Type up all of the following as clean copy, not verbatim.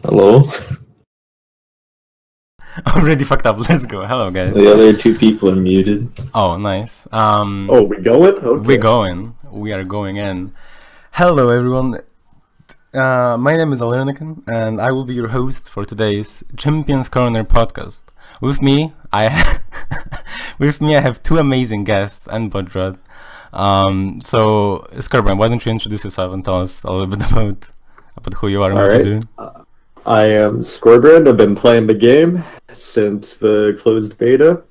Hello. Already fucked up. Let's go. Hello, guys. The other two people are muted. Oh, nice. Oh, we going? Okay. We're going. We are going in. Hello, everyone. My name is Alernakin, and I will be your host for today's Champions Corner podcast. With me, I have two amazing guests and bodrat. So, Skorbrand, why don't you introduce yourself and tell us a little bit about who you are and what you do? I am Skorbrand. I've been playing the game since the closed beta.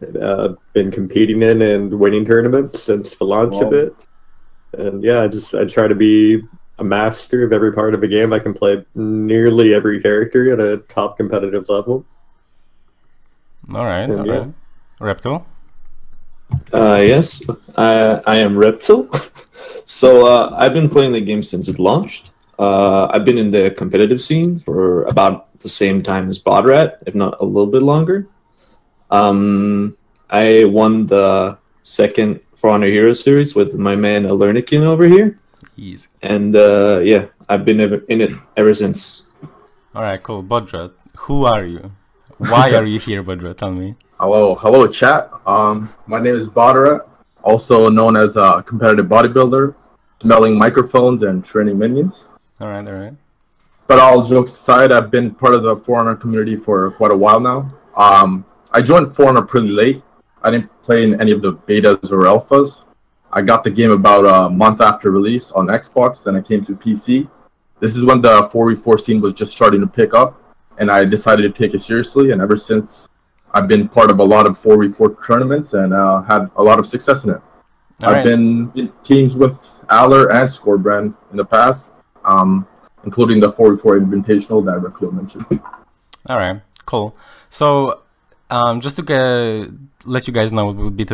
Been competing in and winning tournaments since the launch of it. And yeah, I try to be a master of every part of the game. I can play nearly every character at a top competitive level. Alright, alright. Reptil? Yes, I am Reptil. So I've been playing the game since it launched. I've been in the competitive scene for about the same time as bodrat, if not a little bit longer. I won the second For Honor Hero series with my man Alernakin over here. Easy. And yeah, I've been in it ever since. Alright, cool. Bodrat, who are you? Why are you here, Bodrat? Tell me. Hello, chat. My name is Bodrat, also known as a competitive bodybuilder, smelling microphones and training minions. Alright, alright. But all jokes aside, I've been part of the For Honor community for quite a while now. I joined For Honor pretty late. I didn't play in any of the betas or alphas. I got the game about a month after release on Xbox, then I came to PC. This is when the 4v4 scene was just starting to pick up, and I decided to take it seriously, and ever since, I've been part of a lot of 4v4 tournaments and had a lot of success in it. I've been in teams with Aller and Skorbrand in the past, including the 4v4 Invitational that Reptil mentioned. Alright, cool. So, just to let you guys know what we'll be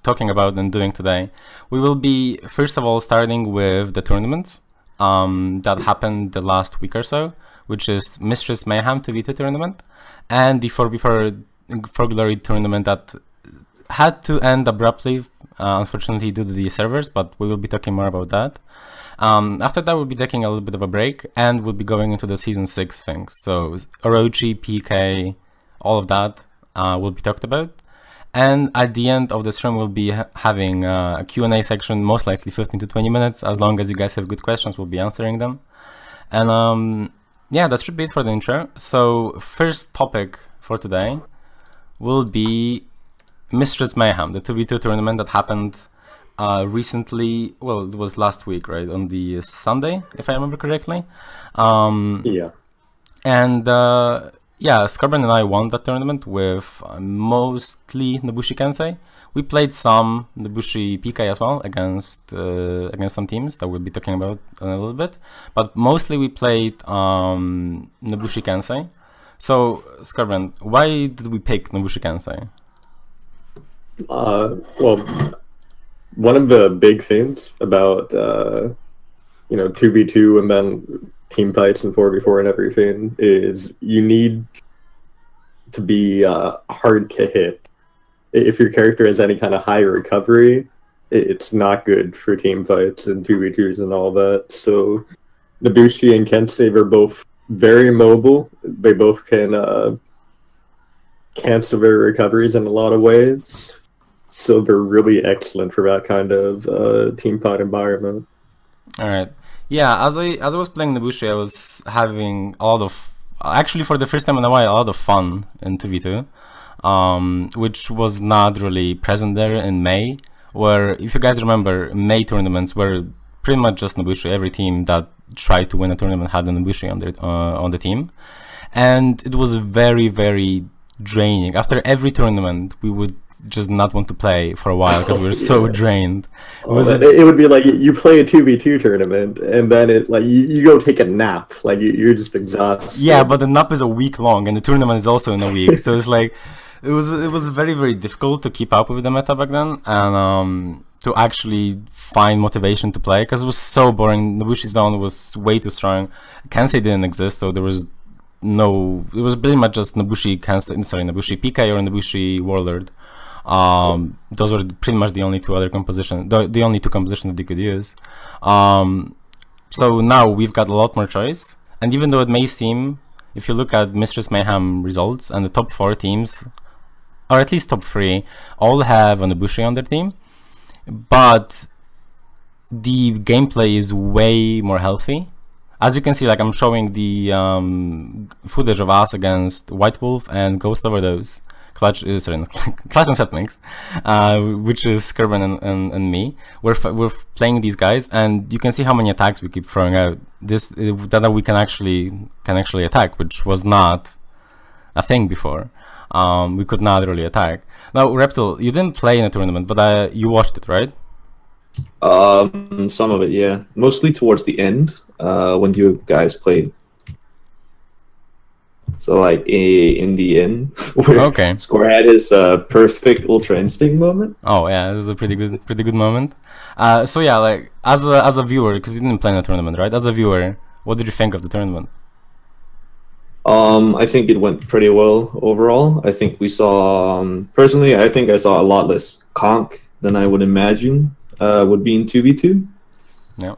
talking about and doing today, we will be, first of all, starting with the tournaments that happened the last week or so, which is Mistressed Mayhem 2v2 tournament, and the 4v4 For Glory tournament that had to end abruptly, unfortunately due to the servers, but we will be talking more about that. After that, we'll be taking a little bit of a break, and we'll be going into the Season 6 things. So, Orochi, PK, all of that will be talked about. And at the end of the stream, we'll be having a Q&A section, most likely 15 to 20 minutes. As long as you guys have good questions, we'll be answering them. And yeah, that should be it for the intro. So, first topic for today will be Mistressed Mayhem, the 2v2 tournament that happened recently. Well, it was last week, right? On the Sunday, if I remember correctly. Yeah. And yeah, Skorbrand and I won that tournament with mostly Nobushi Kensei. We played some Nobushi PK as well against some teams that we'll be talking about in a little bit. But mostly we played Nobushi Kensei. So, Skorbrand, why did we pick Nobushi Kensei? Well, one of the big things about, 2v2 and then team fights and 4v4 and everything is you need to be hard to hit. If your character has any kind of high recovery, it's not good for team fights and 2v2s and all that. So, Nobushi and Kensei are both very mobile. They both can cancel their recoveries in a lot of ways. So they're really excellent for that kind of team fight environment. Alright. Yeah, as I was playing Nobushi, I was having a lot of, actually for the first time in a while, a lot of fun in 2v2, which was not really present there in May, where, if you guys remember, May tournaments were pretty much just Nobushi. Every team that tried to win a tournament had a Nobushi on the team, and it was very, very draining. After every tournament, we would just not want to play for a while because we were so drained. It would be like you play a 2v2 tournament and then you go take a nap. Like you're just exhausted. Yeah, but the nap is a week long and the tournament is also in a week. So it's like it was very, very difficult to keep up with the meta back then and to actually find motivation to play because it was so boring. Nobushi's zone was way too strong. Kensei didn't exist, so there was no. It was pretty much just Nobushi PK or Nobushi Warlord. Those were pretty much the only two other compositions, the only two compositions that you could use. So now we've got a lot more choice, and even though it may seem if you look at Mistress Mayhem results, and the top 4 teams, or at least top 3, all have an Ibushi on their team, but the gameplay is way more healthy. As you can see, like I'm showing the footage of us against White Wolf and Ghost Overdose, Clutch and Setmix, which is Skorbrand and me. We're playing these guys, and you can see how many attacks we keep throwing out. That we can actually attack, which was not a thing before. We could not really attack. Now, Reptil, you didn't play in a tournament, but you watched it, right? Some of it, yeah. Mostly towards the end, when you guys played. So, like, in the end, where Score had his perfect Ultra Instinct moment. Oh yeah, it was a pretty good moment. So yeah, like as a viewer, because you didn't play in a tournament, right? As a viewer, what did you think of the tournament? I think it went pretty well overall. I think we saw, personally, I think I saw a lot less conk than I would imagine would be in 2v2. Yeah.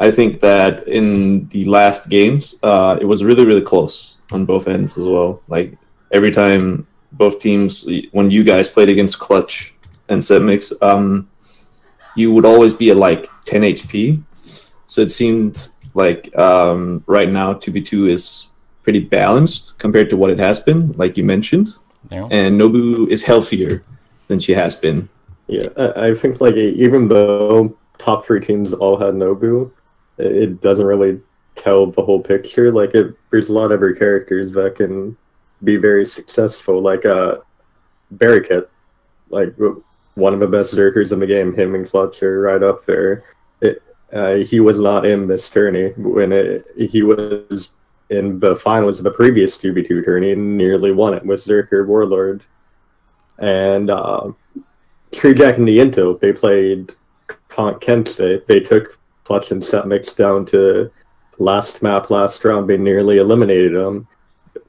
I think that in the last games, it was really close on both ends as well. Like every time both teams, when you guys played against Clutch and Setmix, you would always be at like 10 HP. So it seemed like right now 2v2 is pretty balanced compared to what it has been, like you mentioned. Yeah. And Nobu is healthier than she has been. Yeah, I think like even though top 3 teams all had Nobu, it doesn't really tell the whole picture. Like there's a lot of other characters that can be very successful. Like Barricade, like one of the best Zerkers in the game. Him and Clutch are right up there. He was not in this tourney when he was in the finals of the previous 2v2 tourney and nearly won it with Zerker Warlord. And Tree Jack and Niento, they played Kensei. They took Clutch and Setmix down to last map, last round. They nearly eliminated them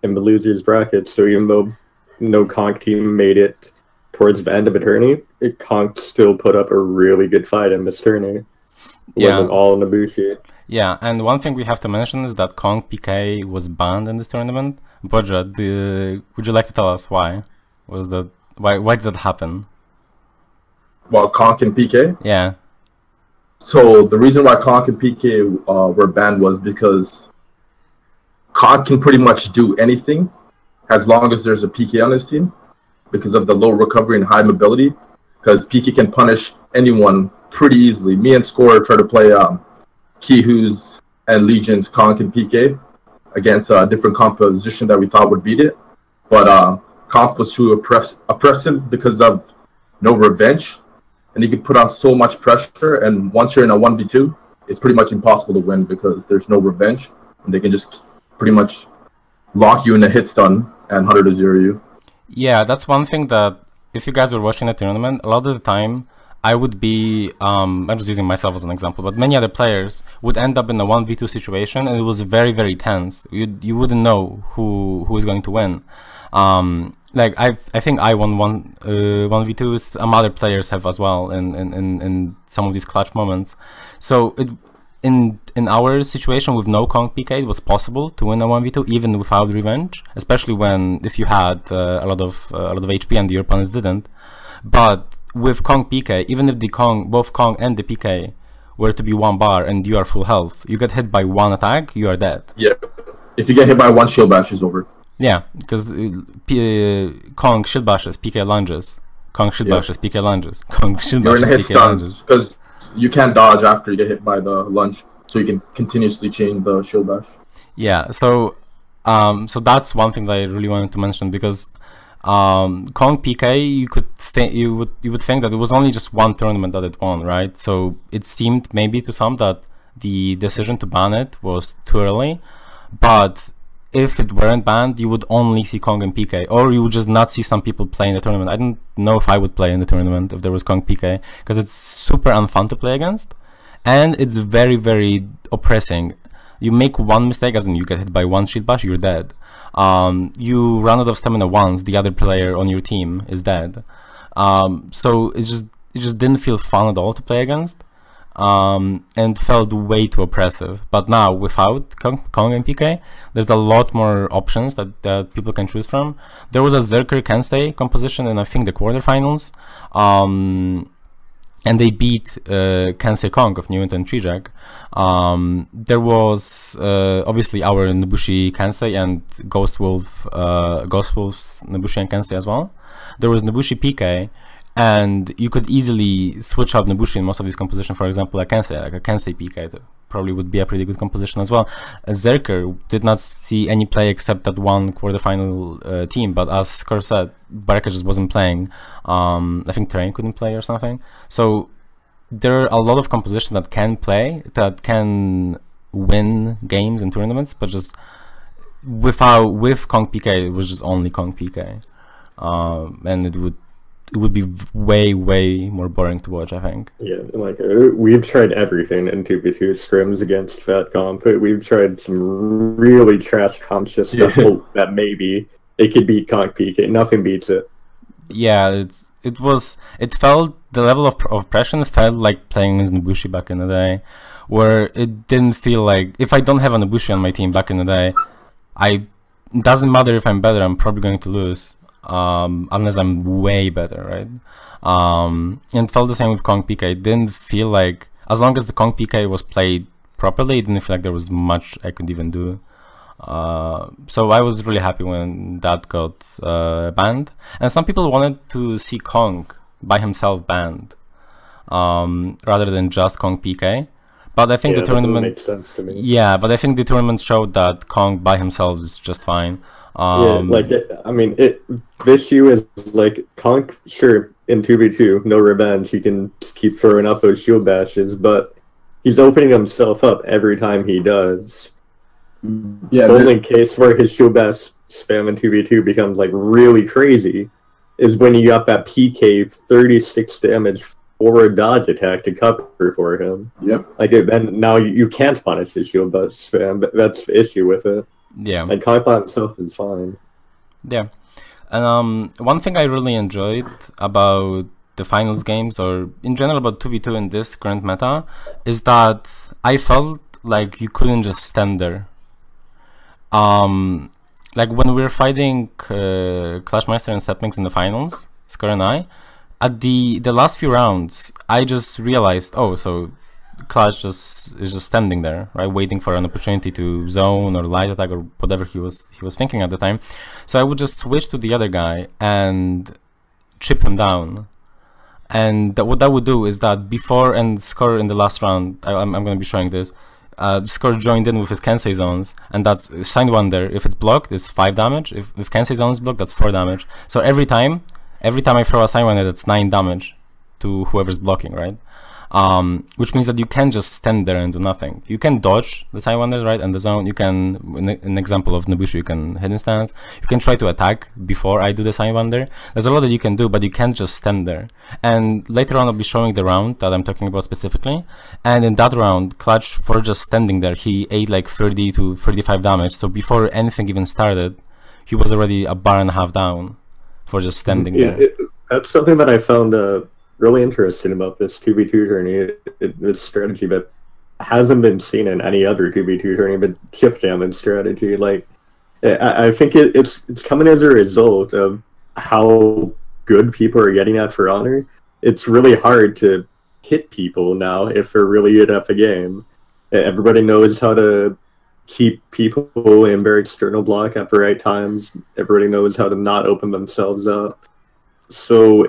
in the losers bracket. So even though no Conk team made it towards the end of the tourney, Conk still put up a really good fight in this tourney. It wasn't all Nabushi. Yeah, and one thing we have to mention is that Kong PK was banned in this tournament. Bodrat, would you like to tell us why? Why did that happen? Well, Conk and PK? Yeah. So the reason why Conk and PK were banned was because Conk can pretty much do anything as long as there's a PK on his team because of the low recovery and high mobility, because PK can punish anyone pretty easily. Me and Score try to play Kihus and Legions, Conk and PK against a different composition that we thought would beat it. But Conk was too oppressive because of no revenge. And he could put on so much pressure, and once you're in a 1v2, it's pretty much impossible to win because there's no revenge, and they can just pretty much lock you in a hit stun and 100-0 you. Yeah, that's one thing that, if you guys were watching the tournament, a lot of the time, I would be, I'm just using myself as an example, but many other players would end up in a 1v2 situation, and it was very tense. You wouldn't know who is going to win. Like I think I won 1v2s. Some other players have as well in some of these clutch moments. So in our situation with no Kong PK, it was possible to win a 1v2 even without revenge, especially if you had a lot of HP and your opponents didn't. But with Kong PK, even if both Kong and the PK were to be 1 bar and you are full health, you get hit by 1 attack, you are dead. Yeah, if you get hit by 1 shield bash, it's over. Yeah, because Kong shield bashes, PK lunges. Kong shield bashes, PK lunges. Kong shield You're bashes, in a hit PK stun lunges. because you can't dodge after you get hit by the lunge, so you can continuously chain the shield bash. Yeah, so that's one thing that I really wanted to mention, because Kong PK, you would think that it was only just 1 tournament that it won, right? So it seemed maybe to some that the decision to ban it was too early, but if it weren't banned, you would only see Kong and PK, or you would just not see some people play in the tournament. I don't know if I would play in the tournament if there was Kong PK, because it's super unfun to play against, and it's very oppressing. You make 1 mistake, as in you get hit by 1 shield bash, you're dead. You run out of stamina once, the other player on your team is dead. So it just didn't feel fun at all to play against. and felt way too oppressive. But now, without Kong and PK, there's a lot more options that people can choose from. There was a Zerker Kensei composition in, I think, the quarterfinals, and they beat Kensei Kong of New and Trijak. There was obviously our Nobushi Kensei and Ghost Wolf's Nobushi and Kensei as well. There was Nobushi PK, and you could easily switch out Nobushi in most of these compositions. For example, like a Kensei PK probably would be a pretty good composition as well. Zerker did not see any play except that one quarterfinal team, but as Skor said, Baraka just wasn't playing. I think Terrain couldn't play or something. So there are a lot of compositions that can play, that can win games and tournaments, but just with Kong PK, it was just only Kong PK, and it would be way more boring to watch, I think. Yeah, like we've tried everything in 2v2 scrims against Fat Comp. We've tried some really trash comps just to hope that maybe it could beat Kong PK. Nothing beats it. Yeah, it felt, the level of oppression felt like playing as Nobushi back in the day, where it didn't feel like, if I don't have a Nobushi on my team back in the day, it doesn't matter if I'm better, I'm probably going to lose. Unless I'm way better, right? And it felt the same with Kong PK. It didn't feel like, as long as the Kong PK was played properly, it didn't feel like there was much I could even do. So I was really happy when that got banned. And some people wanted to see Kong by himself banned, rather than just Kong PK. But I think the tournament makes sense to me. Yeah, but I think the tournament showed that Kong by himself is just fine. This issue is like Kong, sure, in 2v2, no revenge, he can just keep throwing up those shield bashes, but he's opening himself up every time he does. Yeah, the only case where his shield bash spam in 2v2 becomes like really crazy is when you got that PK 36 damage forward dodge attack to cover for him. Yep. Like then now you can't punish his shield bash spam, but that's the issue with it. Yeah. And Kong by himself is fine. Yeah. And one thing I really enjoyed about the finals games, or in general about 2v2 in this current meta, is that I felt like you couldn't just stand there. Like when we were fighting Clashmaster and Setmix in the finals, Skor and I, at the last few rounds, I just realized, oh, so Clash is just standing there, right, waiting for an opportunity to zone or light attack or whatever he was thinking at the time. So I would just switch to the other guy and chip him down. And what that would do is that before, and Skor in the last round, I'm going to be showing this, Skor joined in with his Kensei zones, and that's Shine Wonder. If it's blocked, it's 5 damage. If Kensei zone is blocked, that's 4 damage. So every time I throw a Shine Wonder, that's 9 damage to whoever's blocking, right? Which means that you can just stand there and do nothing. You can dodge the Sidewinders, right, and the zone. You can, in an example of Nobushi, you can hidden stance. You can try to attack before I do the Sidewinder. There's a lot that you can do, but you can't just stand there. And later on I'll be showing the round that I'm talking about specifically. And in that round, Clutch, for just standing there, he ate like 30 to 35 damage. So before anything even started, he was already a bar and a half down for just standing there. That's something that I found really interesting about this 2v2 tourney, this strategy that hasn't been seen in any other 2v2 tourney, but chip damage strategy. Like, I think it's coming as a result of how good people are getting at For Honor. It's really hard to hit people now if they're really good at the game. Everybody knows how to keep people in their external block at the right times. Everybody knows how to not open themselves up. So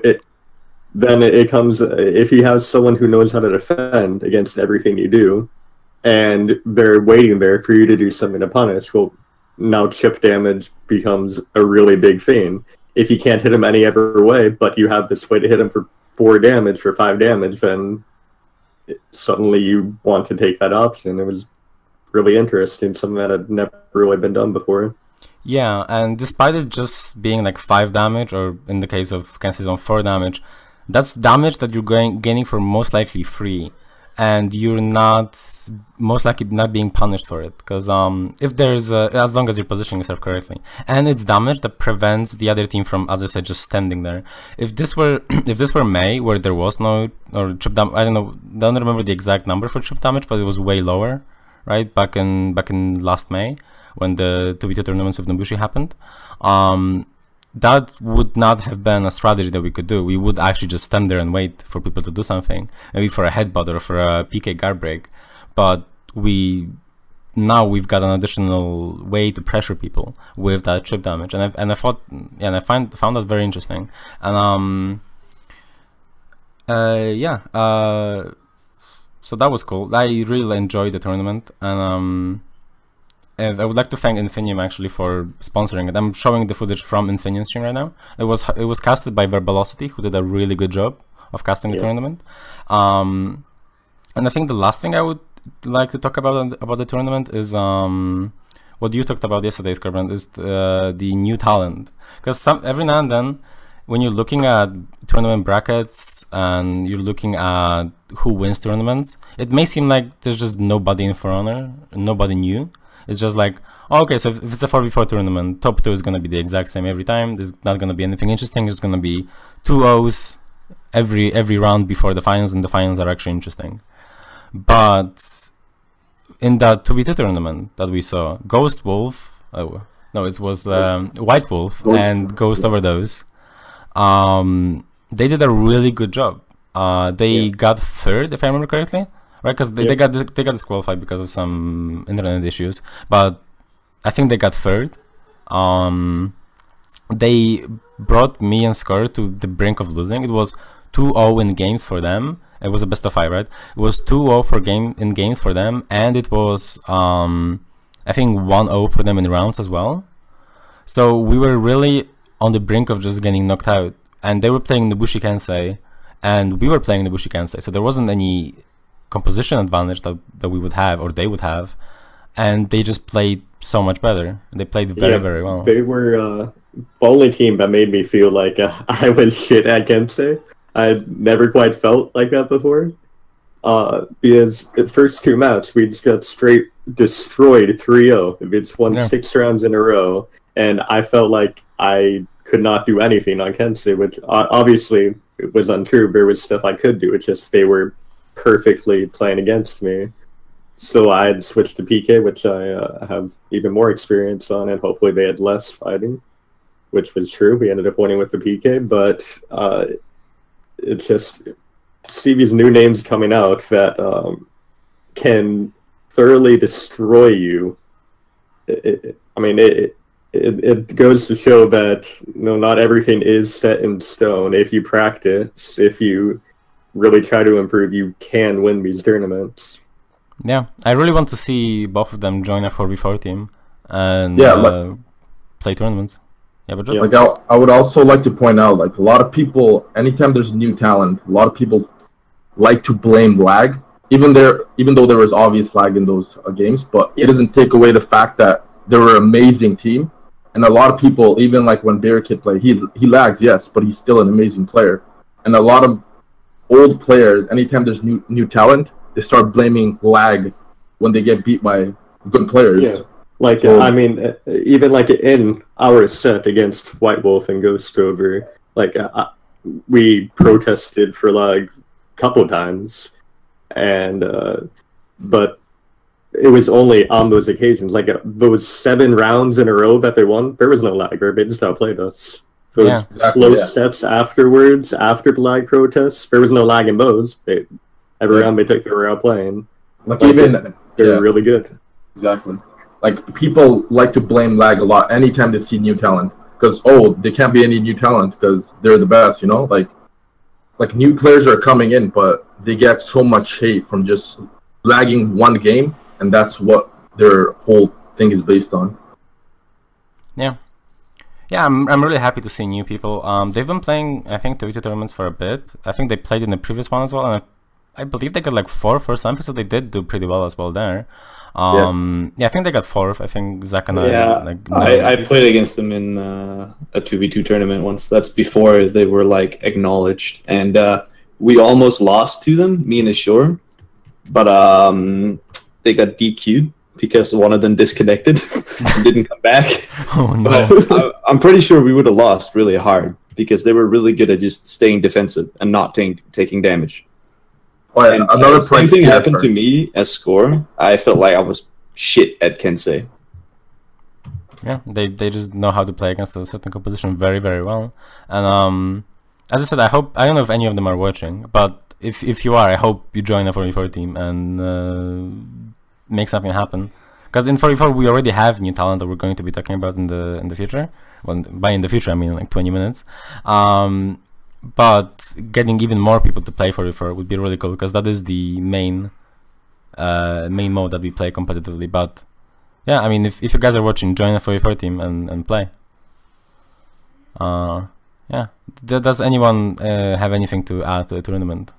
then it comes, if you have someone who knows how to defend against everything you do, and they're waiting there for you to do something to punish, well, now chip damage becomes a really big thing. If you can't hit him any other way, but you have this way to hit him for 4 damage, for 5 damage, then suddenly you want to take that option. It was really interesting, something that had never really been done before. Yeah, and despite it just being like 5 damage, or in the case of Kensei Zone 4 damage, that's damage that you're gaining for most likely free. and you're not most likely not being punished for it, because if there's as long as you're positioning yourself correctly, and it's damage that prevents the other team from, as I said, just standing there. If this were if this were May, where there was no or chip damage, I don't remember the exact number for chip damage, but it was way lower, right? Back in last May, when the 2v2 tournaments with Nobushi happened, that would not have been a strategy that we could do. We would actually just stand there and wait for people to do something, maybe for a headbutt or for a PK guard break. But now we've got an additional way to pressure people with that chip damage, and I thought, yeah, and I found that very interesting. And so that was cool. I really enjoyed the tournament, and I would like to thank Infinium actually for sponsoring it. I'm showing the footage from Infinium's stream right now. It was casted by Verbalocity, who did a really good job of casting the tournament. And I think the last thing I would like to talk about the tournament is what you talked about yesterday, Skorbrand, is the new talent. Because every now and then, when you're looking at tournament brackets and you're looking at who wins tournaments, it may seem like there's just nobody in For Honor, nobody new. It's just like, oh, okay, so if it's a 4v4 tournament, top 2 is going to be the exact same every time. There's not going to be anything interesting. There's going to be 2-0s every round before the finals, and the finals are actually interesting. But in that 2v2 tournament that we saw, Ghost Wolf, it was White Wolf and Ghost Overdose, they did a really good job. They got third, if I remember correctly. Right, because they got disqualified because of some internet issues, but I think they got third. They brought me and Skor to the brink of losing. It was 2-0 in games for them. It was a best of 5, right? It was 2-0 in games for them, and it was I think 1-0 for them in rounds as well. So we were really on the brink of just getting knocked out, and they were playing Nobushi Kansei, and we were playing Nobushi Kansei, so there wasn't any composition advantage that we would have, or they would have, and they just played so much better. They played very well. They were the only team that made me feel like I was shit at Gensei. I'd never quite felt like that before, because the first 2 maps we just got straight destroyed 3-0. It's won 6 rounds in a row, and I felt like I could not do anything on Gensei, which obviously it was untrue. There was stuff I could do. It's just they were perfectly playing against me. So I had switched to PK, which I have even more experience on, and hopefully they had less fighting, which was true. We ended up winning with the PK, but it's just see these new names coming out that can thoroughly destroy you. It goes to show that not everything is set in stone. If you practice, if you really try to improve, you can win these tournaments. Yeah, I really want to see both of them join a 4v4 team and play tournaments. Yeah, but like I would also like to point out, like, a lot of people, anytime there's new talent, a lot of people like to blame lag, even though there was obvious lag in those games, but it doesn't take away the fact that they were an amazing team. And a lot of people, even like when Barricade played, he lags, yes, but he's still an amazing player. And a lot of old players, anytime there's new talent, they start blaming lag when they get beat by good players. Yeah, like even like in our set against White Wolf and Ghost Over, like we protested for lag a couple times, and but it was only on those occasions, like those 7 rounds in a row that they won. There was no lag, right? They just outplayed us. Those close sets afterwards, after the lag protests, there was no lag in those. Every round they took, they were outplaying. Like even they're really good. Exactly. Like, people like to blame lag a lot anytime they see new talent, because there can't be any new talent because they're the best. Like new players are coming in, but they get so much hate from just lagging one game, and that's what their whole thing is based on. Yeah, I'm really happy to see new people. They've been playing, I think, 2v2 tournaments for a bit. I think they played in the previous one as well, and I believe they got like 4th or something, so they did do pretty well as well there. I think they got 4th. I think Zach and I played against them in a 2v2 tournament once. That's before they were like acknowledged, and we almost lost to them, me and Ashore. but they got DQ'd because one of them disconnected and didn't come back. Oh no! But I'm pretty sure we would have lost really hard because they were really good at just staying defensive and not taking damage. Oh, yeah, And another same thing happened to me as Score. I felt like I was shit at Kensei. Yeah, they just know how to play against a certain composition very, very well. And as I said, I don't know if any of them are watching, but if you are, I hope you join a 44 team and make something happen. Because in 44 we already have new talent that we're going to be talking about in the future. Well, by in the future I mean like 20 minutes. But getting even more people to play 44 would be really cool, because that is the main mode that we play competitively. But yeah, I mean, if you guys are watching, join a 44 team and play. Yeah. Does anyone have anything to add to the tournament?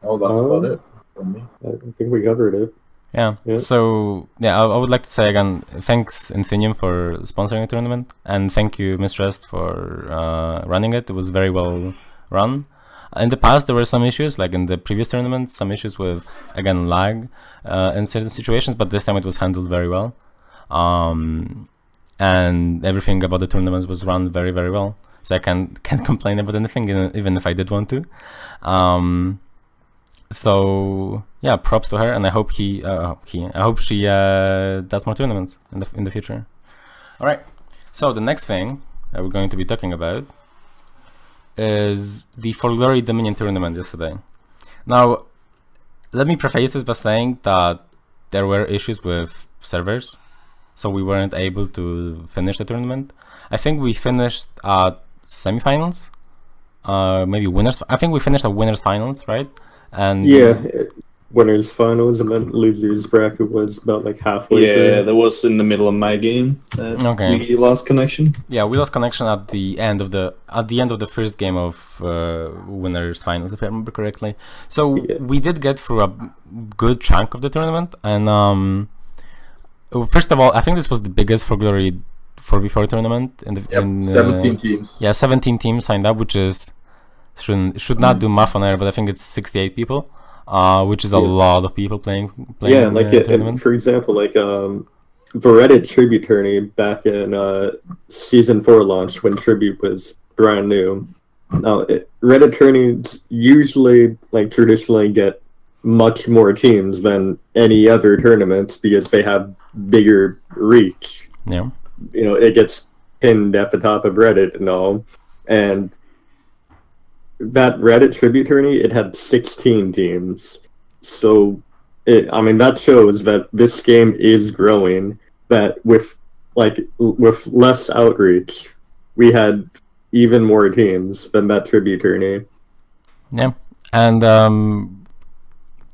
Oh, that's about it from me. I think we covered it. Yeah. So yeah, I would like to say again, thanks Infinium for sponsoring the tournament, and thank you Mistressed for running it. It was very well run. In the past there were some issues, like in the previous tournament, some issues with, again, lag in certain situations, but this time it was handled very well. And everything about the tournament was run very, very well. So I can't complain about anything, even if I did want to. So yeah, props to her, and I hope I hope she does more tournaments in the future. All right. So the next thing that we're going to be talking about is the For Glory Dominion tournament yesterday. Now, let me preface this by saying that there were issues with servers, so we weren't able to finish the tournament. I think we finished at semifinals, maybe winners. I think we finished at winners finals, right? And yeah, winners finals, and then losers bracket was about like halfway through. Yeah, that was in the middle of my game. Okay. We lost connection. Yeah, we lost connection at the end of the first game of winners finals, if I remember correctly. So Yeah. we did get through a good chunk of the tournament, and first of all, I think this was the biggest For Glory 4v4 tournament in the 17 teams. Yeah, 17 teams signed up, which is should not do math on air, but I think it's 68 people, which is a lot of people playing Yeah, like for example, like the Reddit Tribute tourney back in season 4 launched when Tribute was brand new. Now Reddit tourneys usually, like, traditionally get much more teams than any other tournaments because they have bigger reach. Yeah, you know, it gets pinned at the top of Reddit and all. And that Reddit Tribute tourney, it had 16 teams. So, I mean, that shows that this game is growing, that with less outreach, we had even more teams than that Tribute tourney. Yeah, and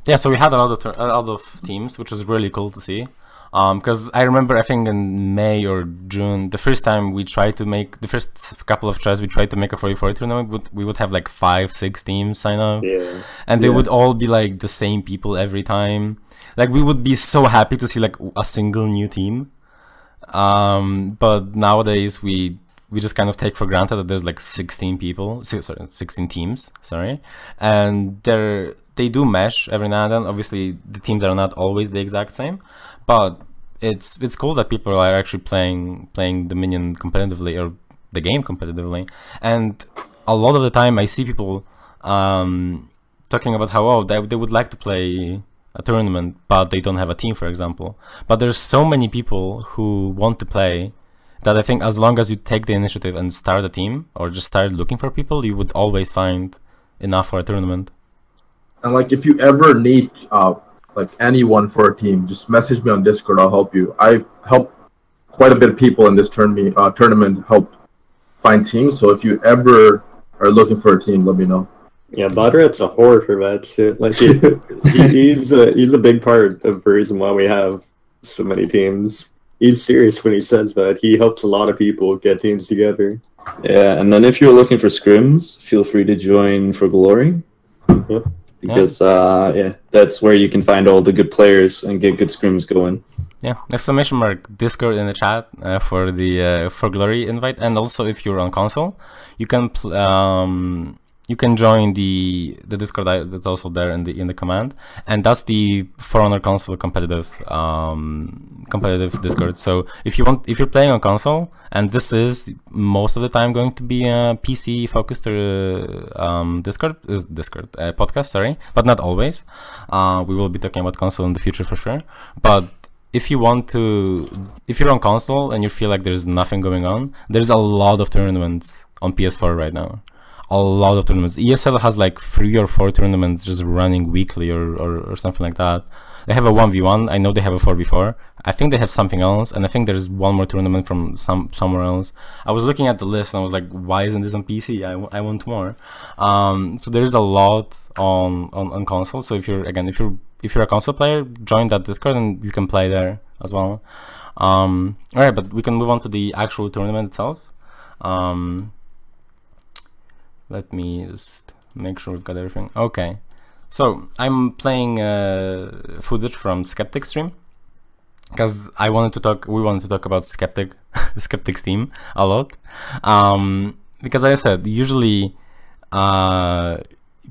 yeah, so we had a lot of teams, which was really cool to see. Because I remember, I think in May or June, the first time we tried to make, the first couple of tries we tried to make a 44 tournament, we would have like 5-6 teams sign up. Yeah. And they would all be like the same people every time. Like, we would be so happy to see like a single new team. But nowadays we just kind of take for granted that there's like 16 teams, and they do mesh every now and then. Obviously the teams are not always the exact same, but it's cool that people are actually playing Dominion competitively, or the game competitively. And a lot of the time I see people talking about how they would like to play a tournament but they don't have a team, for example. But there's so many people who want to play that I think as long as you take the initiative and start a team, or just start looking for people, you would always find enough for a tournament. And like, if you ever need like anyone for a team, just message me on Discord. I'll help you. I help quite a bit of people in this tournament help find teams. So if you ever are looking for a team, let me know. Yeah, Bodrat's a whore for that shit. Like, he's a big part of the reason why we have so many teams. He's serious when he says that. He helps a lot of people get teams together. Yeah, and then if you're looking for scrims, feel free to join For Glory. Yep. Because yeah, that's where you can find all the good players and get good scrims going. Yeah, !! Discord in the chat for the For Glory invite. And also, if you're on console, you can you can join the Discord that's also there in the command, and that's the For Honor console competitive Discord. So if you're playing on console, and this is most of the time going to be a PC focused Discord podcast, sorry, but not always. We will be talking about console in the future for sure. But if you're on console and you feel like there's nothing going on, there's a lot of tournaments on PS4 right now. A lot of tournaments. ESL has like 3 or 4 tournaments just running weekly or something like that. They have a 1v1. I know they have a 4v4. I think they have something else, and I think there's one more tournament from somewhere else. I was looking at the list and I was like, why isn't this on PC? I want more. So there's a lot on console. So if you're a console player, join that Discord and you can play there as well. All right, but we can move on to the actual tournament itself. Let me just make sure we've got everything. Okay, so I'm playing footage from Skeptic's stream because we wanted to talk about Skeptic's team a lot. Because as I said, usually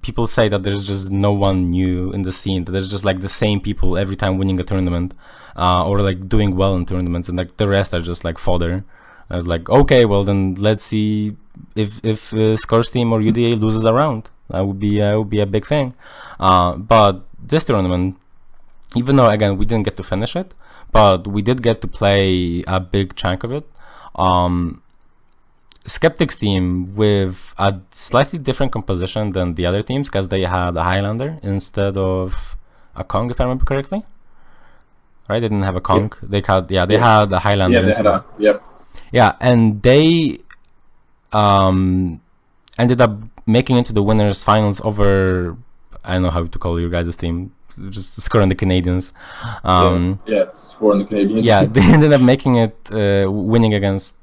people say that there's just no one new in the scene, that there's just like the same people every time winning a tournament, or like doing well in tournaments, and like the rest are just like fodder. I was like, okay, well then let's see if Skor's team or UDA loses a round. That would be a big thing. But this tournament, even though again we didn't get to finish it, but we did get to play a big chunk of it. Skeptic's team with a slightly different composition than the other teams because they had a Highlander instead of a Kong, if I remember correctly. Right? They didn't have a Kong. Yep. They had a Highlander. Yeah, they had a, yep. Yeah, and they ended up making it to the winners finals over, I don't know how to call your guys' team, just Skor and the Canadians. Skor and the Canadians. Yeah, they ended up making it, winning against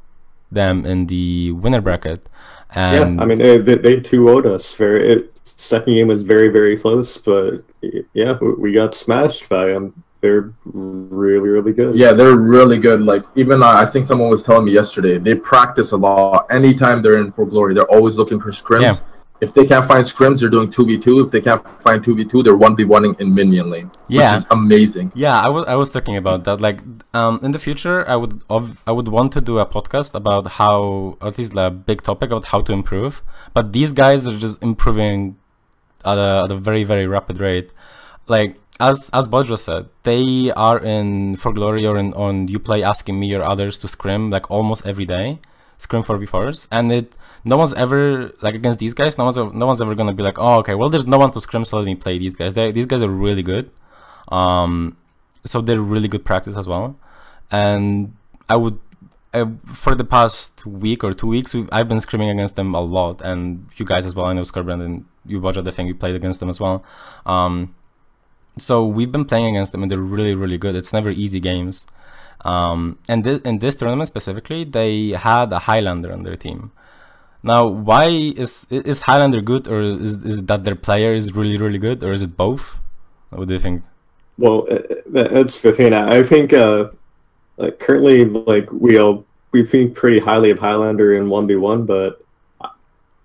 them in the winner bracket. And yeah, I mean, they 2-0'd us. Second game was very, very close, but yeah, we got smashed by them. They're really, really good. Yeah, they're really good. Like, even I think someone was telling me yesterday, they practice a lot. Anytime they're in For Glory, they're always looking for scrims. Yeah. If they can't find scrims, they're doing 2v2. If they can't find 2v2, they're 1v1ing in minion lane, which is amazing. Yeah, I was talking about that. Like, in the future, I would want to do a podcast about how, at least a big topic about how to improve. But these guys are just improving at a very, very rapid rate. Like, as bodrat said, they are in For Glory or on Uplay asking me or others to scrim like almost every day, scrim 4v4s, and no one's ever, like against these guys, no one's ever gonna be like, oh okay, well there's no one to scrim, so let me play these guys. These guys are really good, so they're really good practice as well. And for the past week or 2 weeks, I've been scrimming against them a lot, and you guys as well. I know Skorbrand and you bodrat, I think you played against them as well. So we've been playing against them and they're really, really good. It's never easy games. And in this tournament specifically, they had a Highlander on their team. Now, why is Highlander good, or is it that their player is really, really good, or is it both? What do you think? Well, that's the thing. I think like currently, like we think pretty highly of Highlander in 1v1, but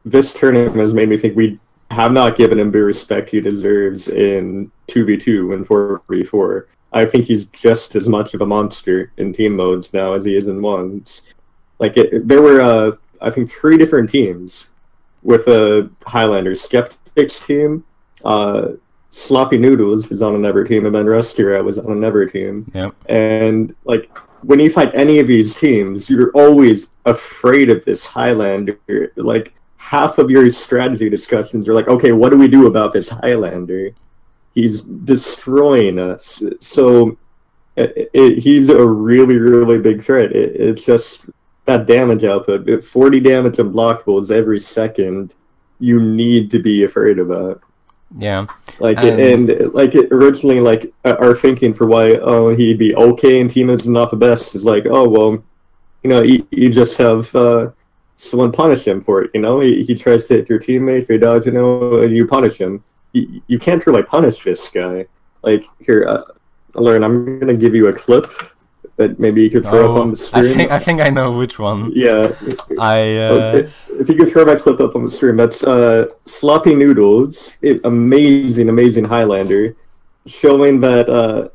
this tournament has made me think we have not given him the respect he deserves in 2v2 and 4v4. I think he's just as much of a monster in team modes now as he is in ones. Like, there were, I think, 3 different teams with a Highlander. Skeptic's team, Sloppy Noodles was on another team, and then Rusty was on another team. Yep. And, like, when you fight any of these teams, you're always afraid of this Highlander. Like, half of your strategy discussions are like, okay, what do we do about this Highlander? He's destroying us. So he's a really, really big threat. It's just that damage output. 40 damage unblockables every second, you need to be afraid of that. Yeah. Like, originally, like, our thinking for why, he'd be okay in team modes and not the best is like, oh, well, you know, you just have someone punish him for it, you know? He tries to hit your teammate, they dodge, you know, and you punish him. You can't really punish this guy. Like, here, Alern, I'm going to give you a clip that maybe you could throw up on the stream? I think I know which one. Yeah. I If you could throw that clip up on the stream, that's Sloppy Noodles, amazing Highlander, showing that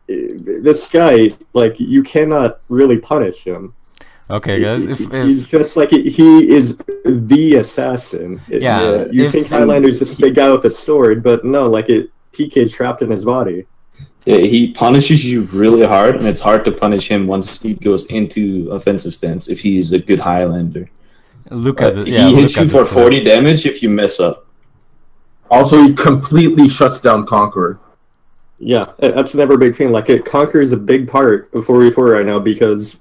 this guy, like, you cannot really punish him. Okay, guys. He's just like, he is the assassin. Yeah. You think Highlander's this big guy with a sword, but no, like, PK's trapped in his body. Yeah, he punishes you really hard, and it's hard to punish him once he goes into offensive stance if he's a good Highlander. Look at it. He hits you for 40 damage if you mess up. Also, he completely shuts down Conqueror. Yeah, that's never a big thing. Like, Conqueror is a big part of 4v4 right now because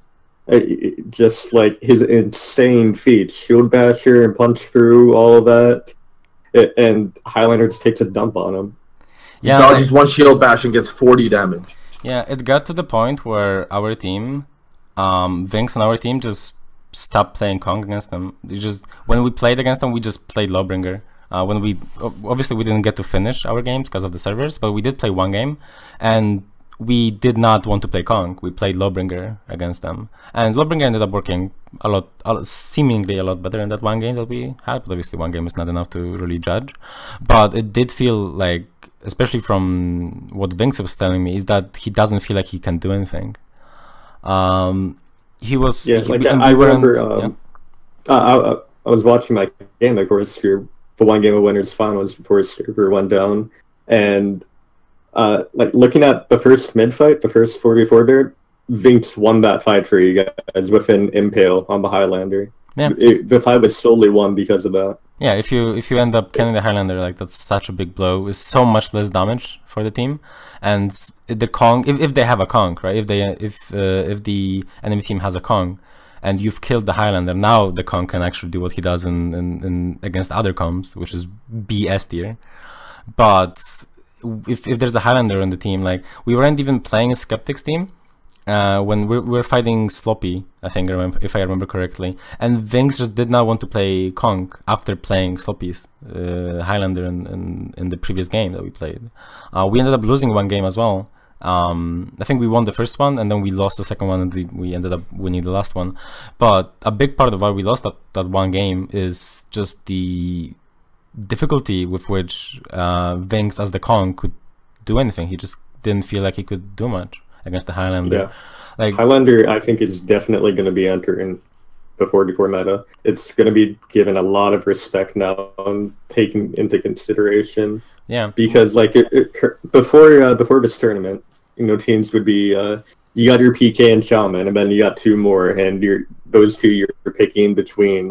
just like his insane feats, Shield Basher and Punch Through, all of that, and Highlander just takes a dump on him. Yeah, dodges one Shield Bash and gets 40 damage. Yeah, it got to the point where our team, Vinx on our team, just stopped playing Kong against them. When we played against them, we just played Lawbringer. Obviously we didn't get to finish our games because of the servers, but we did play one game, and we did not want to play Kong. We played Lawbringer against them, and Lawbringer ended up working seemingly a lot better in that one game that we had. But obviously, one game is not enough to really judge. But it did feel like, especially from what Vinx was telling me, is that he doesn't feel like he can do anything. He was. Yeah, I remember. I was watching my game, of course, the one game of Winners Finals before his server went down, and like looking at the first mid fight, the first 4v4 there, Vinx won that fight for you guys with an impale on the Highlander. Yeah, the fight was solely won because of that. Yeah, if you end up killing the Highlander, like, that's such a big blow. It's so much less damage for the team, and the Kong, if they have a Kong, right? If the enemy team has a Kong, and you've killed the Highlander, now the Kong can actually do what he does in against other comps, which is BS tier. But if there's a Highlander on the team, like, we weren't even playing a Skeptics team when we're fighting Sloppy, I think, if I remember correctly, and Vinx just did not want to play Kong after playing Sloppy's Highlander in the previous game that we played. We ended up losing one game as well. I think we won the first one, and then we lost the second one, and we ended up winning the last one. But a big part of why we lost that one game is just the difficulty with which Vinx as the Kong could do anything. He just didn't feel like he could do much against the Highlander. Yeah. Like, Highlander, I think, is definitely going to be entering the 4v4 meta. It's going to be given a lot of respect now and taken into consideration. Yeah. Because, like, before this tournament, teams would be, you got your PK and Shaman, and then you got two more, and those two you're picking between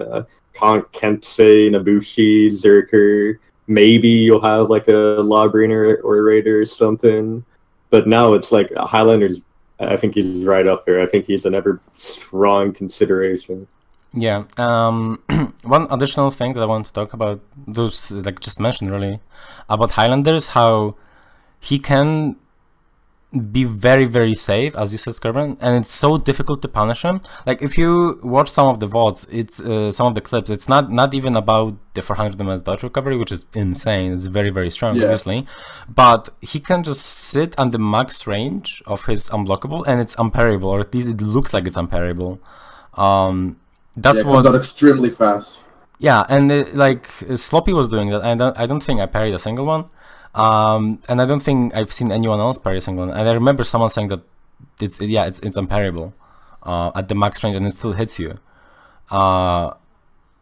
Kensei, Nabushi, Zerker. Maybe you'll have, like, a Lawbringer or a Raider or something. But now it's like Highlander's, I think he's right up there. I think he's an ever strong consideration. Yeah. One additional thing that I want to talk about, those, like, just mentioned really, about Highlanders, how he can be very, very safe, as you said, Skorbrand, and it's so difficult to punish him. Like, if you watch some of the VODs, it's some of the clips, it's not even about the 400 MS dodge recovery, which is insane. It's very, very strong, obviously, but he can just sit on the max range of his unblockable, and it's unparryable, or at least it looks like it's unparryable. That's what comes out extremely fast. Yeah, and like Sloppy was doing that. I don't think I parried a single one. And I don't think I've seen anyone else parry a single one. And I remember someone saying that it's unparryable at the max range, and it still hits you.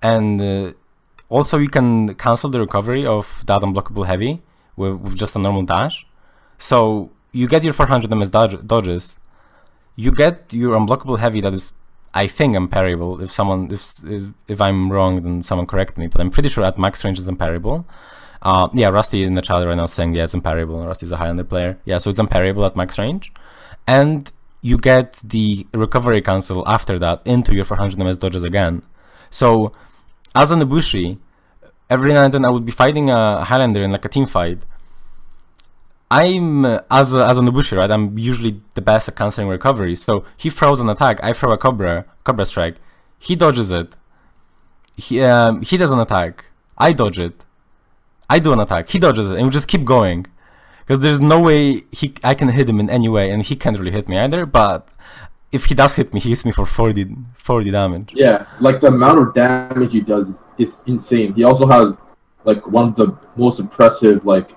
And also you can cancel the recovery of that unblockable heavy with just a normal dash. So you get your 400 MS dodges. You get your unblockable heavy that is, I think, unparryable. If I'm wrong, then someone correct me. But I'm pretty sure at max range is unparryable. Yeah, Rusty in the chat right now saying, yeah, it's unparryable. Rusty's a Highlander player. Yeah, so it's unparryable at max range. And you get the recovery cancel after that into your 400 MS dodges again. So, as a Nobushi, every now and then I would be fighting a Highlander in like a team fight. I'm, as a Nobushi, right, I'm usually the best at canceling recovery. So, he throws an attack, I throw a Cobra Strike. He dodges it. He does an attack. I dodge it. I do an attack, he dodges it, and we just keep going. because there's no way I can hit him in any way, and he can't really hit me either. But if he does hit me, he hits me for 40 damage. Yeah, like the amount of damage he does is insane. He also has like one of the most impressive like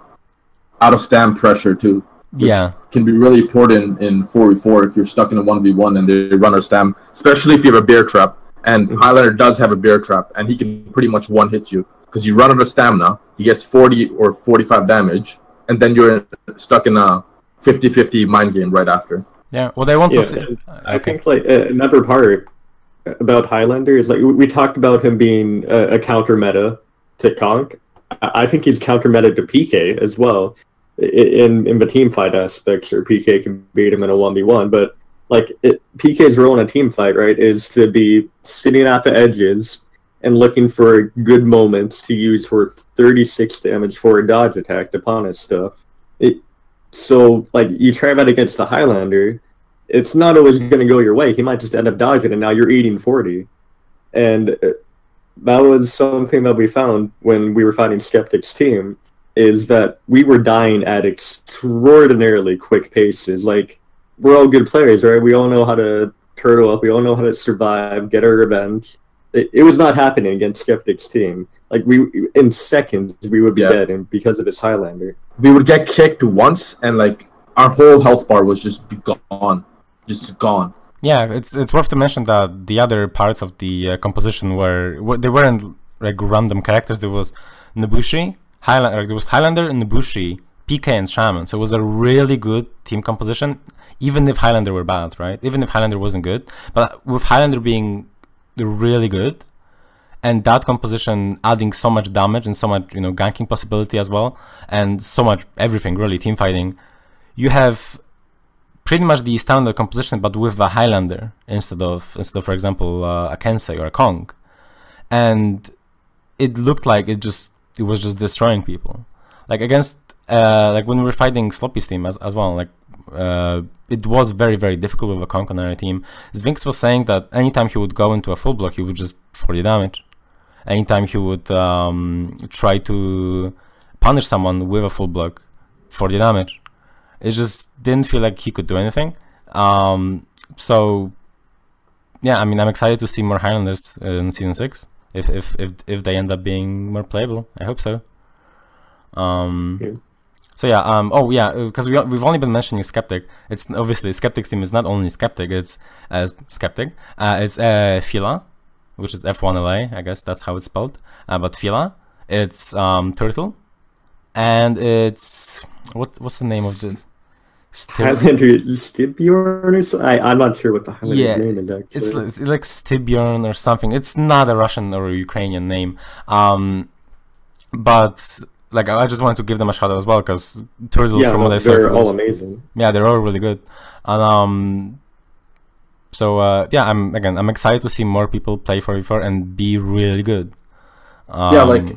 out of stand pressure too. Yeah, can be really important in 4v4 if you're stuck in a 1v1 and they run a stam, especially if you have a bear trap. And Highlander does have a bear trap, and he can pretty much one hit you because you run out of stamina. He gets 40 or 45 damage, and then you're stuck in a 50-50 mind game right after. Yeah, what I want to see. I think like another part about Highlander is like we talked about him being a counter meta to Conk. I think he's counter meta to PK as well in the team fight aspects, or PK can beat him in a 1v1. But like PK's role in a team fight, right, is to be sitting at the edges and looking for good moments to use for 36 damage for a dodge attack upon his stuff. So, like, you try that against the Highlander, it's not always going to go your way. He might just end up dodging, and now you're eating 40. And that was something that we found when we were fighting Skeptic's team, is that we were dying at extraordinarily quick paces. Like, we're all good players, right? We all know how to turtle up. We all know how to survive, get our revenge. It was not happening against Skeptic's team. Like, in seconds, we would be dead, and because of his Highlander. We would get kicked once, and like our whole health bar was just gone, Yeah, it's worth to mention that the other parts of the composition they weren't like random characters. There was Nobushi, Highlander, there was Highlander, Nobushi, PK, and Shaman. So it was a really good team composition, even if Highlander were bad, right? Even if Highlander wasn't good, but with Highlander being really good, and that composition adding so much damage and so much, you know, ganking possibility as well, and so much everything, really, team fighting, you have pretty much the standard composition, but with a Highlander instead of for example, a Kensei or a Kong, and it looked like it was just destroying people. Like against like when we were fighting Sloppy's team as well, like it was very, very difficult with a Kong on our team. Sphinx was saying that anytime he would go into a full block, he would just 40 damage. Anytime he would try to punish someone with a full block, 40 damage. It just didn't feel like he could do anything. So yeah, I mean, I'm excited to see more Highlanders in season 6 if they end up being more playable. I hope so. So yeah, oh yeah, because we've only been mentioning Skeptic. It's obviously Skeptic's team is not only Skeptic, it's Skeptic. It's Fila, which is F1LA, I guess that's how it's spelled. But Fila, it's Turtle, and it's what's the name of the Highlander Stibjorn or so? I'm not sure what the Highlander's name is actually. It's like Stibjorn or something. It's not a Russian or a Ukrainian name. But like I just wanted to give them a shout out as well, because Turtle, from what I saw, they're all amazing. Yeah, they're all really good. And so yeah, I'm excited to see more people play 4v4 and be really good. Yeah, like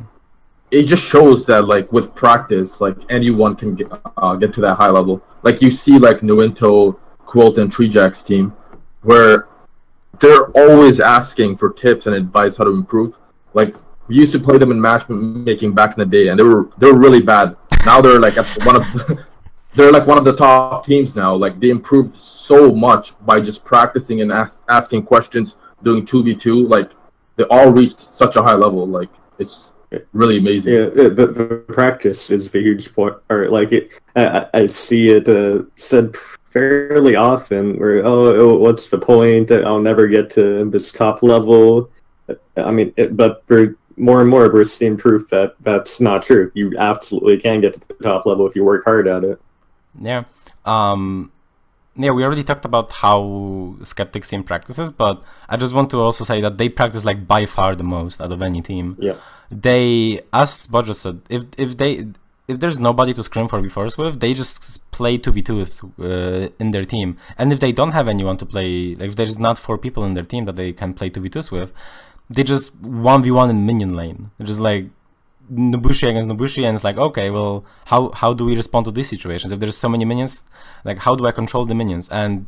it just shows that like with practice, like anyone can get to that high level. Like you see like Nuento, Quilt, and Treejack's team, where they're always asking for tips and advice how to improve. Like we used to play them in matchmaking back in the day, and they were really bad. Now they're like one of the top teams now. Like they improved so much by just practicing and asking questions, doing 2v2. Like they all reached such a high level. Like it's really amazing. Yeah, the practice is the huge point. Or like it, I see it said fairly often. Where what's the point? I'll never get to this top level. I mean, but for more and more, we're seeing proof that that's not true. You absolutely can get to the top level if you work hard at it. Yeah. Yeah, we already talked about how Skeptic's team practices, but I just want to also say that they practice like by far the most out of any team. Yeah. They, as Bodrat said, if there's nobody to scrim 4v4s with, they just play 2v2s in their team. And if they don't have anyone to play, like if there's not 4 people in their team that they can play 2v2s with, they just 1v1 in minion lane. They're just like Nobushi against Nobushi, and it's like, okay, well, how do we respond to these situations? If there's so many minions, like how do I control the minions? And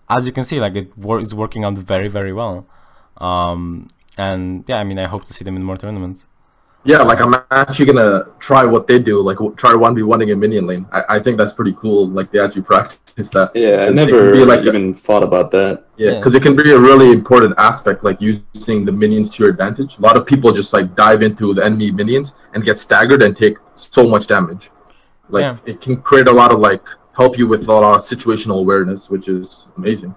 as you can see, like it is working out very, very well. And yeah, I mean, I hope to see them in more tournaments. Yeah, like I'm actually gonna try what they do, like try 1v1ing in minion lane. I think that's pretty cool. Like they actually practice that. Yeah, I 'Cause it never can be like even thought about that. yeah, Yeah. because it can be a really important aspect, like using the minions to your advantage. A lot of people just like dive into the enemy minions and get staggered and take so much damage. Like Yeah. it can create a lot of like help you with a lot of situational awareness, which is amazing.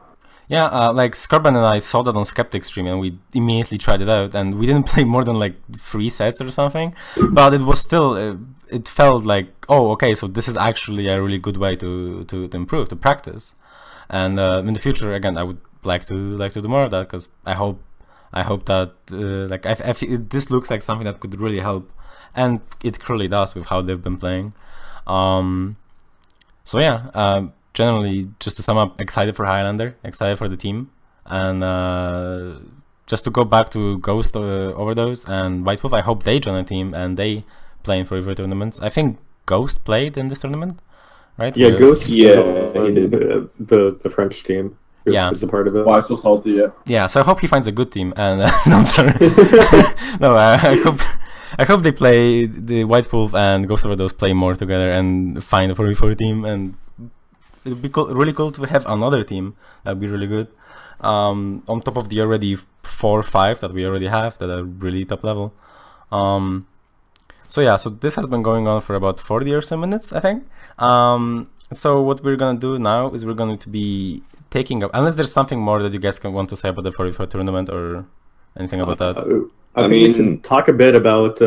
Yeah, like Skorbrand and I saw that on Skeptic stream, and we immediately tried it out, and we didn't play more than like 3 sets or something, but it was still, it felt like, oh, okay, so this is actually a really good way to improve, to practice, and in the future, again, I would like to do more of that, because I hope that like this looks like something that could really help, and it clearly does with how they've been playing. So yeah. Generally, just to sum up, excited for Highlander, excited for the team, and just to go back to Ghost Overdose and White Wolf, I hope they join a team and they play in forever tournaments. I think Ghost played in this tournament, right? Yeah, Ghost. Yeah, he did. The French team. Yeah. Was a part of it. Why so salty? Yeah. Yeah, so I hope he finds a good team. And no, I'm sorry. No, I hope they play the White Wolf and Ghost Overdose play more together and find a 4v4 team, and it would be really cool to have another team. That'd be really good. On top of the already 4 or 5 that we already have that are really top level. So yeah, so this has been going on for about 40 or so minutes, I think. So what we're gonna do now is we're going to be taking up, unless there's something more that you guys can want to say about the 44 tournament or anything about that. I mean, we should talk a bit about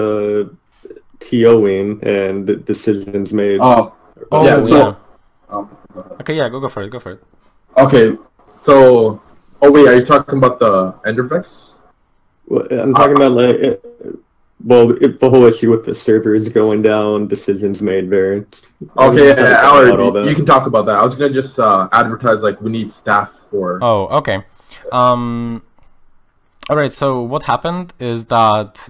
TOing and decisions made. Oh yeah. So. yeah. Okay, yeah, go for it. Okay, so wait, are you talking about the Endervex? Well, I'm talking about like, the whole issue with the servers going down, decisions made there. Okay, Allard, you can talk about that. I was gonna just advertise like we need staff for. Oh, okay. All right. So what happened is that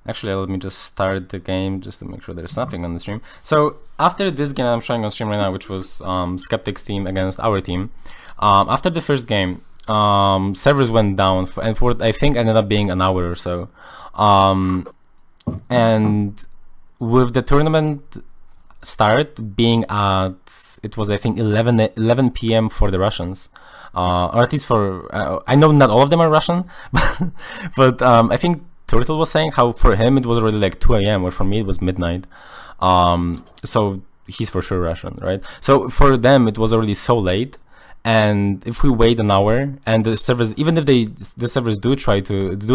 actually, let me just start the game just to make sure there's nothing on the stream. So after this game I'm showing on stream right now, which was Skeptic's team against our team, after the first game, servers went down, and for I think ended up being an hour or so. And with the tournament start being at, it was I think 11 p.m. for the Russians, or at least for I know not all of them are Russian, but I think Turtle was saying how for him it was already like 2 a.m. or for me it was midnight. So he's for sure Russian, right? So for them it was already so late, and if we wait an hour and the servers, even if the servers do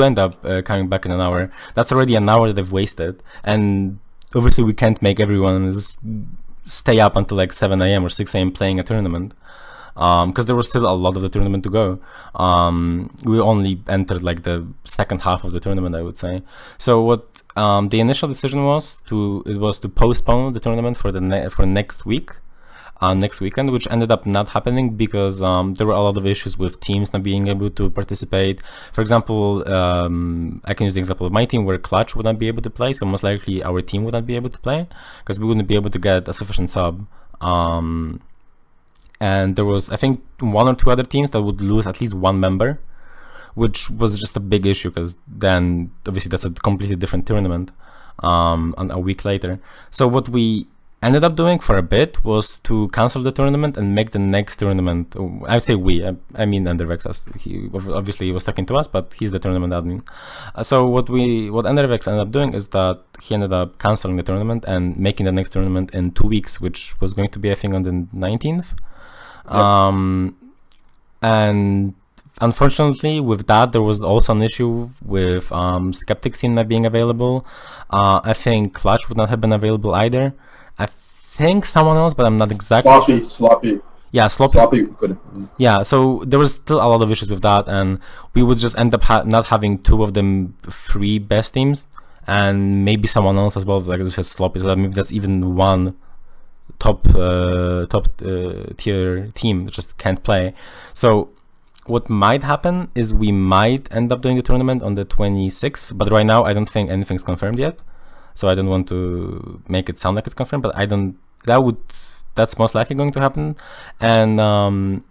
end up coming back in an hour, that's already an hour that they've wasted, and obviously we can't make everyone stay up until like 7 a.m. or 6 a.m. playing a tournament. Because there was still a lot of the tournament to go. We only entered like the second half of the tournament, I would say. So what the initial decision was to postpone the tournament for next week, next weekend, which ended up not happening because there were a lot of issues with teams not being able to participate. For example, I can use the example of my team where Clutch would not be able to play, so most likely our team would not be able to play because we wouldn't be able to get a sufficient sub. And there was, I think, 1 or 2 other teams that would lose at least 1 member, which was just a big issue because then obviously that's a completely different tournament a week later. So what we ended up doing for a bit was to cancel the tournament and make the next tournament. I say we, I mean Endervex. He obviously was talking to us, but he's the tournament admin. So what Endervex ended up doing is that he ended up canceling the tournament and making the next tournament in 2 weeks, which was going to be I think on the 19th. Yep. And unfortunately with that there was also an issue with Skeptic's team not being available. I think Clutch would not have been available either. I think someone else, but I'm not exactly sure. Sloppy. Yeah, Sloppy could. Yeah, so there was still a lot of issues with that, and we would just end up not having 2 of them 3 best teams, and maybe someone else as well, like I said, Sloppy, so maybe that's even 1 top tier team that just can't play. So what might happen is we might end up doing the tournament on the 26th, but right now I don't think anything's confirmed yet, so I don't want to make it sound like it's confirmed, but that's most likely going to happen. And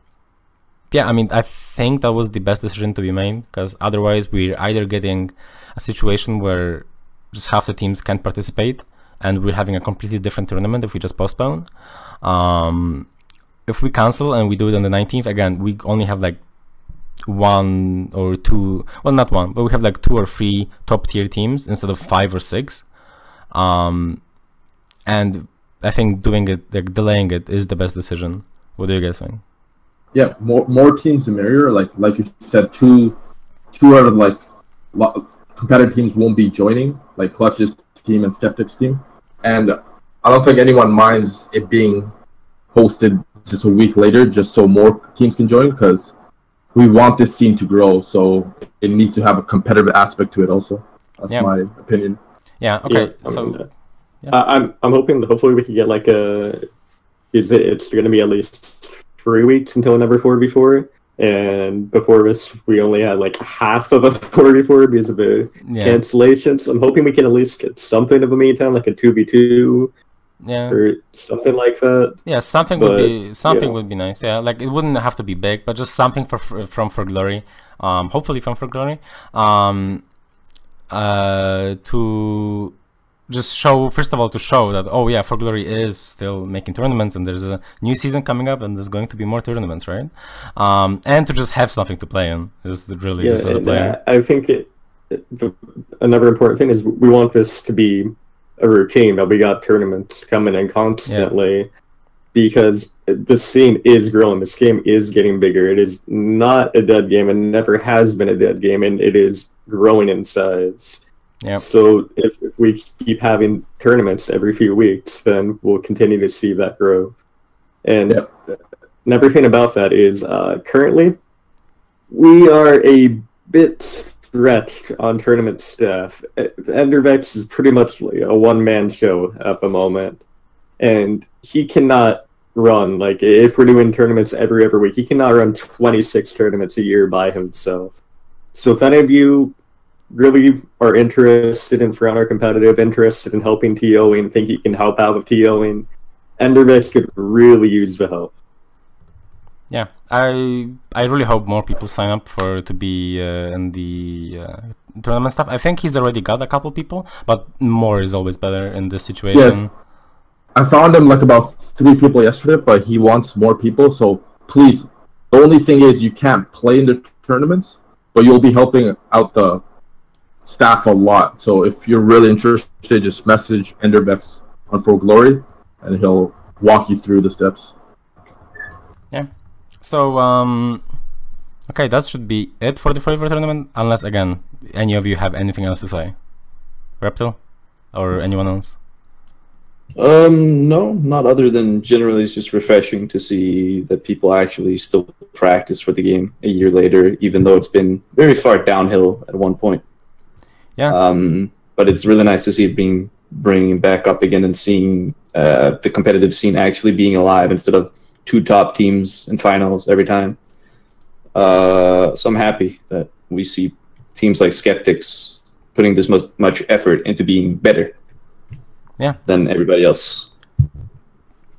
yeah, I mean, I think that was the best decision to be made, because otherwise we're either getting a situation where just half the teams can't participate, and we're having a completely different tournament if we just postpone. If we cancel and we do it on the 19th, again, we only have like 1 or 2, well, not 1, but we have like 2 or 3 top tier teams instead of 5 or 6. And I think doing it, like delaying it, is the best decision. What do you guys think? Yeah, more teams the merrier. Like you said, two out of like competitive teams won't be joining, like Clutch's team and Skeptic's team, and I don't think anyone minds it being hosted just a week later, just so more teams can join, because we want this scene to grow, so it needs to have a competitive aspect to it also. That's my opinion. Yeah, okay. Yeah, so I'm hoping that hopefully we can get like it's going to be at least 3 weeks until another 4v4, and before this we only had like half of a 4v4 because of the cancellations. I'm hoping we can at least get something of a meantime, like a 2v2 or something like that. Yeah, something would be nice. Yeah, like it wouldn't have to be big, but just something from For Glory, hopefully from For Glory, to just show, first of all, to show that, oh yeah, For Glory is still making tournaments, and there's a new season coming up, and there's going to be more tournaments, right? And to just have something to play in, just really just as a player. I think another important thing is we want this to be a routine, that we got tournaments coming in constantly, because the scene is growing, this game is getting bigger, it is not a dead game, and never has been a dead game, and it is growing in size. Yeah. So if we keep having tournaments every few weeks, then we'll continue to see that growth. And everything about that is currently we are a bit stretched on tournament staff. Endervex is pretty much like a one-man show at the moment, and he cannot run, like if we're doing tournaments every week, he cannot run 26 tournaments a year by himself. So if any of you really are interested in Fronter competitive, interested in helping TOing, think you can help out with TOing, Endervex could really use the help. Yeah, I really hope more people sign up to be in the tournament stuff. I think he's already got a couple people, but more is always better in this situation. Yes. I found him like about 3 people yesterday, but he wants more people, so please, the only thing is you can't play in the tournaments, but you'll be helping out the staff a lot. So if you're really interested, just message Endervex on For Glory, and he'll walk you through the steps. Yeah. So okay, that should be it for the forever tournament, unless again any of you have anything else to say. Reptil or anyone else? No, not other than generally it's just refreshing to see that people actually still practice for the game a year later, even though it's been very far downhill at one point. Yeah. But it's really nice to see it bringing back up again, and seeing the competitive scene actually being alive instead of 2 top teams in finals every time. So I'm happy that we see teams like Skeptics putting this much effort into being better than everybody else.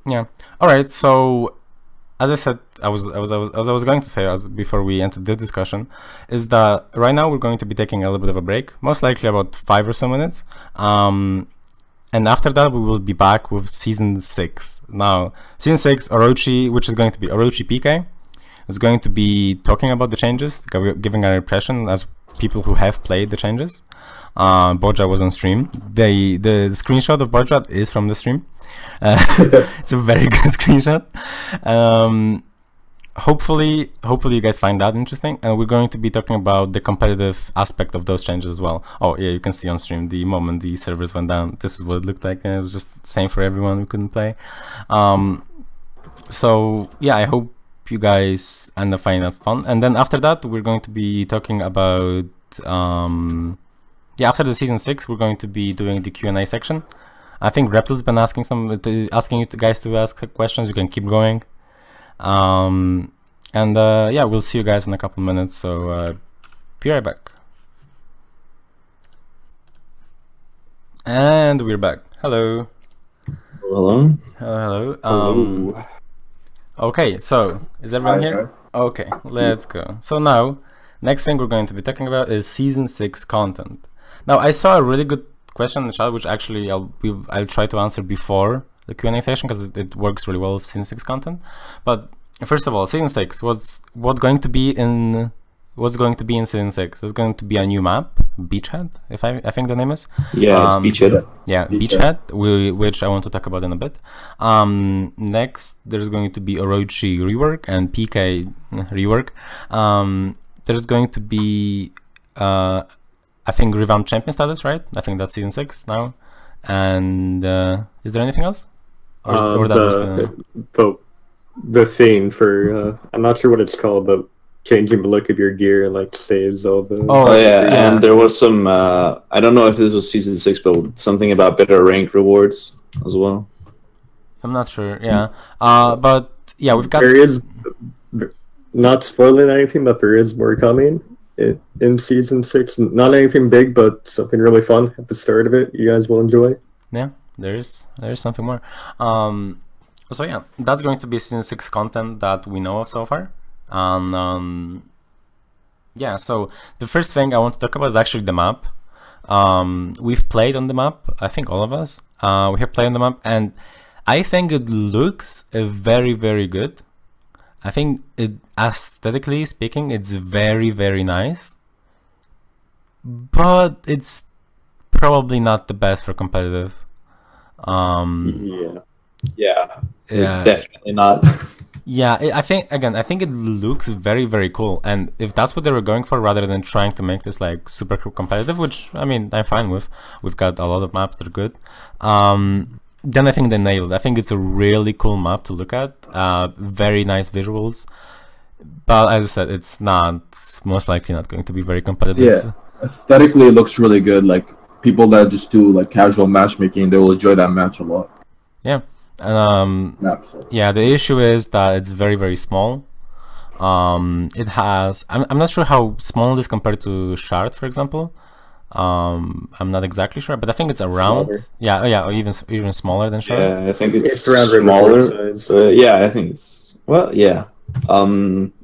Yeah. All right. So, as I said, I was going to say before we entered the discussion, is that right now we're going to be taking a little bit of a break, most likely about 5 or so minutes. And after that, we will be back with Season 6. Now, Season 6, Orochi, which is going to be Orochi PK, is going to be talking about the changes, giving our impression as people who have played the changes. Bodrat was on stream. The screenshot of Bodrat is from the stream. It's a very good screenshot. Hopefully you guys find that interesting, and we're going to be talking about the competitive aspect of those changes as well. Oh yeah, you can see on stream the moment the servers went down, this is what it looked like, and it was just the same for everyone who couldn't play. So yeah, I hope you guys end up finding that fun. And then after that, we're going to be talking about after the Season 6, we're going to be doing the Q&A section. I think Reptil's been asking you guys to ask questions. You can keep going. Yeah, we'll see you guys in a couple minutes, so be right back. And we're back. Hello. Hello. Hello. Okay, so is everyone here? Okay, let's go. So now, next thing we're going to be talking about is Season 6 content. Now, I saw a really good question in the chat, which actually I'll try to answer before the Q&A session, because it works really well with Season 6 content. But first of all, Season 6, what's going to be in Season 6? There's going to be a new map, Beachhead, I think the name is. Yeah, it's Beachhead. Yeah, Beachhead, which I want to talk about in a bit. Next, there's going to be Orochi rework and PK rework. There's going to be, I think, revamped champion status, right? I think that's Season 6 now. And is there anything else? Or that was the thing for, I'm not sure what it's called, but changing the look of your gear and like saves all the. Oh yeah, and there was some. I don't know if this was Season 6, but something about better rank rewards as well. I'm not sure. Yeah, but yeah, we've got. There is, not spoiling anything, but there is more coming in Season 6. Not anything big, but something really fun at the start of it. You guys will enjoy. Yeah, there's something more. So yeah, that's going to be Season 6 content that we know of so far. Yeah, so the first thing I want to talk about is actually the map. We've played on the map, I think all of us. We have played on the map, and I think it looks very, very good. I think aesthetically speaking, it's very, very nice. But it's probably not the best for competitive. Yeah, definitely not. Yeah, I think it looks very, very cool, and if that's what they were going for, rather than trying to make this like super competitive, which I mean I'm fine with, we've got a lot of maps that are good, then I think they nailed it. I think it's a really cool map to look at, very nice visuals, but as I said, it's most likely not going to be very competitive. Yeah, aesthetically it looks really good. Like people that just do like casual matchmaking, they will enjoy that match a lot. Yeah. And yeah, the issue is that it's very, very small. It has, I'm not sure how small it is compared to Shard, for example. I'm not exactly sure, but I think it's around smaller. Yeah, or even smaller than Shard. Yeah, I think it's around smaller. Yeah, I think it's, well, yeah.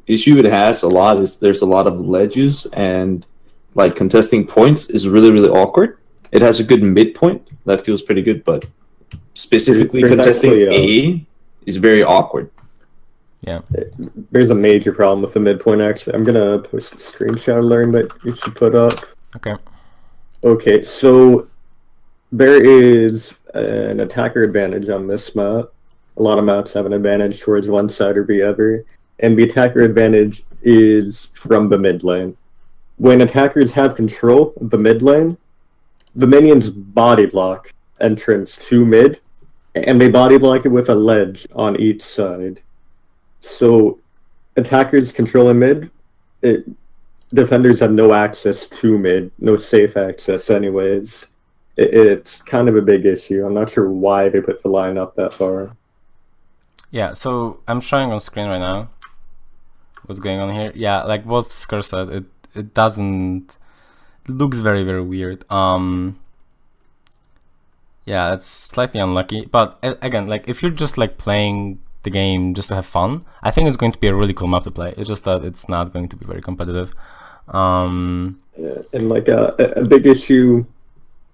Issue it has a lot is there's a lot of ledges, and like contesting points is really, really awkward. It has a good midpoint that feels pretty good, but specifically there's contesting A is very awkward. Yeah, there's a major problem with the midpoint. Actually, I'm gonna post a screenshot of learn that you should put up. Okay, so there is an attacker advantage on this map. A lot of maps have an advantage towards one side or the other, and the attacker advantage is from the mid lane. When attackers have control of the mid lane, the minions body block entrance to mid, and they body block it with a ledge on each side. So attackers controlling mid, defenders have no access to mid, no safe access anyways. It's kind of a big issue. I'm not sure why they put the line up that far. Yeah, so I'm showing on screen right now what's going on here. Yeah, like what Skr said, it doesn't, it looks very, very weird. Yeah, it's slightly unlucky, but again, like if you're just like playing the game just to have fun, I think it's going to be a really cool map to play. It's just that it's not going to be very competitive. Yeah, and like a big issue,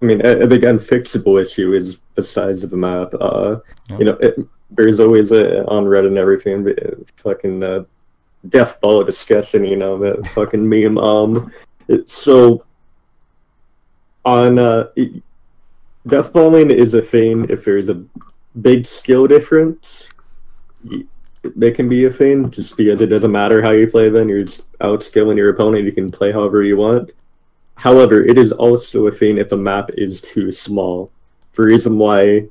I mean, a big unfixable issue is the size of the map. Yeah. You know, there's always on Reddit and everything, fucking death ball discussion. You know, that fucking meme. So on death balling is a thing. If there's a big skill difference, it can be a thing, just because it doesn't matter how you play then, you're just outskilling your opponent, you can play however you want. However, it is also a thing if the map is too small. The reason why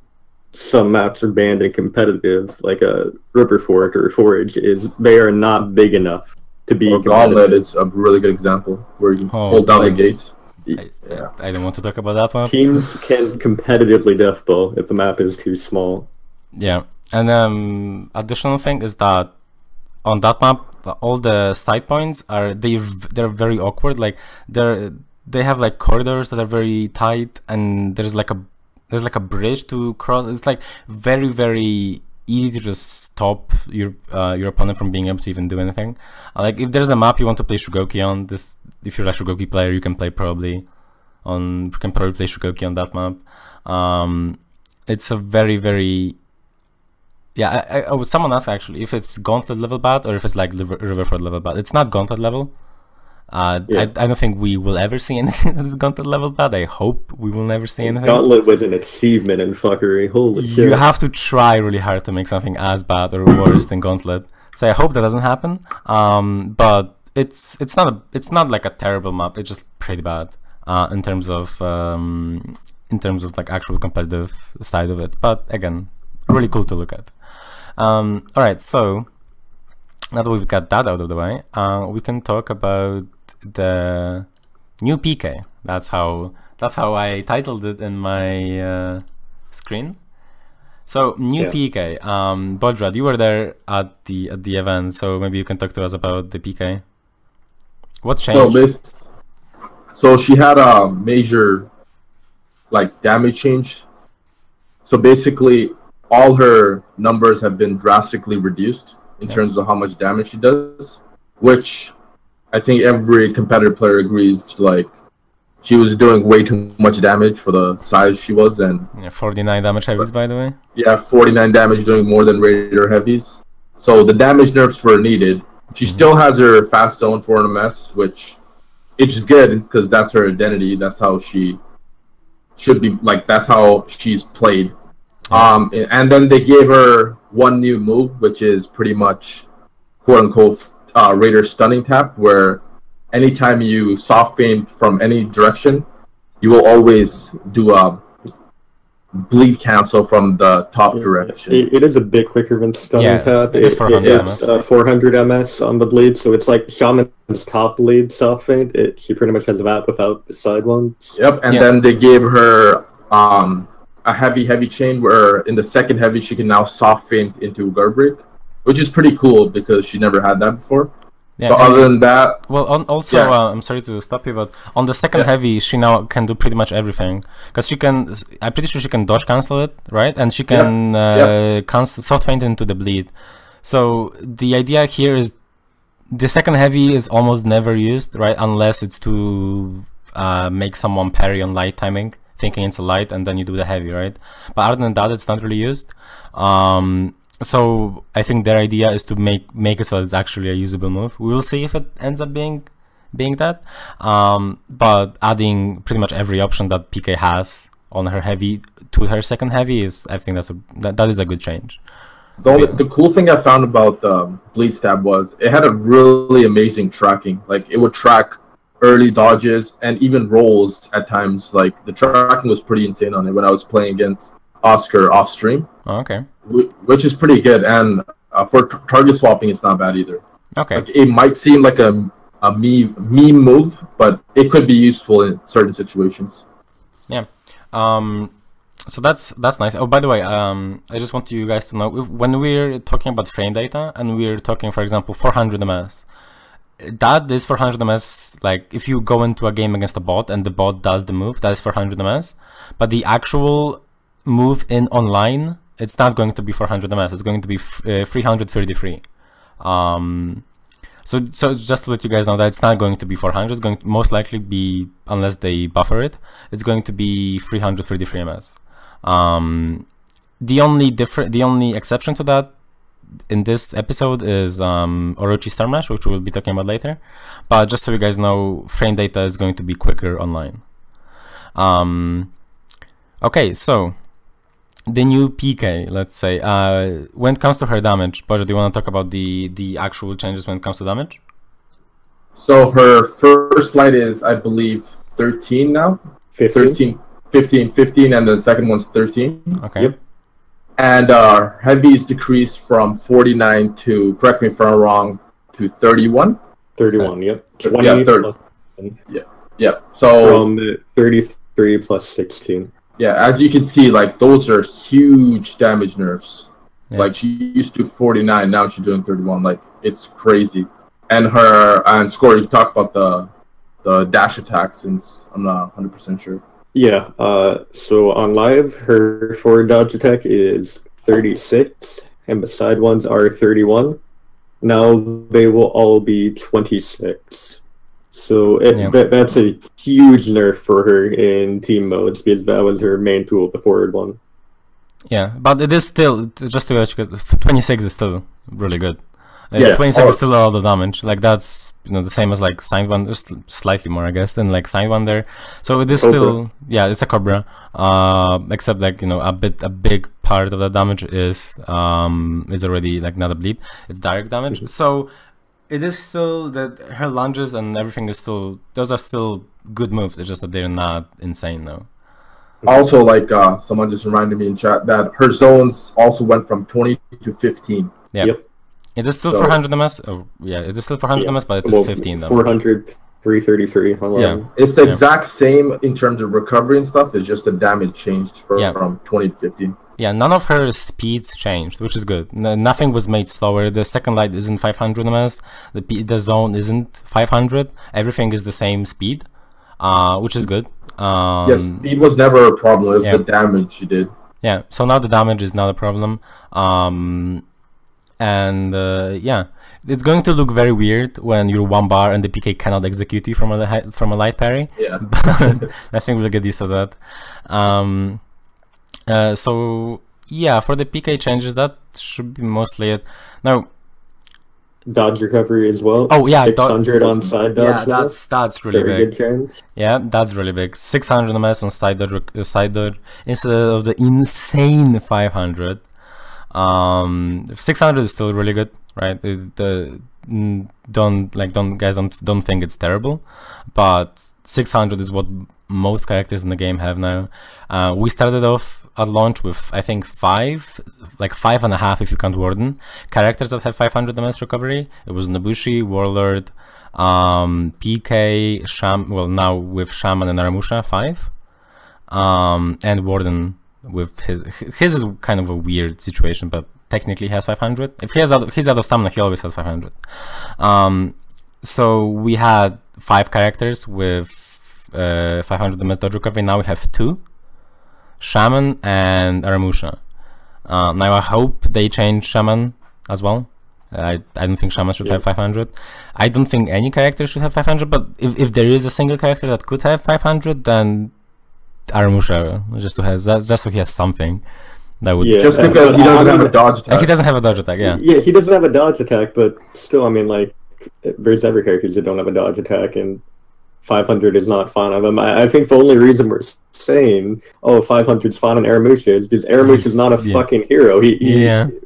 some maps are banned in competitive, like a River Fort or Forage, is they are not big enough to be competitive. Gauntlet is a really good example, where you hold down the gates. I don't want to talk about that one. Teams can competitively death ball if the map is too small. Yeah, and additional thing is that on that map, all the side points are they're very awkward. Like they have like corridors that are very tight, and there's like a bridge to cross. It's like very, very easy to just stop your opponent from being able to even do anything. Like if there's a map you want to play Shugoki on, this if you're a Shugoki player, you can probably play Shugoki on that map. It's a very someone asked actually if it's Gauntlet level bad or if it's like Riverford level bad. It's not Gauntlet level. I don't think we will ever see anything that is Gauntlet level bad. I hope we will never see anything. Gauntlet was an achievement in fuckery. Holy shit! You have to try really hard to make something as bad or worse than Gauntlet. So I hope that doesn't happen. But it's not like a terrible map. It's just pretty bad in terms of like actual competitive side of it. But again, really cool to look at. All right, so now that we've got that out of the way, we can talk about the new PK. That's how I titled it in my screen. So new PK. Bodrat, you were there at the event, so maybe you can talk to us about the PK. What's changed? So she had a major like damage change. So basically, all her numbers have been drastically reduced in terms of how much damage she does, which I think every competitive player agrees, like, she was doing way too much damage for the size she was. And 49 damage heavies, by the way. Yeah, 49 damage, doing more than Raider heavies. So the damage nerfs were needed. She still has her fast zone for an MS, which it's good because that's her identity. That's how she should be, like, that's how she's played. And then they gave her one new move, which is pretty much quote-unquote Raider stunning tap, where anytime you soft feint from any direction, you will always do a bleed cancel from the top direction. It is a bit quicker than stunning tap. It's 400 MS. It's 400 MS on the bleed, so it's like Shaman's top bleed soft feint. She pretty much has that without the side ones. Yep, and then they gave her a heavy chain where in the second heavy she can now soft feint into guard break, which is pretty cool because she never had that before. Yeah, but other than that, well, also I'm sorry to stop you, but on the second heavy she now can do pretty much everything because she can. I'm pretty sure she can dodge cancel it, right? And she can cancel soft feint into the bleed. So the idea here is the second heavy is almost never used, right? Unless it's to make someone parry on light timing, thinking it's a light, and then you do the heavy, right? But other than that, it's not really used. So I think their idea is to make it so it's actually a usable move. We will see if it ends up being that. But adding pretty much every option that PK has on her heavy to her second heavy is, I think that is a good change. The cool thing I found about Bleed Stab was it had a really amazing tracking. Like, it would track early dodges and even rolls at times. Like, the tracking was pretty insane on it when I was playing against Oscar off stream. Oh, okay. Which is pretty good, and for target swapping, it's not bad either. Okay. Like, it might seem like a meme move, but it could be useful in certain situations. Yeah. So that's nice. Oh, by the way, I just want you guys to know, when we're talking about frame data and we're talking, for example, 400 ms, that is 400 ms. Like, if you go into a game against a bot and the bot does the move, that is 400 ms. But the actual move in online, it's not going to be 400 ms. It's going to be 333. So just to let you guys know that it's not going to be 400. It's going to most likely be, unless they buffer it, it's going to be 333 ms. The only exception to that in this episode is Orochi Starmash, which we'll be talking about later. But just so you guys know, frame data is going to be quicker online. Okay, so the new PK, let's say, when it comes to her damage, Bojo, do you want to talk about the actual changes when it comes to damage? So her first light is, I believe, 13 now. 15, and the second one's 13. Okay. Yep. And heavies decreased from 49 to, correct me if I'm wrong, to 31. 31, yep. 20 plus 10. Yeah. So from 33 plus 16. Yeah, as you can see, like, those are huge damage nerfs. Yeah. Like, she used to 49, now she's doing 31. Like, it's crazy. And Skor, you talked about the dash attack, since I'm not 100% sure. Yeah, so on live, her forward dodge attack is 36 and the side ones are 31. Now they will all be 26. So that's a huge nerf for her in team modes because that was her main tool, the forward one. Yeah, but it is still, just to let you get, 26 is still really good. Yeah, 26 is still a lot of damage. Like that's, you know, the same as like Signed One, just slightly more I guess than like Signed One there. So it is still, yeah, it's a Cobra. Except like, you know, a big part of the damage is already like not a bleed. It's direct damage. So it is still that her lunges and everything is still, those are still good moves. It's just that they're not insane though. Also, like someone just reminded me in chat that her zones also went from 20 to 15. Yeah. Yep. It is still 400 ms. Oh, yeah, it is still 400 ms, but it is 15 though. 400, 333. Yeah, it's the exact same in terms of recovery and stuff. It's just the damage changed from 20 to 15. Yeah, none of her speeds changed, which is good. Nothing was made slower. The second light isn't 500 ms. The zone isn't 500. Everything is the same speed, which is good. Yes, speed was never a problem. It was the damage she did. Yeah, so now the damage is not a problem. Yeah, it's going to look very weird when you're 1 bar and the PK cannot execute you from a light parry. Yeah, but I think we'll get used to that. So yeah, for the PK changes, that should be mostly it. Now, dodge recovery as well. Oh yeah, 600 on side dodge. Yeah, that's really big. Good change. Yeah, that's really big. 600 ms on side dodge instead of the insane 500. 600 is still really good, right? Don't think it's terrible, but 600 is what most characters in the game have now. We started off at launch with I think 5.5 if you count Warden characters that have 500 ms recovery. It was Nobushi, Warlord, PK, well now with Shaman and Aramusha 5, and Warden with his is kind of a weird situation, but technically he has 500. If he's out of stamina, he always has 500. So we had 5 characters with 500 ms dodge recovery. Now we have 2, Shaman and Aramusha. Now I hope they change Shaman as well. I don't think Shaman should have 500. I don't think any character should have 500, but if there is a single character that could have 500, then Aramusha, just so he has something that would just because he doesn't have a dodge attack. He doesn't have a dodge attack, yeah, he doesn't have a dodge attack, but still, I mean, like, there's every characters that don't have a dodge attack, and 500 is not fine of him. I think the only reason we're saying 500's fine on Aramusha is because Aramusha is not a fucking hero.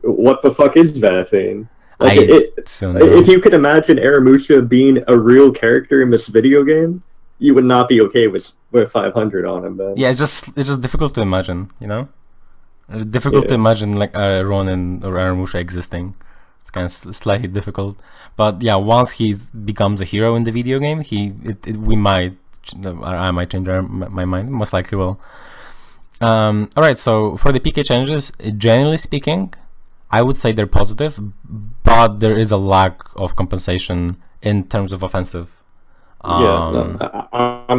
What the fuck is that thing? Like, if you could imagine Aramusha being a real character in this video game, you would not be okay with 500 on him, then. Yeah, it's just difficult to imagine, you know? It's difficult to imagine like Ronin or Aramusha existing. It's kind of slightly difficult, but yeah, once he becomes a hero in the video game, I might change my mind. Most likely will. All right, so for the PK changes, generally speaking, I would say they're positive, but there is a lack of compensation in terms of offensive. I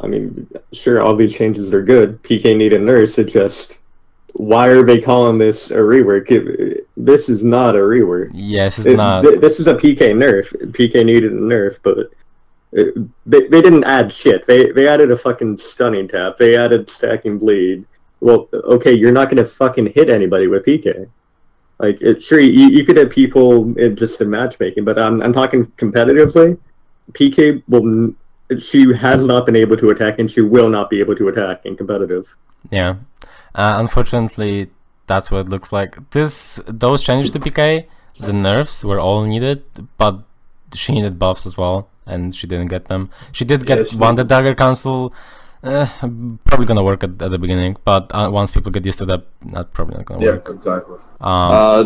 mean, sure, all these changes are good. PK need a nurse. It just, why are they calling this a rework? This is not a rework. Yes, it's not. This is a PK nerf. PK needed a nerf, but they didn't add shit. They added a fucking stunning tap. They added stacking bleed. Well, okay, you're not gonna fucking hit anybody with PK. Like, sure, you could have people just in matchmaking, but I'm talking competitively. PK she has not been able to attack, and she will not be able to attack in competitive. Yeah, unfortunately, that's what it looks like. Those changes to PK, the nerfs were all needed, but she needed buffs as well, and she didn't get them. She did get one, the Dagger Council. Probably gonna work at the beginning, but once people get used to that, that's probably not gonna work. Yeah, exactly.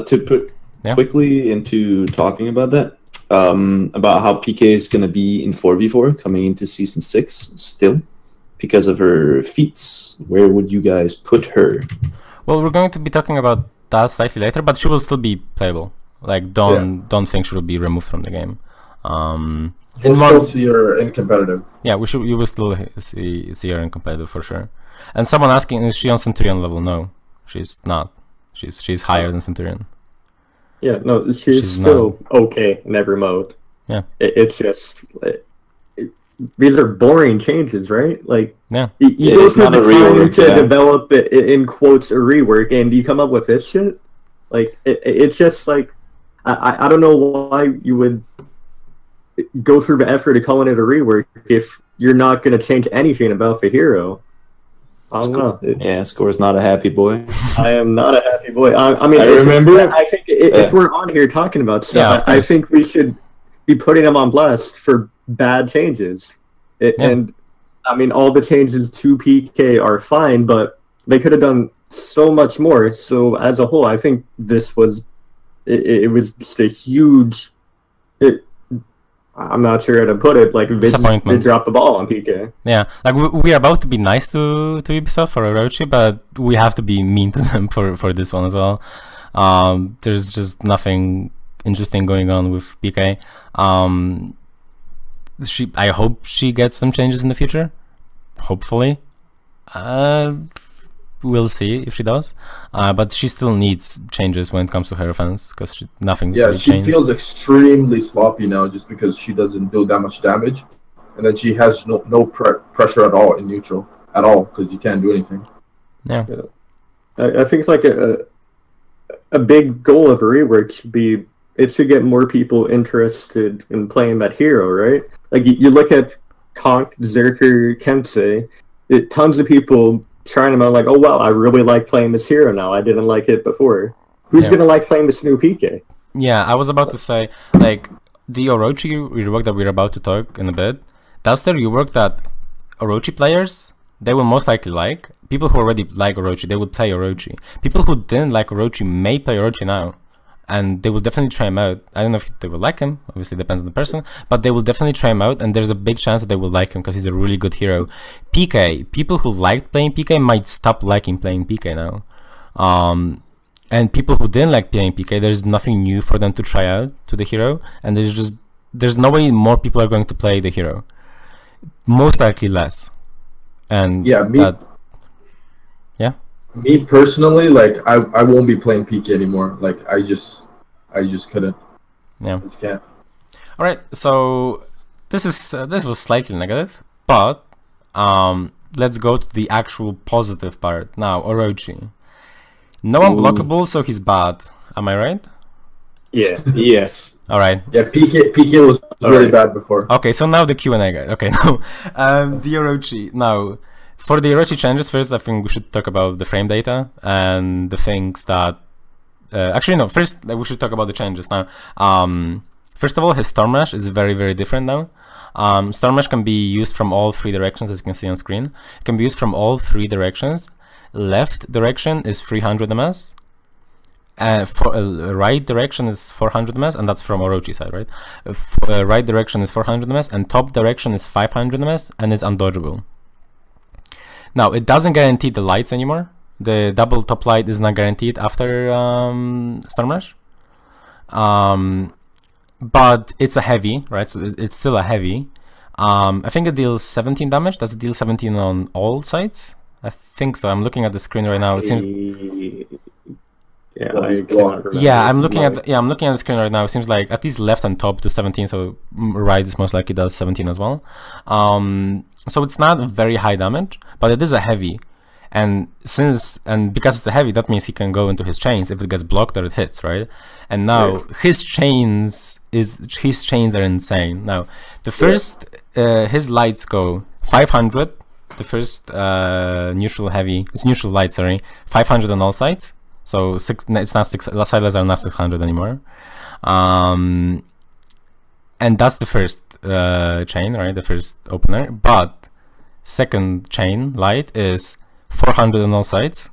To put quickly into talking about that, about how PK is gonna be in 4v4 coming into season 6 still because of her feats. Where would you guys put her? Well, we're going to be talking about that slightly later, but she will still be playable. Like, don't think she will be removed from the game. We'll still see her in competitive. Yeah, you will still see her in competitive for sure. And someone asking, is she on Centurion level? No, she's not. She's higher than Centurion. Yeah, no, she's still okay in every mode. Yeah. It's just these are boring changes, right? Like, Yeah, you go it's through not the a time rework, to yeah. develop it, in quotes, a rework, and you come up with this shit. Like, it's just like I don't know why you would go through the effort of calling it a rework if you're not going to change anything about the hero. I don't know. Yeah, Score's not a happy boy. I am not a happy boy. I mean, I remember. I think if we're on here talking about stuff, Yeah, I think we should be putting them on blast for bad changes. And I mean, all the changes to PK are fine, but they could have done so much more. So as a whole, I think this was it was just a huge. I'm not sure how to put it. Like, they dropped the ball on PK. Yeah, like we are about to be nice to Ubisoft for Orochi, but we have to be mean to them for this one as well. There's just nothing interesting going on with PK. I hope she gets some changes in the future. Hopefully. We'll see if she does. But she still needs changes when it comes to her offense, because nothing Yeah, really she changed. feels extremely sloppy now just because she doesn't do that much damage. And then she has no pressure at all in neutral. At all, because you can't do anything. Yeah. I think like a big goal of a rework should be it should get more people interested in playing that hero, right? Like, you look at Conk, Zerker, Kensei, tons of people trying them out like, oh wow, I really like playing this hero now. I didn't like it before. Who's gonna like playing this new PK? Yeah, I was about to say, like, the Orochi rework that we're about to talk in a bit, that's the rework that Orochi players, they will most likely like. People who already like Orochi, they would play Orochi. People who didn't like Orochi may play Orochi now, and they will definitely try him out. I don't know if they will like him, obviously it depends on the person, but they will definitely try him out, and there's a big chance that they will like him because he's a really good hero. PK, people who liked playing PK might stop liking playing PK now. And people who didn't like playing PK, there's nothing new for them to try out to the hero, and there's no way more people are going to play the hero. Most likely less. And yeah, me personally, like, I won't be playing PK anymore. Like, I just couldn't. Yeah. Just can't. All right, so this was slightly negative, but let's go to the actual positive part now. Orochi, no unblockable, so he's bad. Am I right? Yeah. Yes. All right. Yeah, PK was really bad before. Okay, so now the Q&A guy. Okay, now the Orochi. Now, for the Orochi changes, first I think we should talk about the frame data and the things that... actually, no, first we should talk about the changes now. First of all, his Storm Rush is very, very different now. Storm Rush can be used from all three directions, as you can see on screen. It can be used from all three directions. Left direction is 300 ms. Right direction is 400 ms, and that's from Orochi side, right? Right direction is 400 ms, and top direction is 500 ms, and it's undodgeable. Now, it doesn't guarantee the lights anymore. The double top light is not guaranteed after Storm Rush. But it's a heavy, right? So it's still a heavy. I think it deals 17 damage. Does it deal 17 on all sides? I think so. I'm looking at the screen right now. It seems... Yeah, I can't remember. Yeah, I'm looking at the screen right now. It seems like at least left and top to 17, so right is most likely does 17 as well. So it's not very high damage, but it is a heavy. And because it's a heavy, that means he can go into his chains. If it gets blocked or it hits, right? And now his chains are insane. Now the first his lights go 500. The first neutral light, sorry, 500 on all sides. So it's not sideless are not 600 anymore. And that's the first chain, right? The first opener. But second chain light is 400 on all sides,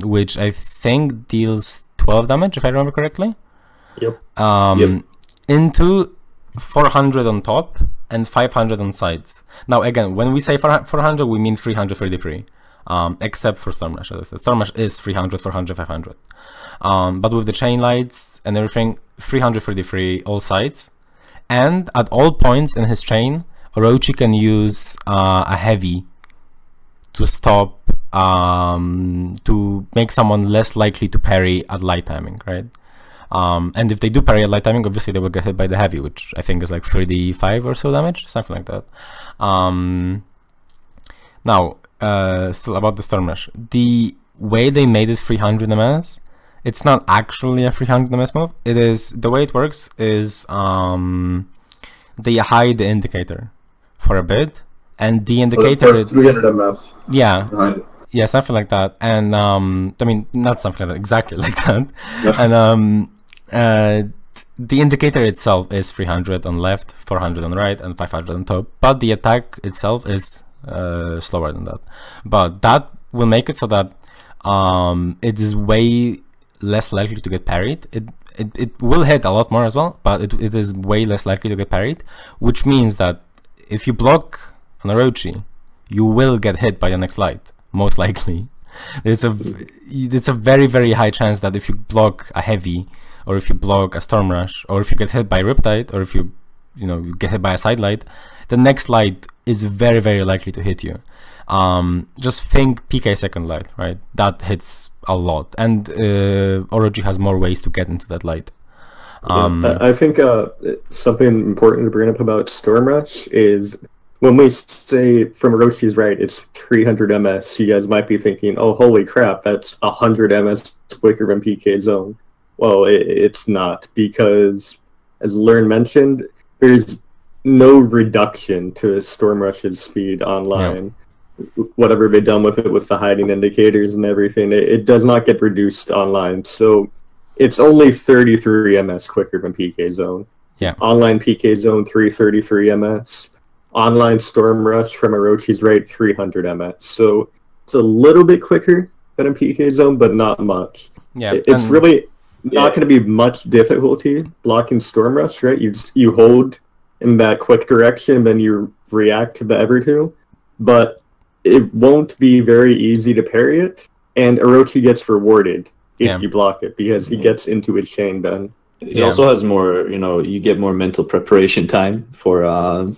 which I think deals 12 damage, if I remember correctly. Yep. Into 400 on top and 500 on sides. Now again, when we say 400, we mean 333. Except for Storm Rush. Storm Rush is 300, 400, 500. But with the chain lights and everything, 333 all sides. And at all points in his chain, Orochi can use a heavy to stop to make someone less likely to parry at light timing, right? And if they do parry at light timing, obviously they will get hit by the heavy, which I think is like 35 or so damage, something like that. Now, still about the Storm Rush. The way they made it 300 MS, it's not actually a 300 MS move. It is, the way it works is they hide the indicator for a bit, and the indicator... For the first 300 MS. Yeah. Right. Yeah, something like that. And I mean, not something like that, exactly like that. And the indicator itself is 300 on left, 400 on right, and 500 on top. But the attack itself is slower than that. But that will make it so that it is way less likely to get parried. It will hit a lot more as well, but it is way less likely to get parried, which means that if you block an Orochi, you will get hit by the next light, most likely. It's a very, very high chance that if you block a heavy, or if you block a Storm Rush, or if you get hit by Riptide, or if you get hit by a side light, the next light is very, very likely to hit you. Just think PK second light, right? That hits a lot, and Orochi has more ways to get into that light. I think something important to bring up about Storm Rush is when we say from Orochi's right, it's 300 MS, you guys might be thinking, oh, holy crap, that's 100 MS quicker than PK Zone. Well, it's not, because as Lern mentioned, there's no reduction to Storm Rush's speed online. Yeah. Whatever they've done with it, with the hiding indicators and everything, it does not get reduced online. So it's only 33 MS quicker than PK Zone. Yeah. Online PK Zone 333 MS. Online Storm Rush from Orochi's right 300 MS. So it's a little bit quicker than a PK Zone, but not much. Yeah. It's really not going to be much difficulty blocking Storm Rush, right? You hold in that quick direction, then you react to the Ever2, but it won't be very easy to parry it, and Orochi gets rewarded if you block it, because he gets into his chain then. It also has more, you get more mental preparation time for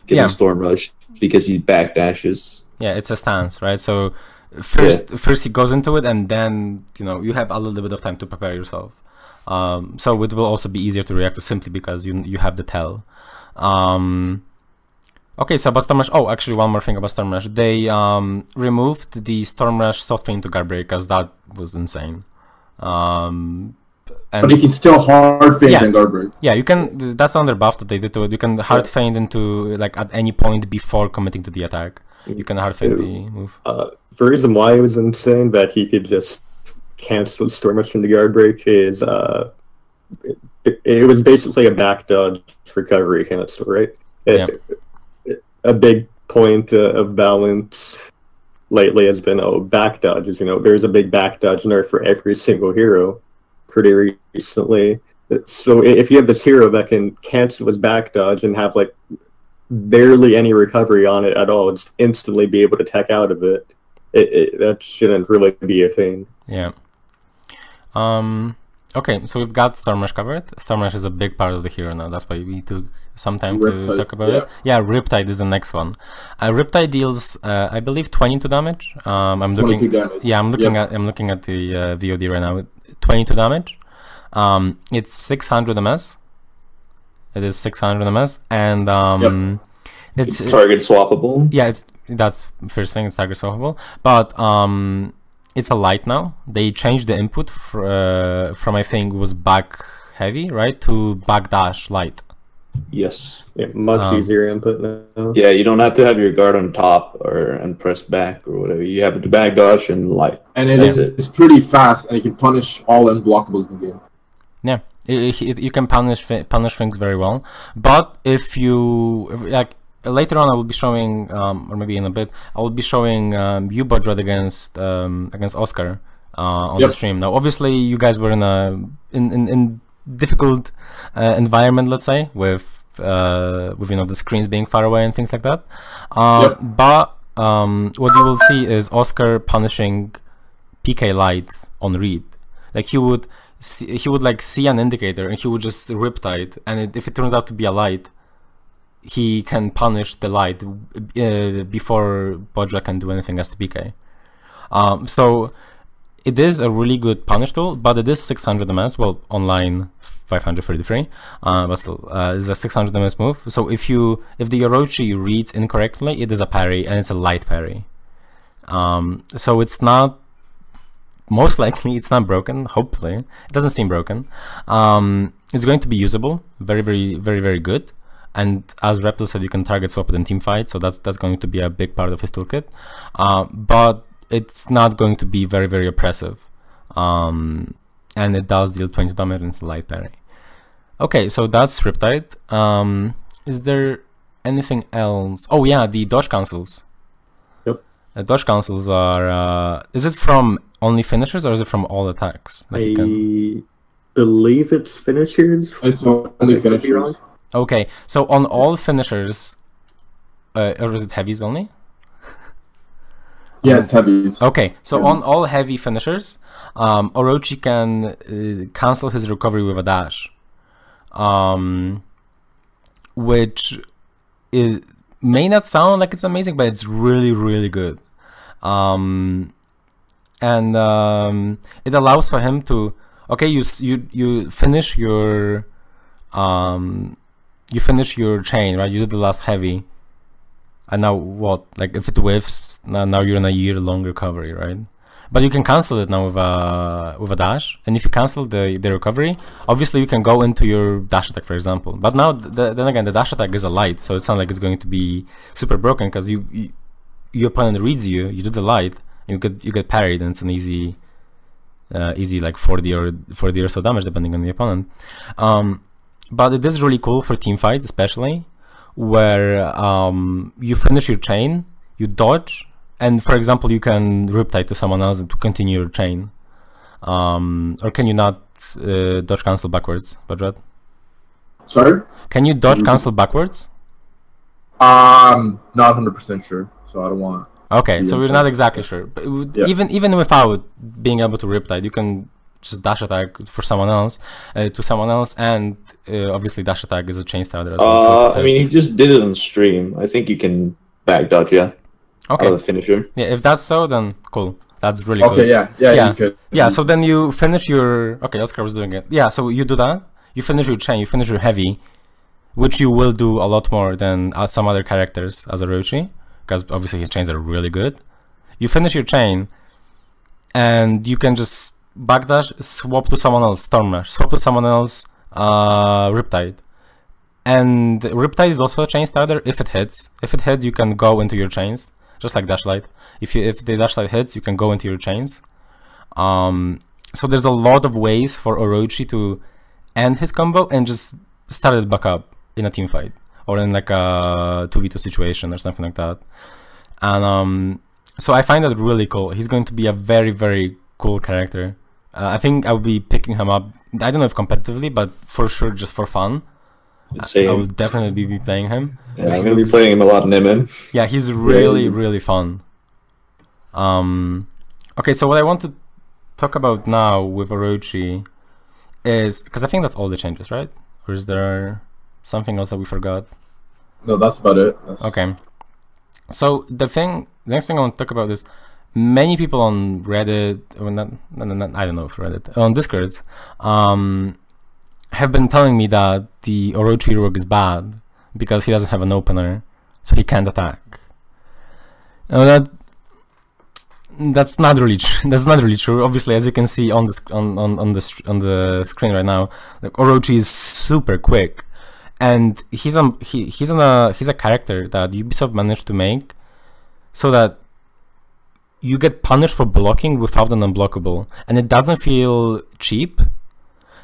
getting Storm Rush, because he backdashes. Yeah, it's a stance, right? So first he goes into it, and then you have a little bit of time to prepare yourself. So it will also be easier to react to, simply because you have the tell. Okay, so about Storm Rush, oh, actually one more thing about Storm Rush. They removed the Storm Rush soft feint to guard break, because that was insane. But you can still hard feint and guard break. Yeah, you can. That's another buff that they did to it. You can hard feint into, like, at any point before committing to the attack. You can hard feint the move. The reason why it was insane that he could just cancel Storm Rush into guard break is it was basically a back dodge recovery cancel, right? A big point of balance lately has been back dodges. There's a big back dodge nerf for every single hero pretty recently. So if you have this hero that can cancel his back dodge and have like barely any recovery on it at all, just instantly be able to tech out of it, that shouldn't really be a thing. Yeah. Okay, so we've got Storm Rush covered. Storm Rush is a big part of the hero now. That's why we took some time to talk about it. Yeah, Riptide is the next one. Riptide deals, I believe, 22 damage. I'm looking. Damage. Yeah, I'm looking at the VOD right now. 22 damage. It's 600 MS. It is 600 MS, and it's target swappable. Yeah, that's first thing. It's target swappable, but it's a light now. They changed the input from I think was back heavy, right, to back dash light. Yes. Yeah, much easier input now. Yeah, you don't have to have your guard on top and press back or whatever. You have the back dash and light. And it's pretty fast, and you can punish all unblockables in the game. Yeah, you can punish things very well. But if you later on, I will be showing, or maybe in a bit, I will be showing you bodrat against Oscar on the stream. Now, obviously, you guys were in a difficult environment, let's say, with the screens being far away and things like that. But what you will see is Oscar punishing PK light on read. Like he would like see an indicator and he would just Riptide, and if it turns out to be a light, he can punish the light before bodrat can do anything as to PK. So it is a really good punish tool, but it is 600 ms. Well, online 533, but still, it's a 600 ms move. So if the Orochi reads incorrectly, it is a parry, and it's a light parry. So it's not, most likely it's not broken. Hopefully, it doesn't seem broken. It's going to be usable, very, very, very, very good. And as Reptil said, you can target swap it in team fight, so that's going to be a big part of his toolkit. But it's not going to be very, very oppressive. And it does deal 20 damage and it's a light parry. Okay, so that's Riptide. Is there anything else? Oh yeah, the dodge cancels. Yep. The dodge cancels are, is it from only finishers or is it from all attacks? Like I believe it's finishers. It's only finishers. Okay, so on all finishers, or is it heavies only? Yeah, it's heavies. Okay, so Heavies. on all heavy finishers, Orochi can cancel his recovery with a dash, which may not sound like it's amazing, but it's really, really good. And it allows for him to, okay, you finish your chain, right? You did the last heavy. And now what? Like if it whiffs, now you're in a year-long recovery, right? But you can cancel it now with a dash. And if you cancel the recovery, obviously you can go into your dash attack, for example. But now, then again, the dash attack is a light, so it's not like it's going to be super broken because your opponent reads you do the light, and you get parried, and it's an easy like 40 or so damage depending on the opponent. But it is really cool for team fights, especially where you finish your chain, you dodge, and for example you can riptide to someone else to continue your chain. Or can you not dodge cancel backwards, Bodrat? Sorry? Can you dodge cancel backwards? Not 100% sure, so I don't want. Okay, so we're not exactly sure. But Yeah. even without being able to riptide, you can just dash attack for someone else, to someone else, and obviously dash attack is a chain starter as well. So I mean, he just did it on stream. I think you can back dodge, yeah. okay. Out of the finisher. Yeah, if that's so, then cool. That's really Okay, good. yeah, you could. Yeah, so then you finish your... Okay, Oscar was doing it. Yeah, so you do that. You finish your chain, you finish your heavy, which you will do a lot more than some other characters as Orochi, because obviously his chains are really good. You finish your chain, and you can just backdash, swap to someone else, Storm Rush, swap to someone else, Riptide. And Riptide is also a chain starter if it hits. If it hits, you can go into your chains, just like Dashlight. If the Dashlight hits, you can go into your chains. So there's a lot of ways for Orochi to end his combo and just start it back up in a team fight or in like a 2v2 situation or something like that. And so I find that really cool. He's going to be a very, very cool character. I think I will be picking him up. I don't know if competitively, but for sure just for fun. Same. I will definitely be playing him. Yeah, I'm gonna be playing him a lot in MN. Yeah, he's really, really fun. Okay, so what I want to talk about now with Orochi is, because I think that's all the changes, right? Or is there something else that we forgot? No, that's about it. Okay. So the next thing I want to talk about is many people on Reddit, or not, I don't know if Reddit, on Discords, have been telling me that the Orochi rogue is bad because he doesn't have an opener, so he can't attack. Now that's not really true. That's not really true. Obviously, as you can see on the screen right now, like Orochi is super quick, and he's a character that Ubisoft managed to make so that you get punished for blocking without an unblockable, and it doesn't feel cheap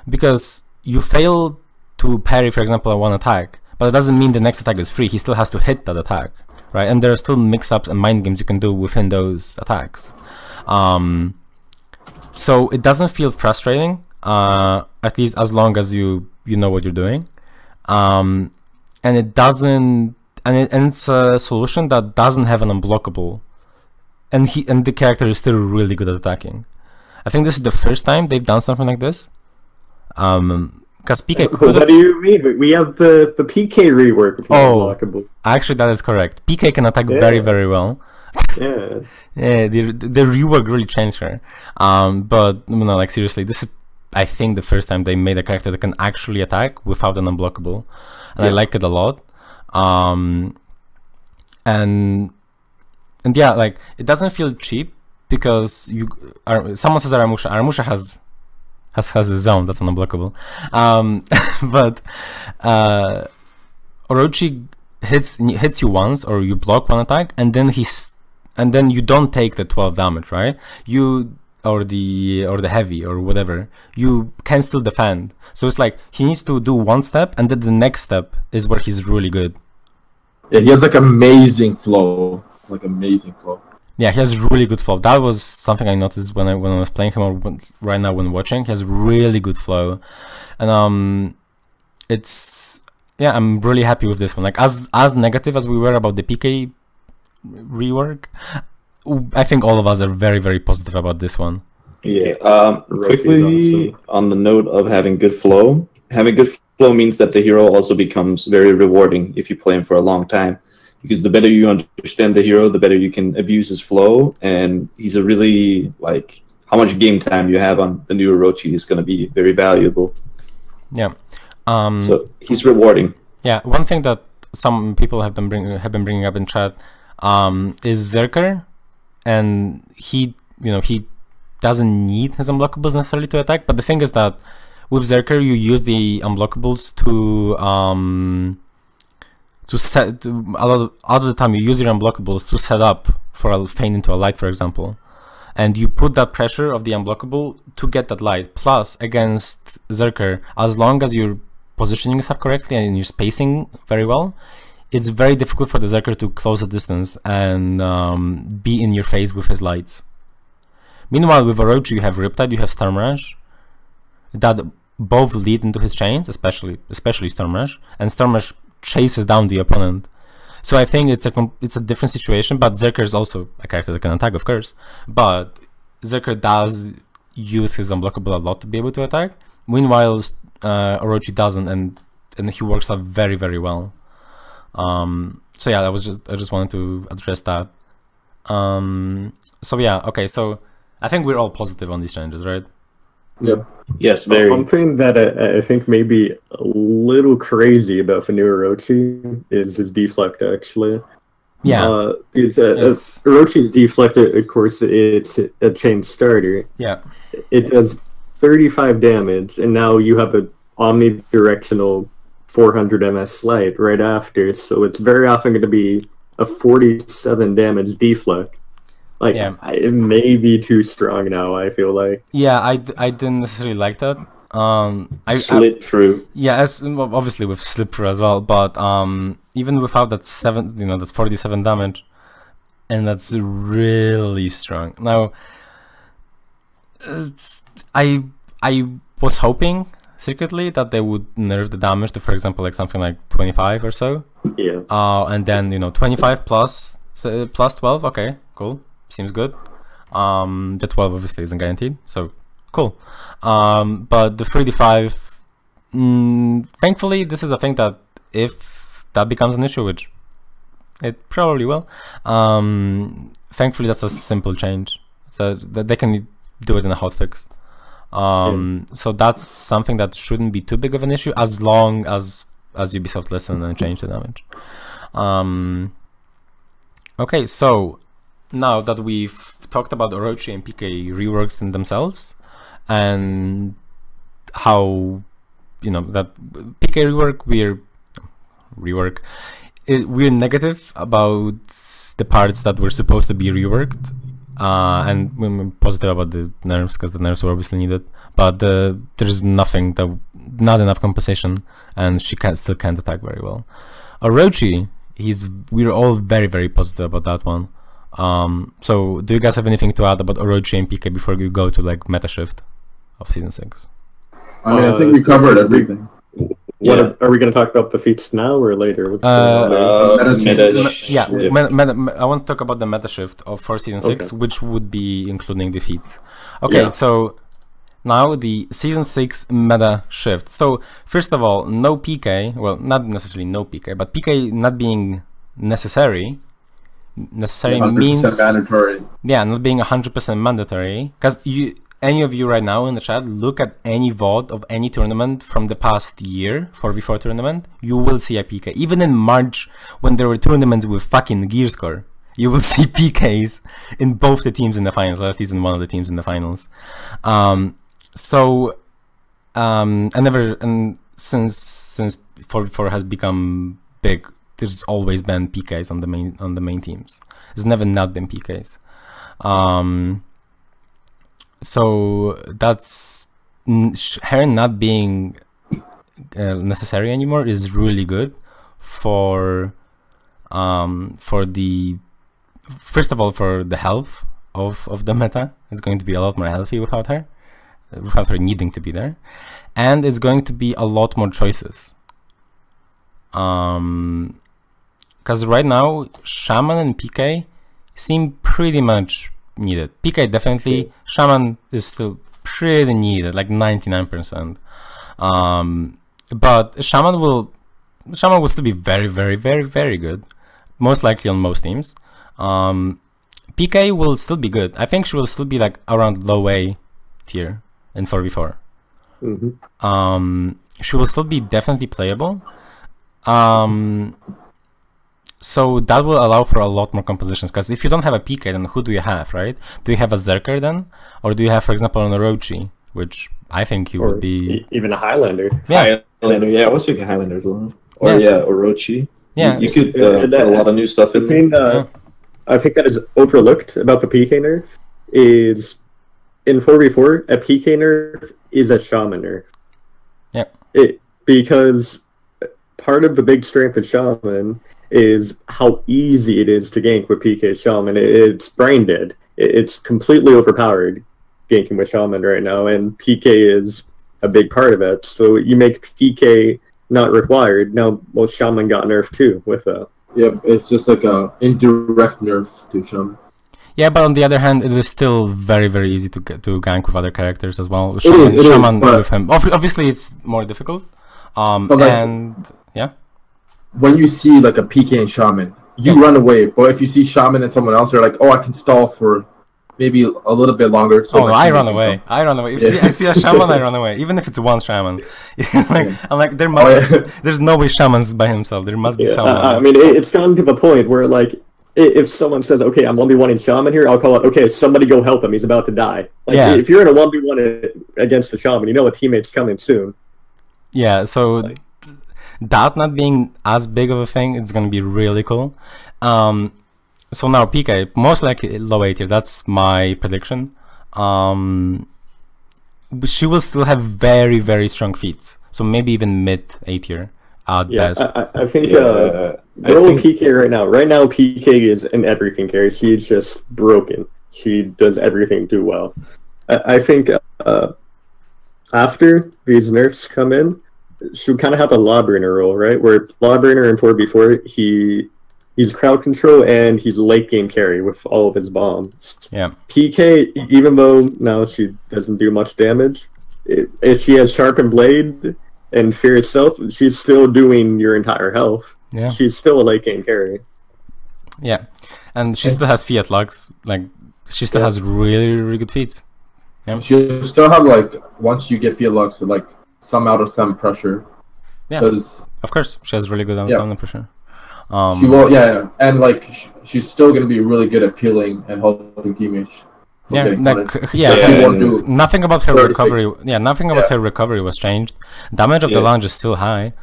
because you fail to parry, for example, a one attack, but it doesn't mean the next attack is free. He still has to hit that attack, right? And there are still mix-ups and mind games you can do within those attacks. So it doesn't feel frustrating, at least as long as you know what you're doing. And it doesn't, and it's a solution that doesn't have an unblockable, and the character is still really good at attacking. I think this is the first time they've done something like this. Because PK could. What do you mean? We have the PK rework. Oh, actually, that is correct. PK can attack very, very well. Yeah. Yeah, the rework really changed her. But no, like seriously, this is, I think, the first time they made a character that can actually attack without an unblockable, and I like it a lot. And yeah, like it doesn't feel cheap because someone says Aramusha has a zone that's unblockable, but Orochi hits you once, or you block one attack, and then you don't take the 12 damage, right? Or the heavy or whatever, you can still defend. So it's like he needs to do one step, and then the next step is where he's really good. Yeah, he has like amazing flow, Yeah, he has really good flow. That was something I noticed when I was playing him, or right now when watching. He has really good flow, and I'm really happy with this one. Like as negative as we were about the PK rework, I think all of us are very, very positive about this one. Yeah. Quickly, on the note of having good flow means that the hero also becomes very rewarding if you play him for a long time, because the better you understand the hero, the better you can abuse his flow, and he's a really, like, how much game time you have on the new Orochi is going to be very valuable. Yeah. So he's rewarding. Yeah. One thing that some people have been bringing up in chat is Zerker, and he doesn't need his unblockables necessarily to attack. But the thing is that with Zerker, you use the unblockables to set a lot of the time. You use your unblockables to set up for a feign into a light, for example, and you put that pressure of the unblockable to get that light. Plus, against Zerker, as long as you're positioning yourself correctly and you're spacing very well, it's very difficult for the Zerker to close the distance and be in your face with his lights. Meanwhile, with Orochi, you have Riptide, you have Stormrush, that both lead into his chains, especially Stormrush, and Stormrush chases down the opponent. So I think it's a different situation, but Zerker is also a character that can attack, of course, but Zerker does use his unblockable a lot to be able to attack. Meanwhile, Orochi doesn't, and he works out very, very well. So yeah, I just wanted to address that. So yeah, okay, so I think we're all positive on these changes, right? Yep. Yes, very. One thing that I think may be a little crazy about the new Orochi is his deflect, actually. Yeah. Orochi's deflect, of course, it's a chain starter. Yeah. It does 35 damage, and now you have a omnidirectional 400 MS slide right after, so it's very often going to be a 47 damage deflect. Like, yeah. It may be too strong now, I feel like. Yeah, I didn't necessarily like that. Slip through. Yeah, obviously with slip through as well, but even without that that's 47 damage, and that's really strong. Now, I was hoping secretly that they would nerf the damage to, for example, like something like 25 or so. Yeah. And then 25 plus 12. Okay, cool. Seems good. The 12 obviously isn't guaranteed, so cool. But the 35, thankfully, this is a thing that if that becomes an issue, which it probably will, thankfully that's a simple change, so that they can do it in a hotfix. So that's something that shouldn't be too big of an issue, as long as Ubisoft listen and change the damage. Okay, so now that we've talked about Orochi and PK reworks in themselves, and how that PK we're negative about the parts that were supposed to be reworked, and we're positive about the nerfs because the nerfs were obviously needed, but there's not enough compensation, and she still can't attack very well. Orochi, we're all very, very positive about that one. So do you guys have anything to add about Orochi and PK before we go to like meta shift of season 6? I mean, I think we covered everything. Yeah. Are we going to talk about the feats now or later? I want to talk about the meta shift for season 6, which would be including defeats. Okay, so now the season 6 meta shift. So first of all, no PK. Well, not necessarily no PK, but PK not being necessary necessary 100% means mandatory. yeah, not being 100% mandatory. Because any of you right now in the chat, look at any VOD of any tournament from the past year, 4v4 tournament, you will see a PK. Even in March, when there were tournaments with fucking gear score, you will see PKs in both the teams in the finals, or at least in one of the teams in the finals. And since 4v4 has become big, there's always been PKs on the main teams. There's never not been PKs. So that's her not being necessary anymore is really good for the first of all for the health of the meta. It's going to be a lot more healthy without her needing to be there, and it's going to be a lot more choices. Because right now Shaman and PK seem pretty much needed. PK definitely, Shaman is still pretty needed, like 99%. But Shaman will still be very, very, very, very good, most likely on most teams. PK will still be good. I think she will still be like around low A tier in 4v4. She will still be definitely playable. So that will allow for a lot more compositions, because if you don't have a PK, then who do you have, right? Do you have a Zerker then? Or do you have, for example, an Orochi, which I think you would be... Even a Highlander. Yeah. Highlander, yeah, I was thinking Highlander as well. Or yeah, Orochi. Yeah. You could put a lot of new stuff in there. I think that is overlooked about the PK nerf is in 4v4, a PK nerf is a Shaman nerf. Yeah. Because part of the big strength of Shaman is how easy it is to gank with PK Shaman. It's brain dead. It's completely overpowered ganking with Shaman right now, and PK is a big part of it. So you make PK not required. Now, well, Shaman got nerfed too with a... Yeah, it's just like a indirect nerf to Shaman. Yeah, but on the other hand, it is still very, very easy to gank with other characters as well. Shaman with him. Obviously, it's more difficult. Yeah. When you see like a PK and Shaman, you run away. But if you see Shaman and someone else, you're like, oh, I can stall for maybe a little bit longer. So I run away. I run away. If I see a Shaman, I run away. Even if it's one Shaman. I'm like, there's no way Shaman's by himself. There must be someone. I mean, it's gotten to the point where like, if someone says, okay, I'm 1v1 in Shaman here, I'll call it, okay, somebody go help him. He's about to die. Like, if you're in a 1v1 against the Shaman, you know a teammate's coming soon. Yeah, so... that not being as big of a thing, it's going to be really cool. So now PK, most likely low A tier, that's my prediction. But she will still have very, very strong feats. So maybe even mid A tier at best. I think PK right now PK is an everything carry. She's just broken. She does everything too well. I think after these nerfs come in, she'll kind of have a Lawbringer role, right? Where Lawbringer in 4v4, he's crowd control and he's late game carry with all of his bombs. Yeah. PK, even though now she doesn't do much damage, if she has Sharpened Blade and Fear itself, she's still doing your entire health. Yeah. She's still a late game carry. Yeah. And she still has Fiat Lux. Like, she still has really, really good feats. Yeah. She'll still have, like, once you get Fiat Lux, like, some out of some pressure. Yeah, of course, she has really good stamina pressure. She will, and like she's still gonna be really good at peeling and helping teammates. Nothing about her recovery. Yeah, nothing about her recovery was changed. Damage of the lunge is still high.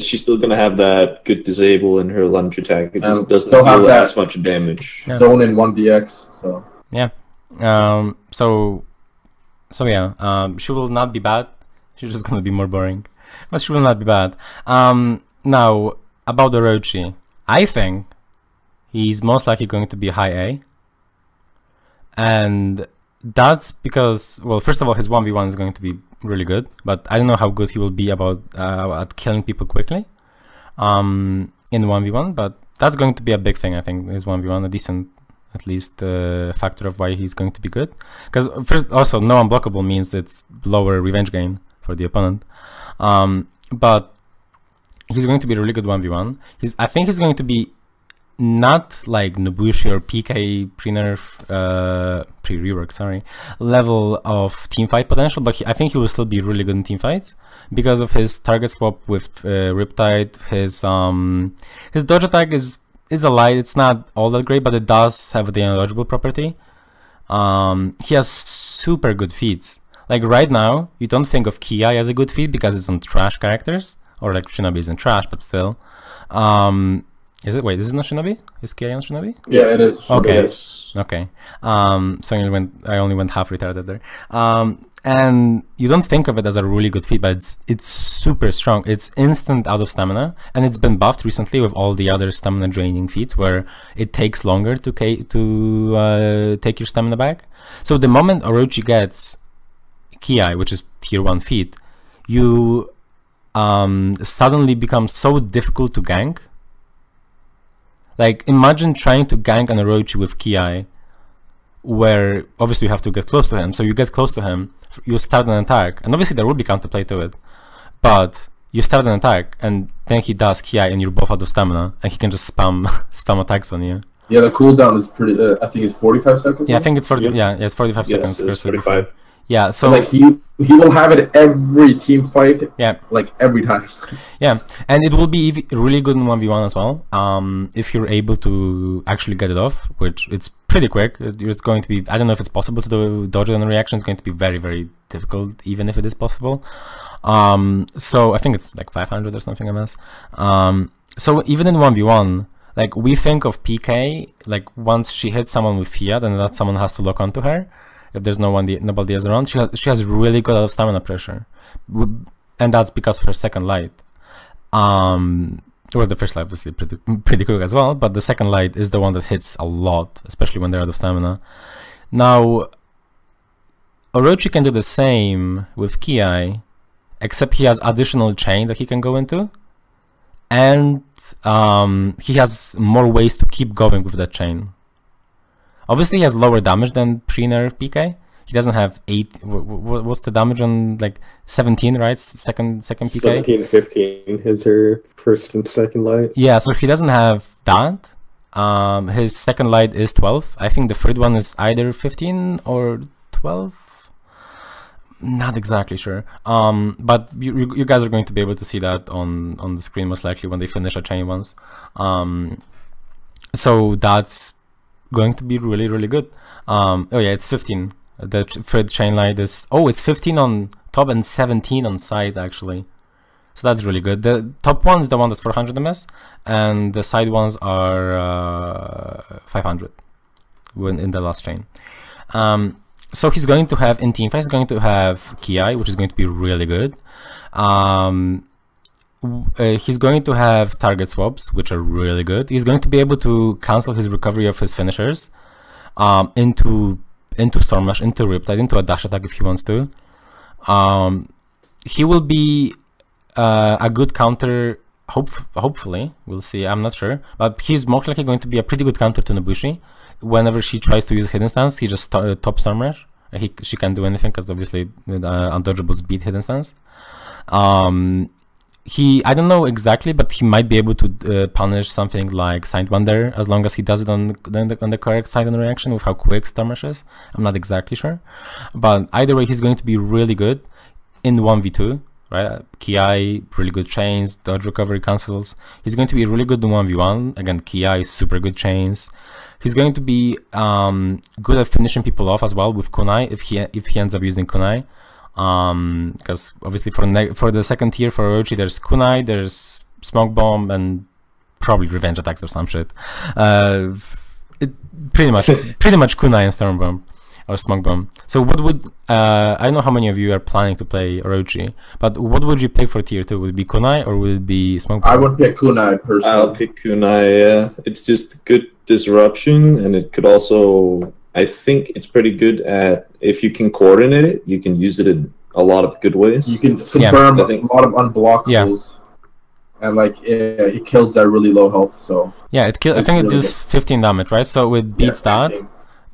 She's still gonna have that good disable in her lunge attack. It just doesn't still have as much damage. Zone in 1vx. So yeah, she will not be bad. She's just gonna be more boring, but she will not be bad. Now about Orochi, I think he's most likely going to be high A, and that's because, well, first of all, his 1v1 is going to be really good, but I don't know how good he will be at killing people quickly in 1v1, but that's going to be a big thing. I think his 1v1, a decent, at least, factor of why he's going to be good. Because first, also, no unblockable means it's lower revenge gain for the opponent, but he's going to be a really good 1v1. I think he's going to be not like Nobushi or PK pre-nerf, pre-rework, sorry, level of team fight potential, but I think he will still be really good in team fights because of his target swap with Riptide. His dodge attack is a light. It's not all that great, but it does have the undodgeable property. He has super good feats. Like right now, you don't think of Ki as a good feat because it's on trash characters, or like Shinobi isn't trash, but still. Is it? Wait, is it not Shinobi? Is Ki on Shinobi? Yeah, it is. Okay. Yes. Okay. So I only went half retarded there. And you don't think of it as a really good feat, but it's super strong. It's instant out of stamina, and it's been buffed recently with all the other stamina draining feats where it takes longer to take your stamina back. So the moment Orochi gets Ki, which is tier 1 feat, you suddenly become so difficult to gank. Like, imagine trying to gank an Orochi with Ki, where obviously you have to get close to him. So you get close to him, you start an attack, and obviously there will be counterplay to it, but you start an attack, and then he does Ki, and you're both out of stamina, and he can just spam attacks on you. Yeah, the cooldown is pretty. I think it's 45 seconds. Yeah, I think it's 40. Yeah, it's 45 seconds. Yes, it's 45. Yeah, so like he will have it every team fight. Yeah, like every time. Yeah, and it will be really good in 1v1 as well. If you're able to actually get it off, which it's pretty quick. It's going to be. I don't know if it's possible to do dodge on reaction. It's going to be very, very difficult, even if it is possible. So I think it's like 500 or something a mess. So even in 1v1, like we think of PK, like once she hits someone with Fia, then that someone has to lock onto her. If there's nobody else around, she has really good out of stamina pressure, and that's because of her second light. Well, the first light obviously pretty quick as well, but the second light is the one that hits a lot, especially when they're out of stamina. Now, Orochi can do the same with Ki, except he has additional chain that he can go into, and he has more ways to keep going with that chain. Obviously, he has lower damage than pre-nerf PK. He doesn't have 8. What's the damage on like 17, right? Second PK. 17, 15 is her first and second light. Yeah, so he doesn't have that. His second light is 12. I think the third one is either 15 or 12. Not exactly sure. But you guys are going to be able to see that on the screen most likely when they finish a chain once. So that's going to be really, really good. Oh yeah, it's 15. The third chain light is it's 15 on top and 17 on sides actually. So that's really good. The top one is the one that's 400 ms, and the side ones are 500 when in the last chain. So he's going to have in team fight, he's going to have Ki, which is going to be really good. He's going to have target swaps, which are really good. He's going to be able to cancel his recovery of his finishers into Storm Rush, into Riptide, into a dash attack if he wants to. He will be a good counter, hopefully. We'll see, I'm not sure. But he's most likely going to be a pretty good counter to Nobushi. Whenever she tries to use Hidden Stance, he just top Storm Rush. She can't do anything because obviously undodgeables beat Hidden Stance. I don't know exactly, but he might be able to punish something like Signed Wonder as long as he does it on the correct side on the reaction with how quick Storm Rush is. I'm not exactly sure, but either way, he's going to be really good in 1v2, right? Ki, really good chains, dodge recovery cancels. He's going to be really good in 1v1. Again, Ki, super good chains. He's going to be good at finishing people off as well with kunai if he ends up using kunai. Because obviously for the second tier for Orochi, there's kunai, there's smoke bomb, and probably revenge attacks or some shit. Pretty much kunai and storm bomb or smoke bomb. So what would I don't know how many of you are planning to play Orochi, but what would you pick for tier 2? Would it be kunai or would it be smoke bomb? I would pick kunai personally. I'll pick kunai. Yeah, it's just good disruption, and it could also. I think it's pretty good at, if you can coordinate it, you can use it in a lot of good ways. You can confirm a lot of unblockables, and like it kills that really low health. So yeah, I think really it does 15 damage, right? So it beats that.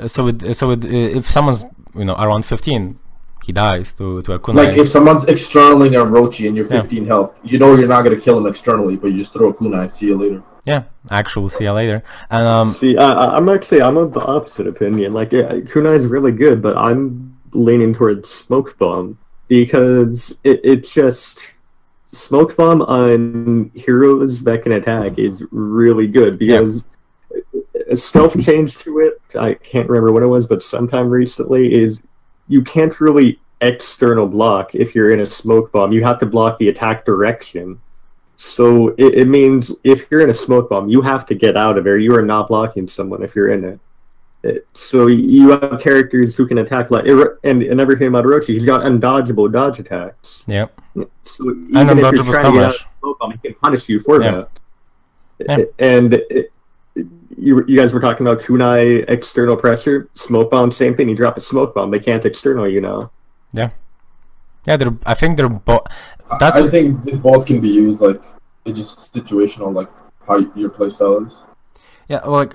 So if someone's around 15, he dies to a kunai. Like if someone's externaling a Orochi and you're 15 health, you're not gonna kill him externally, but you just throw a kunai. See you later. Yeah, actually, see you later. And I'm of the opposite opinion. Like, Kunai is really good, but I'm leaning towards Smoke Bomb because it's just Smoke Bomb on heroes that can attack is really good because a stealth change to it. I can't remember what it was, but sometime recently is you can't really external block if you're in a Smoke Bomb. You have to block the attack direction. So it means if you're in a Smoke Bomb, you have to get out of there. You are not blocking someone if you're in it. So you have characters who can attack, like, and everything about Orochi, he's got undodgeable dodge attacks. Yep. So even if you're trying to get out of Smoke Bomb, he can punish you for that. And you guys were talking about Kunai external pressure. Smoke Bomb, same thing. You drop a Smoke Bomb, they can't external you now. Yeah. Yeah, I think they're both. I think they both can be used. Like, it's just situational, like how your playstyle is. Yeah, like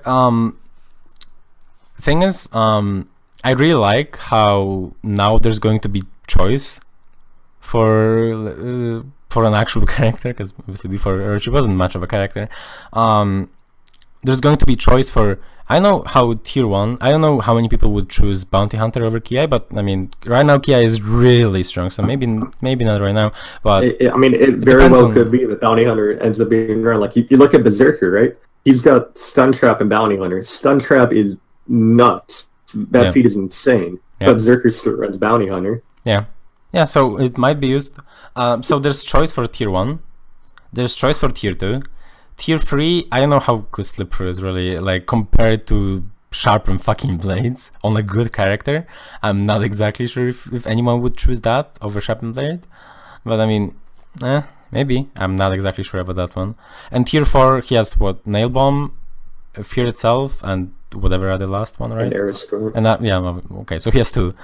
thing is, I really like how now there's going to be choice for an actual character, because obviously before Orochi wasn't much of a character. There's going to be choice for. I know how tier 1, I don't know how many people would choose Bounty Hunter over Ki, but I mean, right now Ki is really strong, so maybe not right now, but... I mean, it very well could be that Bounty Hunter ends up being run. Like, you look at Berserker, right? He's got Stun Trap and Bounty Hunter. Stun Trap is nuts. That feat is insane. But Berserker still runs Bounty Hunter. Yeah. Yeah, so it might be used. So there's choice for tier 1. There's choice for tier 2. Tier 3, I don't know how good Slippery is really, like, compared to sharpen fucking blades on a good character. I'm not exactly sure if anyone would choose that over sharpen blade. But I mean, maybe. I'm not exactly sure about that one. And tier 4, he has what? Nail Bomb, Fear Itself, and whatever other last one, right? And that, yeah, okay, so he has 2.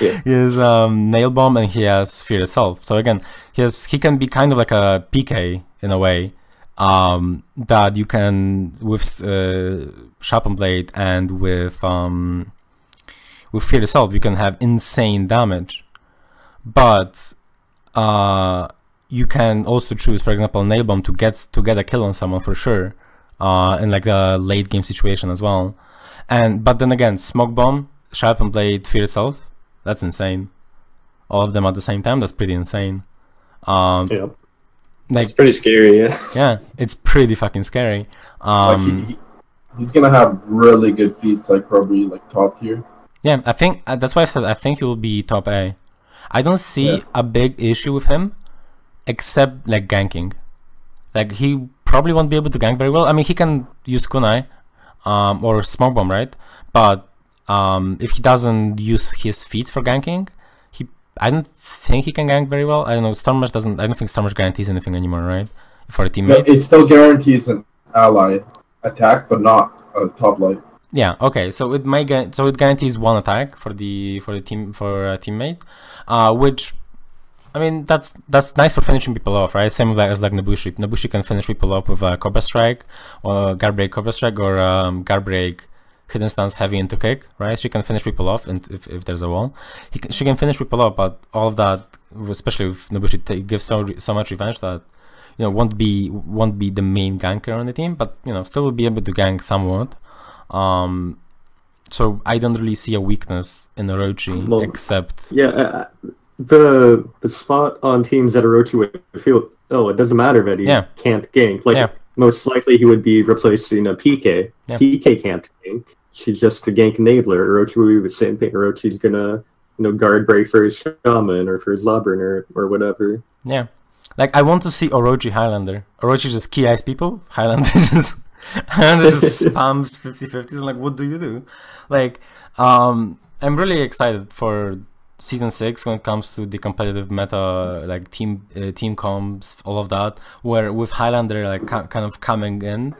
He has Nail Bomb and he has Fear Itself. So again, he can be kind of like a PK in a way. That you can with Sharpen Blade and with Fear Itself, you can have insane damage, but you can also choose, for example, Nail Bomb to get a kill on someone for sure, in like a late game situation as well. But then again, Smoke Bomb, Sharpen Blade, Fear Itself, that's insane. All of them at the same time, that's pretty insane. Like, it's pretty scary, yeah. Yeah, it's pretty fucking scary. Like he's gonna have really good feats, like probably like top tier. Yeah, I think that's why I said I think he will be top A. I don't see a big issue with him, except like ganking. Like, he probably won't be able to gank very well. I mean, he can use Kunai, or Smoke Bomb, right? But if he doesn't use his feats for ganking, I don't think he can gank very well. I don't know. Stormrush doesn't. I don't think Stormrush guarantees anything anymore, right? For a teammate. No, it still guarantees an ally attack, but not a top light. Yeah. Okay. So it might it guarantees 1 attack for a teammate, which, I mean, that's nice for finishing people off, right? Same as like Nobushi. Nobushi can finish people off with a Cobra Strike, or Guard Break Cobra Strike, or Guard Break Hidden Stance Heavy into Kick, right? She can finish people off, and if there's a wall, she can finish people off. But all of that, especially with Nobushi, gives so much revenge that, you know, won't be the main ganker on the team, but, you know, still will be able to gank somewhat. So I don't really see a weakness in Orochi, except the spot on teams that Orochi would feel, it doesn't matter that he can't gank. Like, most likely he would be replacing a PK. PK can't gank. She's just a gank enabler. Orochi would be the same thing. Orochi's gonna, guard break for his shaman or for his lawburner or whatever. Yeah. Like, I want to see Orochi Highlander. Orochi just key eyes people. Highlander just spams 50/50s. like, what do you do? Like, I'm really excited for Season 6 when it comes to the competitive meta, like team comps, all of that, where with Highlander like kind of coming in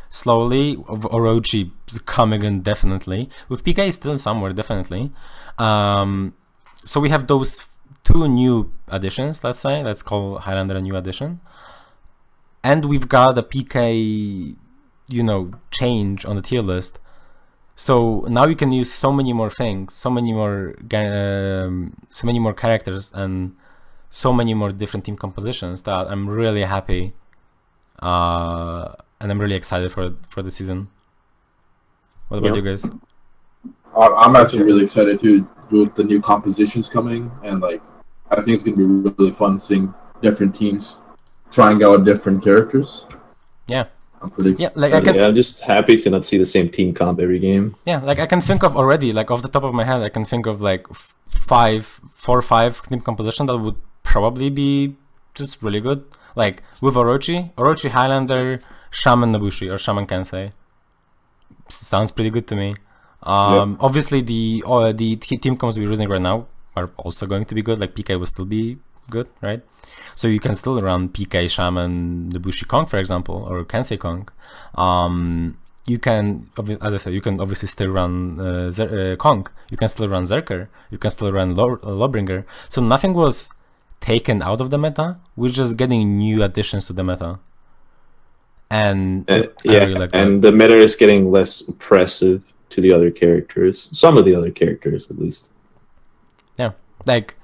slowly, Orochi coming in definitely, with PK still somewhere definitely. So we have those 2 new additions, let's call Highlander a new addition, and we've got a PK, change on the tier list. So now you can use so many more things, so many more characters, and so many more different team compositions that I'm really happy and I'm really excited for the season. What about you guys? I'm actually really excited too with the new compositions coming, and like I think it's gonna be really fun seeing different teams trying out different characters. Yeah. I'm pretty Yeah, like I'm just happy to not see the same team comp every game. Yeah, like I can think of already, like off the top of my head, I can think of like 4 or 5 team composition that would probably be just really good. Like with Orochi, Highlander, Shaman Nobushi, or Shaman Kensei. Sounds pretty good to me. Obviously, the team comps we're using right now are also going to be good. Like PK will still be good, right? So you can still run PK, Shaman, Nobushi Kong, for example, or Kensei Kong. You can, as I said, you can obviously still run Kong. You can still run Zerker. You can still run Lawbringer. So nothing was taken out of the meta. We're just getting new additions to the meta. And I really like that. And the meta is getting less oppressive to the other characters. Some of the other characters, at least. Yeah, like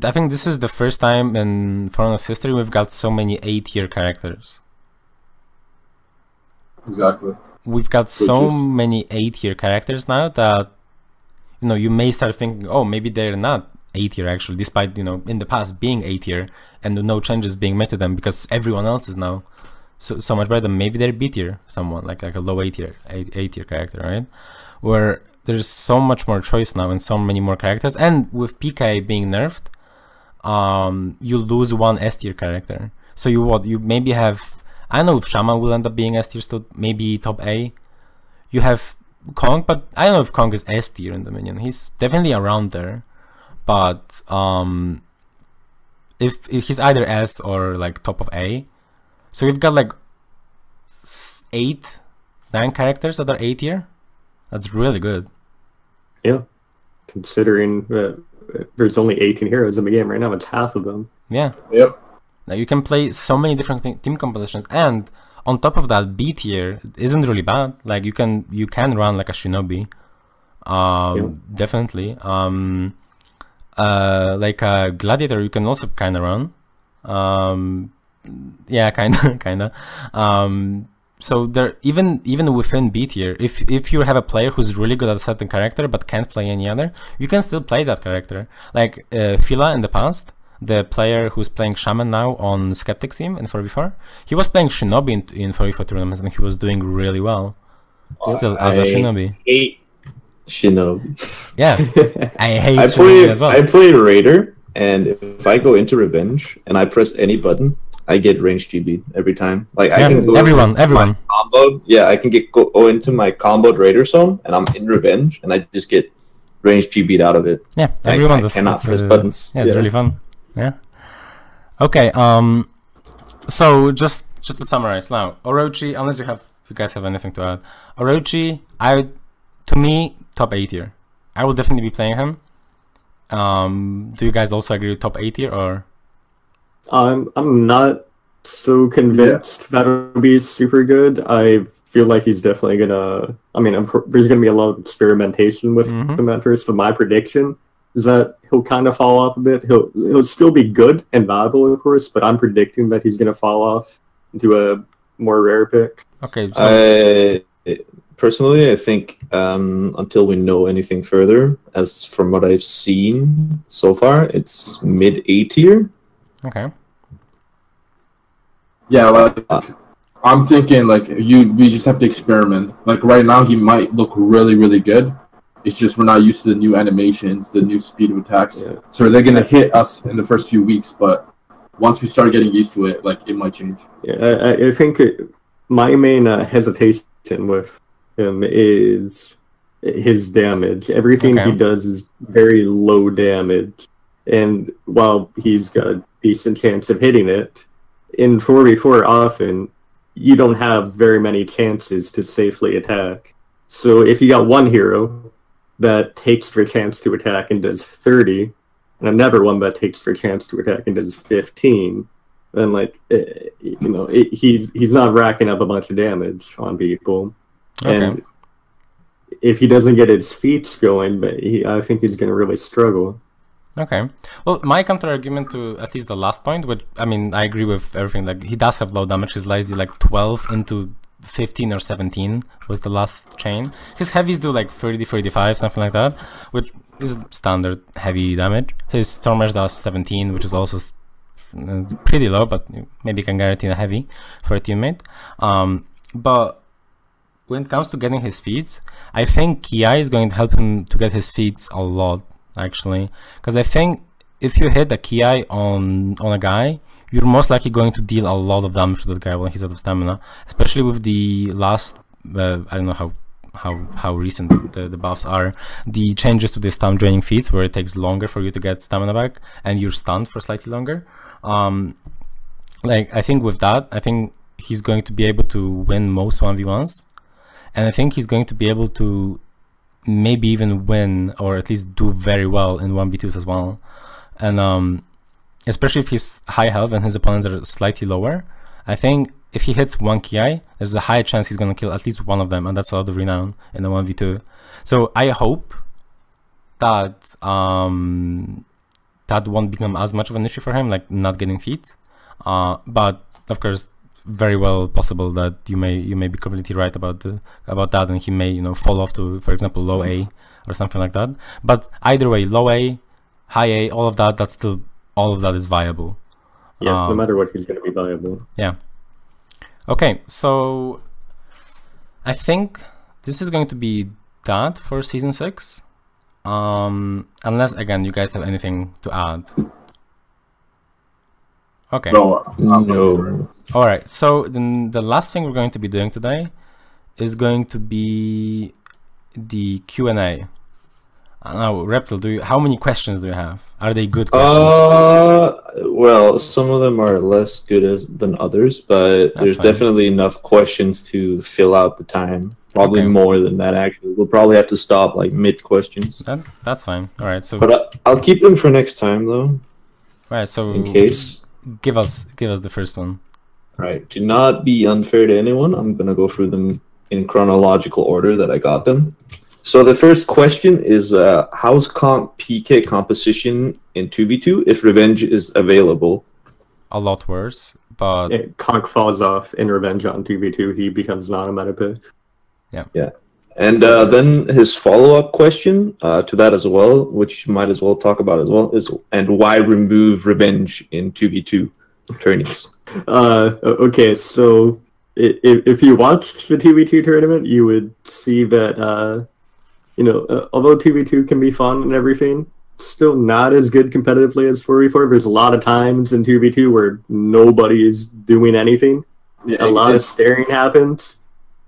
I think this is the first time in For Honor's history we've got so many A-tier characters. Exactly. We've got so many A-tier characters now that you may start thinking, oh, maybe they're not A-tier actually, despite in the past being A-tier and no changes being made to them because everyone else is now so much better. Maybe they're B-tier, someone like a low A-tier character, right? Where there's so much more choice now and so many more characters, and with PK being nerfed, you lose one S-tier character. So you maybe have, I don't know if Shaman will end up being S-tier still, maybe top A. You have Kong, but I don't know if Kong is S-tier in Dominion. He's definitely around there, but if he's either S or like top of A. So we've got like 8, 9 characters that are A-tier. That's really good. Yeah, considering there's only 18 heroes in the game right now, it's half of them. Yeah. Yep. Now you can play so many different team compositions, and on top of that, B tier isn't really bad. Like you can run like a Shinobi, definitely. Like a Gladiator, you can also kind of run. Yeah, kind of. So there, even within B tier, if you have a player who's really good at a certain character but can't play any other, you can still play that character. Like Fila in the past, the player who's playing Shaman now on Skeptic's team in 4v4, he was playing Shinobi in 4v4 tournaments and he was doing really well. Still as a Shinobi. I hate Shinobi. Yeah, I hate Shinobi as well. I play Raider, and if I go into Revenge and I press any button, I get range GB every time. Like I can go everyone. Combo. Yeah, I can go into my comboed Raider zone, and I'm in Revenge, and I just get range GB'd out of it. Yeah, everyone I cannot press buttons. Yeah, it's really fun. Yeah. Okay. So just to summarize now, Orochi. Unless you guys have anything to add, Orochi. To me, top A tier. I will definitely be playing him. Do you guys also agree with top A tier or? I'm not so convinced that it'll be super good. I feel like he's definitely gonna. I mean, there's gonna be a lot of experimentation with him at first. But my prediction is that he'll kind of fall off a bit. He'll still be good and valuable, of course. But I'm predicting that he's gonna fall off into a more rare pick. Okay. So personally, I think until we know anything further, as from what I've seen so far, it's mid A tier. Okay. Yeah, like I'm thinking like we just have to experiment. Like right now he might look really, really good. It's just we're not used to the new animations, the new speed of attacks. Yeah. So they're gonna hit us in the first few weeks, but once we start getting used to it, like it might change. Yeah, I think my main hesitation with him is his damage. Everything he does is very low damage, and while he's got a decent chance of hitting it, in 4v4 often you don't have very many chances to safely attack. So if you got one hero that takes the chance to attack and does 30, and another one that takes the chance to attack and does 15, then like he's not racking up a bunch of damage on people. And if he doesn't get his feats going, but I think he's going to really struggle. Okay. Well, my counter argument to at least the last point, which I mean, I agree with everything. Like, he does have low damage. His lights do like 12 into 15 or 17 was the last chain. His heavies do like 30, 35, something like that, which is standard heavy damage. His Stormers does 17, which is also pretty low, but maybe you can guarantee a heavy for a teammate. But when it comes to getting his feats, I think Ki is going to help him to get his feats a lot, actually, because I think if you hit a Ki on a guy, you're most likely going to deal a lot of damage to that guy when he's out of stamina, especially with the last I don't know how recent the buffs are, the changes to the stun draining feats where it takes longer for you to get stamina back and you're stunned for slightly longer. Like, I think with that, I think he's going to be able to win most 1v1s, and I think he's going to be able to maybe even win or at least do very well in 1v2s as well. And especially if he's high health and his opponents are slightly lower, I think if he hits one Ki, there's a high chance he's going to kill at least one of them, and that's a lot of renown in a 1v2. So I hope that that won't become as much of an issue for him, like not getting feats. But of course, very well possible that you may be completely right about that, and he may, you know, fall off to, for example, low A or something like that. But either way, low A, high A, all of that is viable. Yeah, no matter what, he's going to be viable. Yeah. Okay, so I think this is going to be that for season 6. Unless again you guys have anything to add. Okay. No. All right. So then the last thing we're going to be doing today is going to be the Q&A. Now, Reptil, how many questions do you have? Are they good questions? Well, some of them are less good than others, but there's definitely enough questions to fill out the time. Probably more than that, actually. We'll probably have to stop like mid questions. That's fine. All right. So, but I'll keep them for next time, though. Right. So, in case, give us the first one. All right. To not be unfair to anyone, I'm gonna go through them in chronological order that I got them. So the first question is, how's PK composition in 2v2 if Revenge is available? A lot worse, but... Yeah, Conk falls off in Revenge on 2v2, he becomes not a meta pick. Yeah. Yeah. And then his follow-up question to that as well, which you might as well talk about as well, is, and why remove Revenge in 2v2 tourneys? Okay, so if you watched the 2v2 tournament, you would see that... you know, although 2v2 can be fun and everything, still not as good competitively as 4v4. There's a lot of times in 2v2 where nobody is doing anything. Yeah, a lot of staring happens.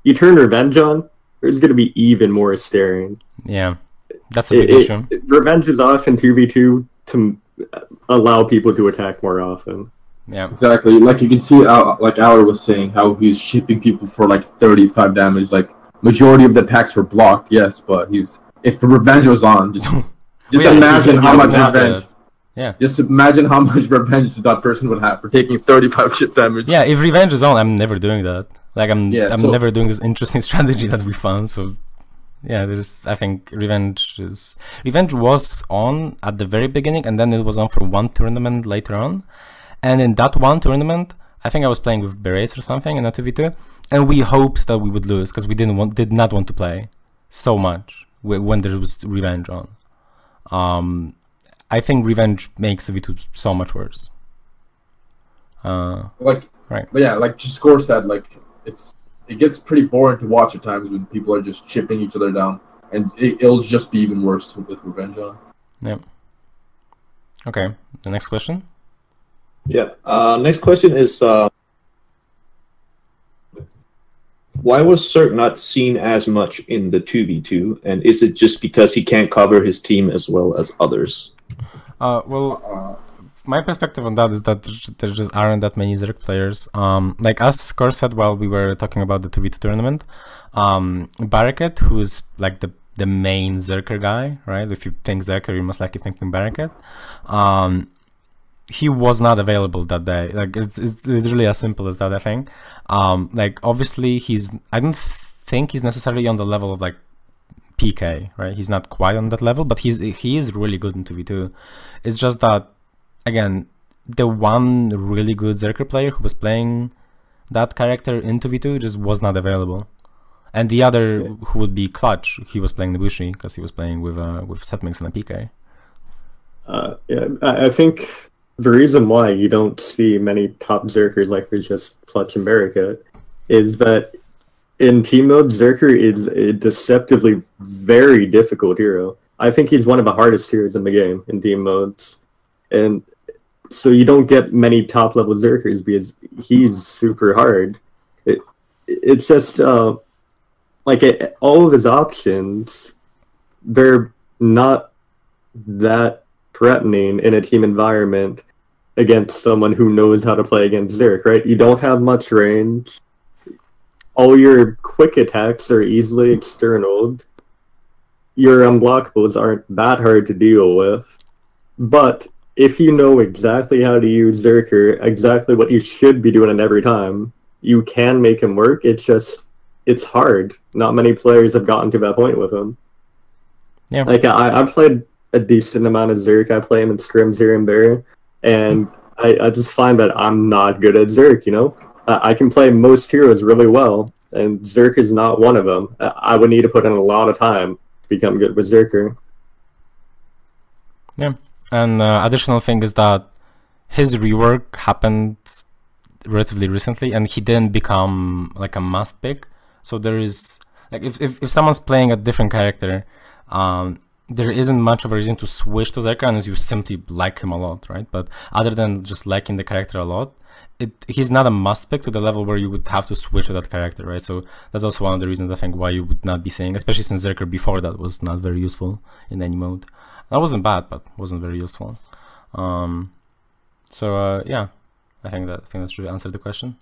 You turn Revenge on, there's going to be even more staring. Yeah, that's a big issue. Revenge is off in 2v2 to allow people to attack more often. Yeah, exactly. Like you can see, like Aller was saying, how he's shipping people for like 35 damage, like... Majority of the attacks were blocked, yes, but if the Revenge was on, just imagine how much revenge. Yeah. Just imagine how much revenge that person would have for taking 35 shit damage. Yeah, if Revenge is on, I'm never doing that. Like I'm never doing this interesting strategy that we found. So yeah, I think Revenge was on at the very beginning, and then it was on for one tournament later on. And in that one tournament, I think I was playing with Berets or something in a 2v2, and we hoped that we would lose because we did not want to play so much when there was Revenge on. I think Revenge makes 2v2 so much worse. Right. But yeah, like Score said, like it gets pretty boring to watch at times when people are just chipping each other down, and it'll just be even worse with Revenge on. Yeah. Okay. The next question. Yeah. Next question is, why was Cert not seen as much in the 2v2, and is it just because he can't cover his team as well as others? Well, my perspective on that is that there just aren't that many Zerg players. Like as Skor said while we were talking about the 2v2 tournament, Barracket, who is like the main Zerker guy, right? If you think Zerker, you're most likely thinking Barracket. He was not available that day. Like it's really as simple as that, I think. Like obviously I don't think he's necessarily on the level of like PK, right? He's not quite on that level, but he is really good in 2v2. It's just that, again, the one really good Zerker player who was playing that character in 2v2 just was not available. And the other who would be Clutch, he was playing Nobushi because he was playing with Setmix and a PK. Yeah, I think the reason why you don't see many top Zerkers like there's just Clutch and Barricade is that in team mode, Zerker is a deceptively very difficult hero. I think he's one of the hardest heroes in the game in team modes. And so you don't get many top level Zerkers because he's super hard. It's just like all of his options, they're not that threatening in a team environment against someone who knows how to play against Zerk, right? You don't have much range. All your quick attacks are easily externaled. Your unblockables aren't that hard to deal with. But if you know exactly how to use Zerker, exactly what you should be doing it every time, you can make him work. It's just, it's hard. Not many players have gotten to that point with him. Yeah. Like, I played a decent amount of Zerk. I play him in scrims here and there, and I just find that I'm not good at Zerk, you know? I can play most heroes really well, and Zerk is not one of them. I would need to put in a lot of time to become good with Zerker. Yeah, and additional thing is that his rework happened relatively recently, and he didn't become like a must pick. So there is, like, if someone's playing a different character, there isn't much of a reason to switch to Zerker unless you simply like him a lot, right? But other than just liking the character a lot, he's not a must pick to the level where you would have to switch to that character, right? So that's also one of the reasons I think why you would not be saying, especially since Zerker before that was not very useful in any mode. That wasn't bad, but wasn't very useful. Yeah, I think that should answer the question.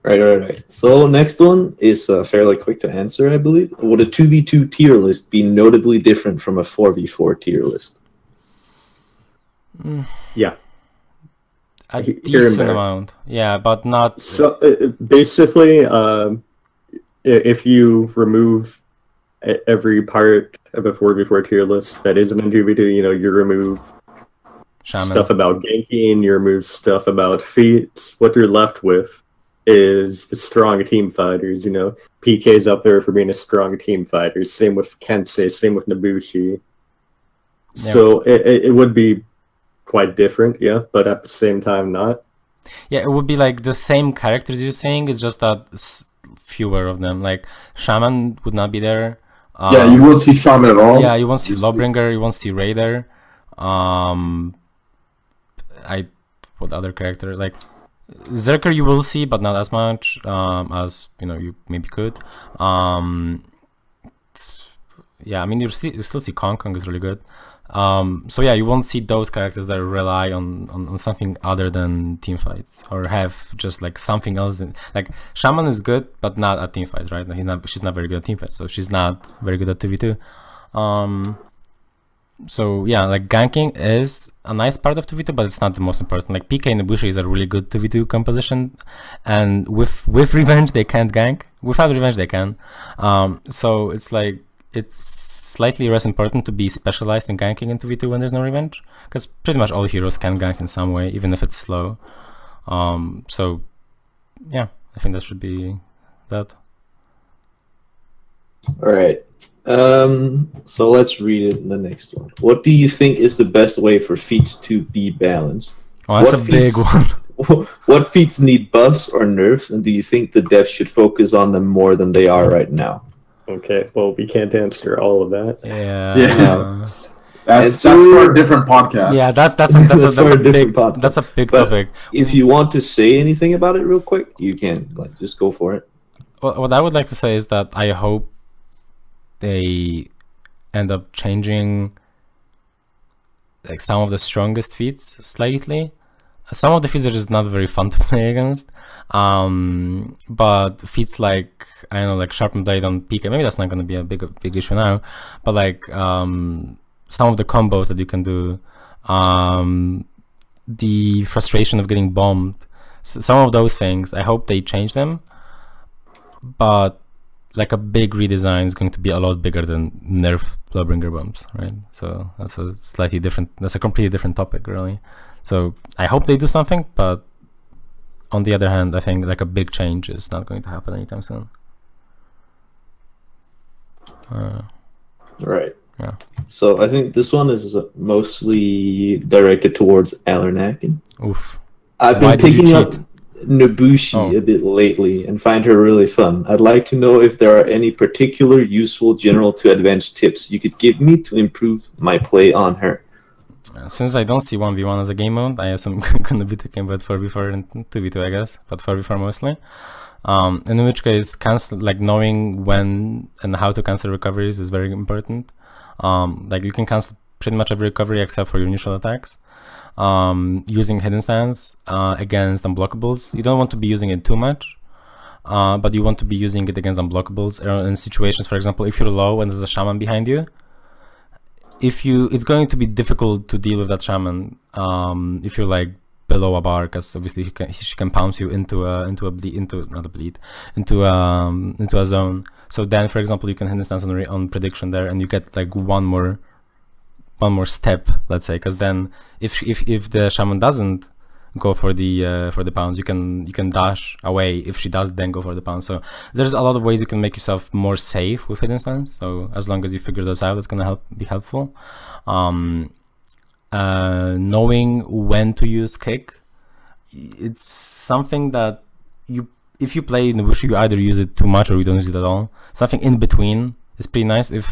Right. So next one is fairly quick to answer, I believe. Would a 2v2 tier list be notably different from a 4v4 tier list? Yeah. A decent amount. Yeah, but not... So, basically, if you remove every part of a 4v4 tier list that isn't in 2v2, you know, you remove Shaman. Stuff about ganking, you remove stuff about feats, what you're left with is the strong team fighters, you know. PK's up there for being a strong team fighter. Same with Kensei, same with Nobushi. Yeah. So it would be quite different, yeah, but at the same time not. Yeah, it would be like the same characters you're saying, it's just that fewer of them. Like Shaman would not be there. Yeah, you won't see Shaman at all. Yeah, you won't see Lawbringer, you won't see Raider. What other character? Like Zerker you will see, but not as much as, you know, you maybe could. Yeah, I mean, you still see Kong. Kong is really good. So yeah, you won't see those characters that rely on something other than team fights, or have just like something else. Like Shaman is good, but not at team fights, right? She's not very good at team fights, so she's not very good at 2v2. So yeah, like ganking is a nice part of 2v2, but it's not the most important. Like PK and Nobushi is a really good 2v2 composition, and with revenge they can't gank. Without revenge they can. So it's like, it's slightly less important to be specialized in ganking in 2v2 when there's no revenge, because pretty much all heroes can gank in some way, even if it's slow. So yeah, I think that should be that. All right. So let's read it in the next one. What do you think is the best way for feats to be balanced? Oh, that's a big one. What feats need buffs or nerfs, and do you think the devs should focus on them more than they are right now? Okay, well, we can't answer all of that. Yeah. That's for a different podcast. Yeah, that's a big topic. If you want to say anything about it real quick, you can. Like, just go for it. Well, what I would like to say is that I hope they end up changing like some of the strongest feats slightly. Some of the feats are just not very fun to play against. But feats like, I don't know, like Sharpened Blade on PK, maybe that's not going to be a big issue now, but like some of the combos that you can do, the frustration of getting bombed, some of those things, I hope they change them. But like a big redesign is going to be a lot bigger than nerf Lawbringer bumps, right? So that's a slightly different, that's a completely different topic, really. So I hope they do something, but on the other hand, I think like a big change is not going to happen anytime soon. Right. Yeah. So I think this one is mostly directed towards Alernakin. Oof. I've Why been did you picking up cheat? Nobushi a bit lately and find her really fun. I'd like to know if there are any particular useful general to advanced tips you could give me to improve my play on her. Since I don't see 1v1 as a game mode, I assume I'm going to be talking about 4v4 and 2v2, I guess, but 4v4 mostly. In which case, like knowing when and how to cancel recoveries is very important. Like you can cancel pretty much every recovery except for your initial attacks. Using hidden stance against unblockables. You don't want to be using it too much, but you want to be using it against unblockables in situations, for example, if you're low and there's a shaman behind you. It's going to be difficult to deal with that shaman if you're like below a bar, because obviously she can pounce you into a zone. So then, for example, you can hidden stance on prediction there, and you get like one more step, let's say, because then if the shaman doesn't go for the pounds, you can dash away. If she does, then go for the pounds. So there's a lot of ways you can make yourself more safe with hidden stance. So as long as you figure those out, it's gonna be helpful. Knowing when to use kick, it's something that if you play Nobushi, you either use it too much or you don't use it at all. Something in between is pretty nice. If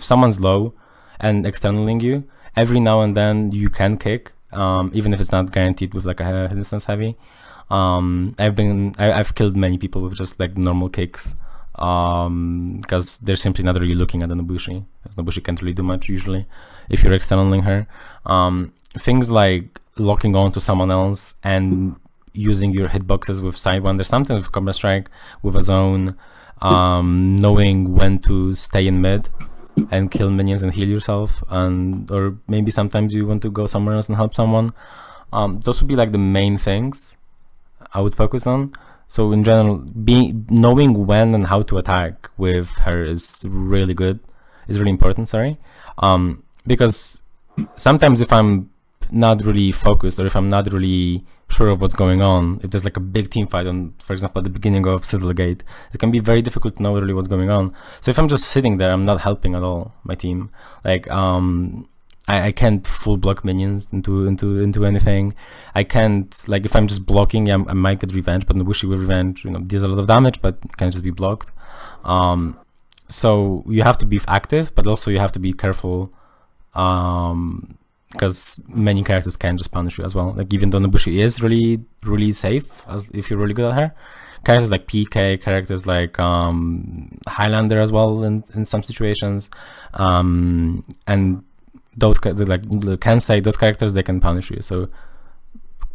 someone's low and externaling you, every now and then you can kick, even if it's not guaranteed with like a hidden stance heavy. I've killed many people with just like normal kicks, because they're simply not really looking at the Nobushi. Nobushi can't really do much usually if you're externaling her. Things like locking on to someone else and using your hitboxes with Sidewinder, sometimes with Combat Strike, with a zone, knowing when to stay in mid and kill minions and heal yourself, or maybe sometimes you want to go somewhere else and help someone. Those would be like the main things I would focus on. So in general, knowing when and how to attack with her is really good. Is really important. Sorry, because sometimes if I'm not really focused, or if I'm not really sure of what's going on, if there's like a big team fight on, for example, at the beginning of Citadel Gate, it can be very difficult to know really what's going on. So if I'm just sitting there, I'm not helping at all my team. Like I can't full block minions into anything. I can't, like, if I'm just blocking, I might get revenge, but Nobushi with revenge, deals a lot of damage, but can just be blocked. So you have to be active, but also you have to be careful, because many characters can just punish you as well. Like, even though Nobushi is really safe, as if you're really good at her, characters like PK, characters like Highlander as well in some situations, and those like Kansai, those characters, they can punish you. So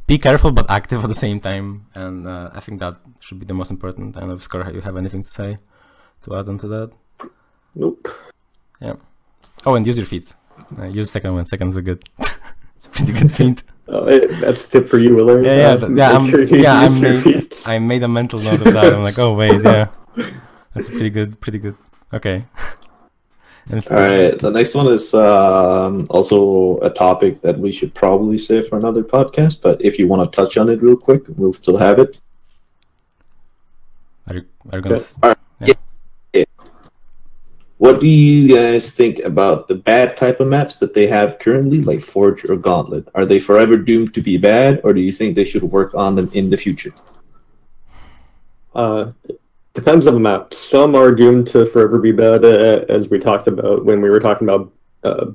be careful but active at the same time, and I think that should be the most important. I don't know if Skor, you have anything to say to add on to that? Nope. Yeah. Oh, and use your feats. Use second one. Seconds are good. It's a pretty good feat. That's a tip for you, Willard. I made a mental note of that. I'm like, oh wait, yeah, that's pretty good. Okay. All right, the next one is also a topic that we should probably save for another podcast, but if you want to touch on it real quick, we'll still have it. Are you gonna? All right. Yeah. What do you guys think about the bad type of maps that they have currently, like Forge or Gauntlet? Are they forever doomed to be bad, or do you think they should work on them in the future? Depends on the map. Some are doomed to forever be bad, as we talked about when we were talking about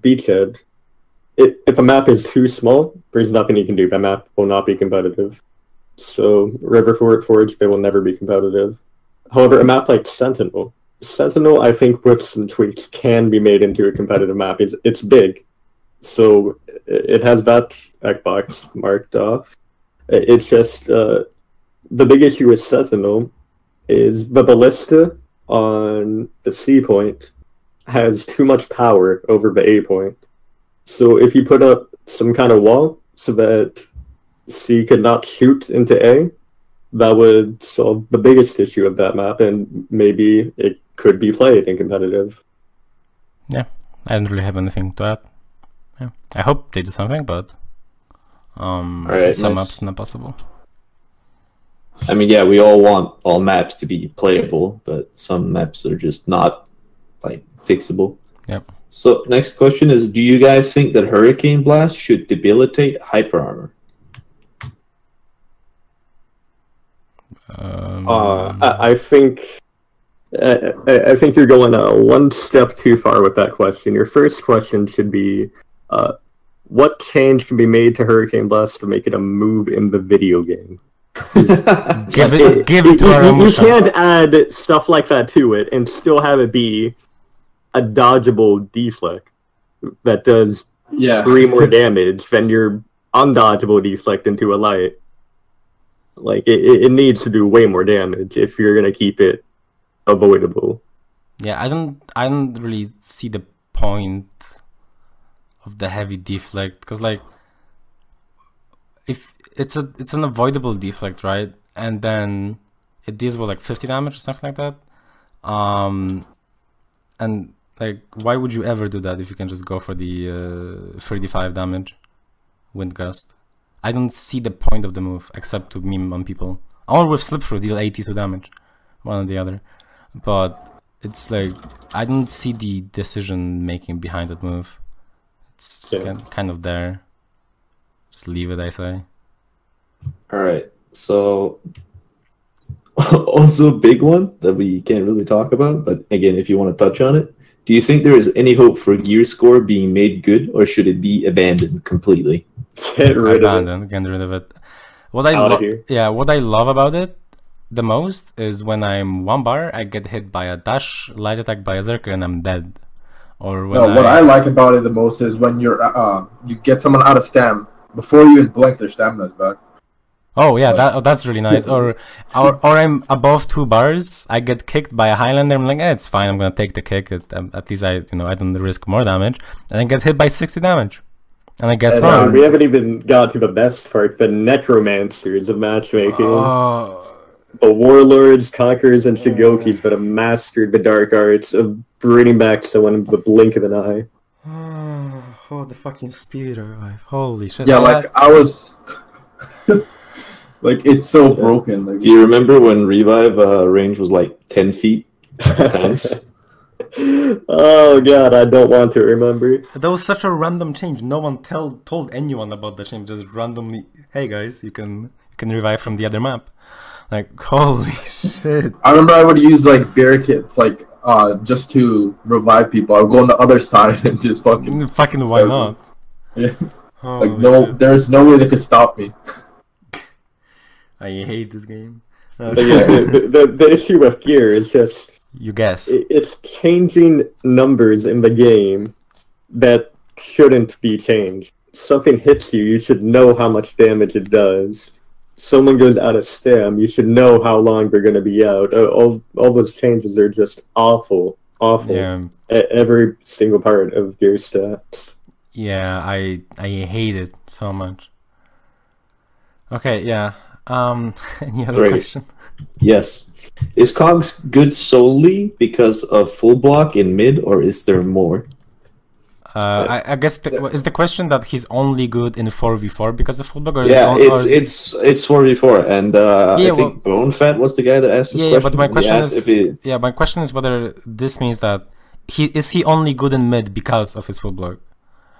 Beachhead. If a map is too small, there's nothing you can do. That map will not be competitive. So River Forge, they will never be competitive. However, a map like Sentinel, I think with some tweaks can be made into a competitive map. It's big, so it has that checkbox marked off. It's just the big issue with Sentinel is the ballista on the C point has too much power over the A point. So if you put up some kind of wall so that C could not shoot into A, that would solve the biggest issue of that map, and maybe it could be played in competitive. Yeah, I don't really have anything to add. Yeah, I hope they do something, but Alright, some nice. maps not possible. I mean, yeah, we all want all maps to be playable, but some maps are just not like fixable. Yep. So next question is, do you guys think that Hurricane Blast should debilitate hyper armor? I think you're going one step too far with that question. Your first question should be, what change can be made to Hurricane Blast to make it a move in the video game? give it to our You can't add stuff like that to it and still have it be a dodgeable deflect that does 3 more damage than your undodgeable deflect into a light. Like, it needs to do way more damage if you're gonna keep it avoidable. Yeah, I don't really see the point of the heavy deflect, because like, if it's an avoidable deflect, right? And then it deals with like 50 damage or something like that. And like, why would you ever do that if you can just go for the 35 damage wind gust? I don't see the point of the move except to meme on people. Or with slip through deal 82 damage, one or the other. But it's like, I don't see the decision making behind that move. It's just kind of there. Just leave it, I say. Alright, so also a big one that we can't really talk about, but again, if you want to touch on it, do you think there is any hope for gear score being made good, or should it be abandoned completely? Get rid of it. Get rid of it. What I love about it the most is when I'm 1 bar, I get hit by a dash, light attack by a Zerker, and I'm dead. Or when what I like about it the most is when you're you get someone out of stam before you even blink, their stamina's back. Oh yeah, that's really nice. Or I'm above 2 bars, I get kicked by a Highlander, I'm like, it's fine, I'm gonna take the kick. At least I don't risk more damage, and I get hit by 60 damage. And I guess we haven't even got to the best part, the necromancers of matchmaking. The warlords, conquerors, and shigokis that have mastered the dark arts of bringing back someone in the blink of an eye. Oh, the fucking speed revive. Holy shit. Yeah, like I was like, it's so broken. Like, do you remember when revive range was like 10 feet times? Oh god, I don't want to remember. That was such a random change. No one told anyone about the change. Just randomly, hey guys, you can revive from the other map. Like, holy shit. I remember I would use like barricades, like just to revive people. I would go on the other side and just fucking why not? Yeah. Like there's no way they could stop me. I hate this game. But yeah, the issue with gear is just, you guess, it's changing numbers in the game that shouldn't be changed. Something hits you, you should know how much damage it does. Someone goes out of stam, you should know how long they're going to be out. All those changes are just awful. Yeah. Every single part of gear stats. Yeah, I hate it so much. Okay, yeah. Any other question? Yes. Is Cogs good solely because of full block in mid, or is there more? I guess is the question that he's only good in 4v4 because of full block, or it's 4v4, and I think Bonefat was the guy that asked this question. But my question is, my question is whether this means that is he only good in mid because of his full block?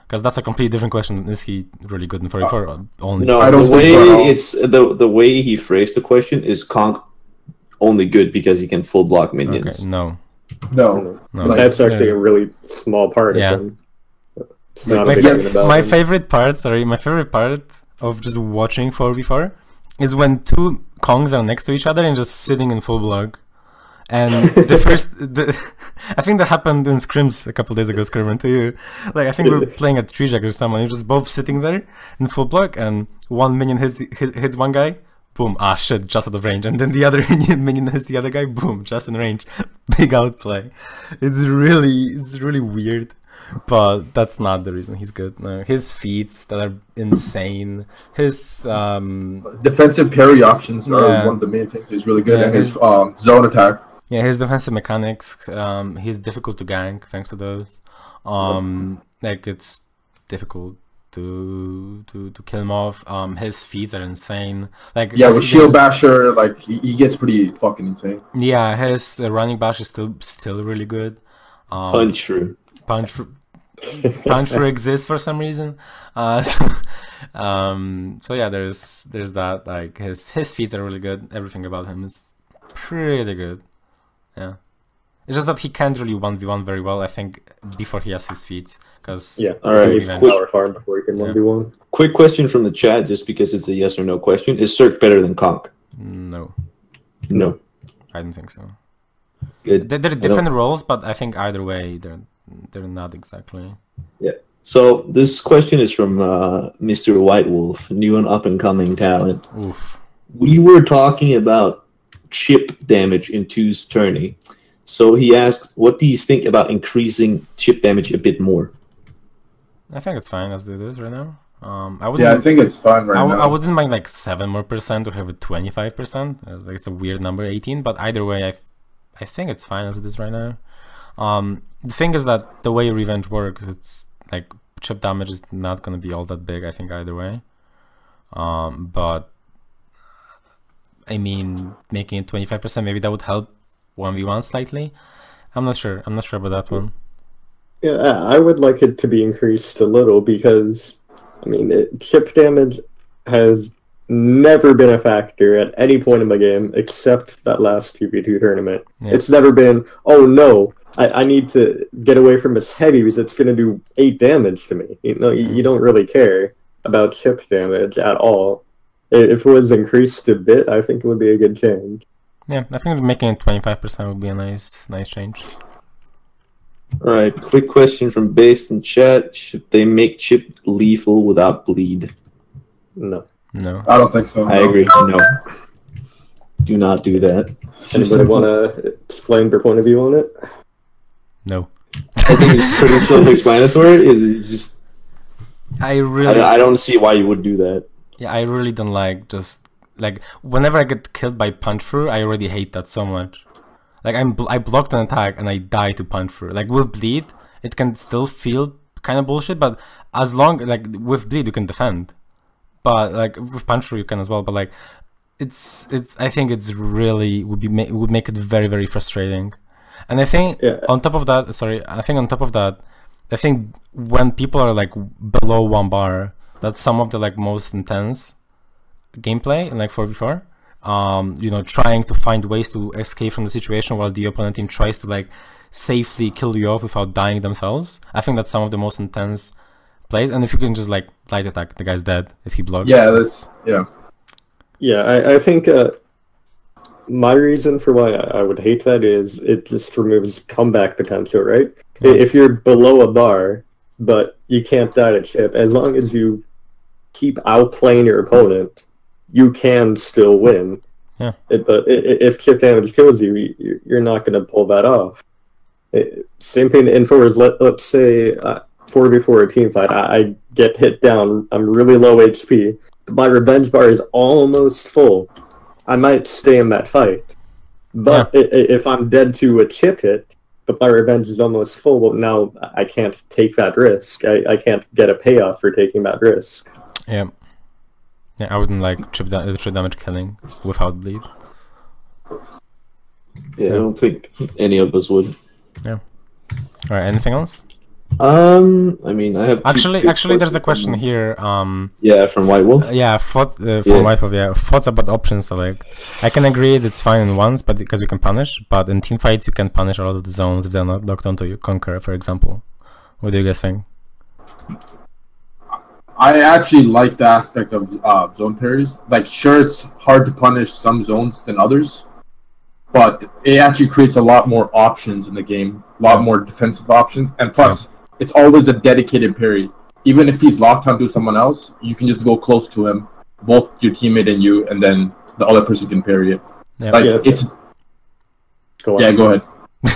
Because that's a completely different question. Is he really good in 4v4 only? No, the way he phrased the question is Conk only good because he can full block minions. Okay, no. Like, that's actually a really small part of him. It's not my favorite part of just watching 4v4 is when 2 Kongs are next to each other and just sitting in full block. And I think that happened in scrims a couple days ago, Skorbrand, to you. Like, I think we were playing at Treejack or someone, you're just both sitting there in full block, and one minion hits one guy, boom, shit, just out of range. And then the other minion hits the other guy, boom, just in range. Big outplay. It's really weird. But that's not the reason he's good. No, his feats that are insane. His defensive parry options are one of the main things he's really good at. His zone attack. Yeah, his defensive mechanics, he's difficult to gank thanks to those. Like it's difficult to kill him off. His feats are insane. Like Yeah, with Shield Basher, like he gets pretty fucking insane. yeah, his running bash is still really good. Punch through. Punch through exists for some reason. So yeah, there's that. Like his feats are really good. Everything about him is pretty good. Yeah, it's just that he can't really 1v1 very well, I think, before he has his feats. Cause Yeah, All right, he needs to power farm before he can 1v1. Quick question from the chat, just because it's a yes or no question. Is Cirque better than Conk? No, No. I don't think so. Good. They're different roles, but I think either way they're not exactly. Yeah. So this question is from Mr. White Wolf, new and up and coming talent. Oof. We were talking about chip damage in 2's tourney. So he asked, what do you think about increasing chip damage a bit more? I think it's fine. Let's do this right now. I wouldn't. Yeah, I think it's fun right now. I wouldn't mind like 7% more to have a 25%. Like it's a weird number, 18. But either way, I think it's fine as it is right now. The thing is that the way Revenge works, it's like chip damage is not gonna be all that big. I think either way. But I mean, making it 25%, maybe that would help 1v1 slightly. I'm not sure. I'm not sure about that one. Yeah, I would like it to be increased a little because, I mean, chip damage has never been a factor at any point in the game except that last 2v2 tournament. Yeah. It's never been, oh no, I need to get away from this heavy because it's going to do 8 damage to me. You know, you don't really care about chip damage at all. If it was increased a bit, I think it would be a good change. Yeah, I think making it 25% would be a nice change. All right, quick question from Based in chat. Should they make chip lethal without bleed? No. No. I don't think so. I agree. No. Do not do that. Anybody want to explain their point of view on it? No. I think it's pretty self-explanatory. It's just I don't see why you would do that. Yeah, I really don't like just like whenever I get killed by punch through, I already hate that so much. Like I blocked an attack and I die to punch through. Like with bleed, it can still feel kind of bullshit, but as long like with bleed you can defend, but like with punch through you can as well. But like it's I think it's really would make it very frustrating. And I think on top of that, I think when people are like below 1 bar, that's some of the like most intense gameplay in like 4v4. You know, trying to find ways to escape from the situation while the opponent team tries to like safely kill you off without dying themselves. I think that's some of the most intense plays. And if you can just like light attack, the guy's dead if he blocks. Yeah, I think my reason for why I would hate that is it just removes comeback potential, right? If you're below a bar, but you can't die to chip, as long as you keep outplaying your opponent, you can still win. Yeah. But if chip damage kills you, you're not going to pull that off. Same thing in forwards. Let's say 4v4 a team fight. I get hit down. I'm really low HP. My revenge bar is almost full. I might stay in that fight. But if I'm dead to a chip hit, but my revenge is almost full, well, now I can't take that risk. I can't get a payoff for taking that risk. Yeah. Yeah, I wouldn't like chip damage killing without bleed. Yeah, I don't think any of us would. Yeah. All right. Anything else? I mean, I have actually, there's a question here. Yeah, from White Wolf. Yeah, White Wolf. Yeah, thoughts about options. So like, I can agree it's fine in ones, but because you can punish. But in team fights, you can punish a lot of the zones if they're not locked onto you. Conqueror, for example. What do you guys think? I actually like the aspect of zone parries. Like, sure, it's hard to punish some zones than others, but it actually creates a lot more options in the game, a lot more defensive options, and plus, it's always a dedicated parry. Even if he's locked onto someone else, you can just go close to him, both your teammate and you, and then the other person can parry it. Yeah. Like, it's... Go ahead.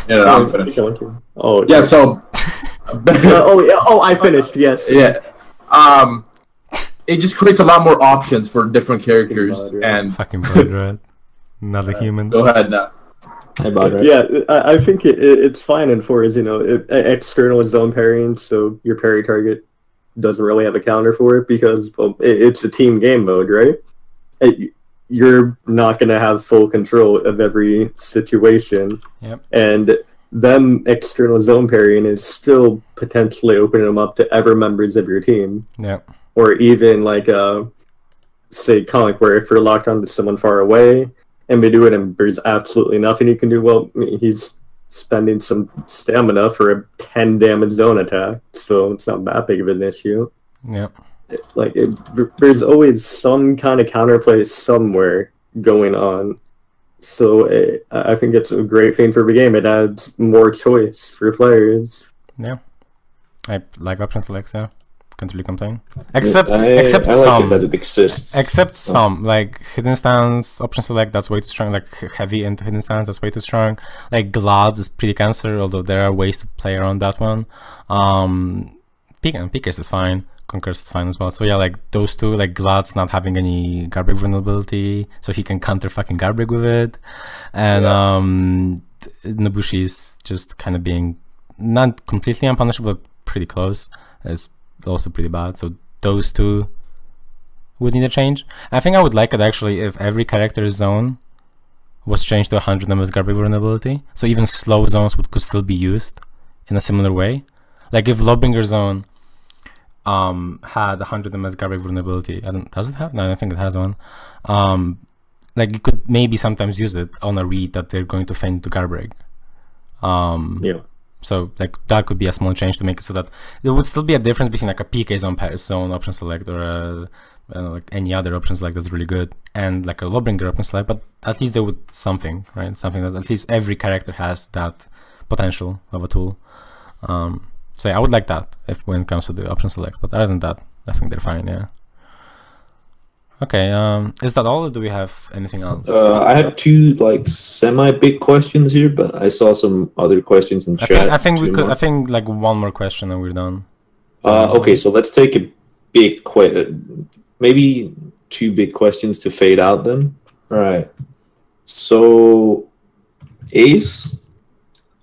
Yeah, I'm finished. Oh, yeah, so... I finished, yes. Yeah. It just creates a lot more options for different characters and fucking bodrat. Not a human. Go ahead now. Hey, bodrat. Yeah, I think it's fine in fours, external zone parrying, so your parry target doesn't really have a counter for it because it's a team game mode, right? You're not going to have full control of every situation. Yep. And them external zone parrying is still potentially opening them up to ever members of your team. Yep. Or even like, say, Conk, where if you're locked onto someone far away and they do it and there's absolutely nothing you can do, well, he's spending some stamina for a 10 damage zone attack, so it's not that big of an issue. Yeah. There's always some kind of counterplay somewhere going on. So I think it's a great thing for the game. It adds more choice for players. Yeah. I like option selects, yeah. Can't really complain. I Except like some. it that it exists. Except some, like hidden stance, option select, that's way too strong. Like heavy into hidden stance, that's way too strong. Like Glads is pretty cancer, although there are ways to play around that one. Pickers is fine. Conquerors is fine as well. So yeah, like those two, like Glad's not having any Garbrig vulnerability, so he can counter fucking Garbrig with it. And Nobushi is just kind of being not completely unpunishable, but pretty close. It's also pretty bad. So those two would need a change. I think I would like it actually if every character's zone was changed to 100 MS Garbage vulnerability. So even slow zones could still be used in a similar way. Like if Lobinger's zone had 100 MS Garbage vulnerability, does it have? No, I don't think it has one. Like you could maybe sometimes use it on a read that they're going to feign to Garbage. Yeah. So like that could be a small change to make it so that there would still be a difference between like a PK zone option select or a, like any other option select that's really good and like a Lawbringer option select, but at least they would something, right? Something that at least every character has that potential of a tool. So yeah, I would like that when it comes to the option selects, but other than that, I think they're fine. Yeah. Okay, is that all, or do we have anything else? I have two like semi-big questions here, but I saw some other questions in chat. I think we could. I think like one more question and we're done. Okay, so let's take a big maybe two big questions to fade out then. All right. So Ace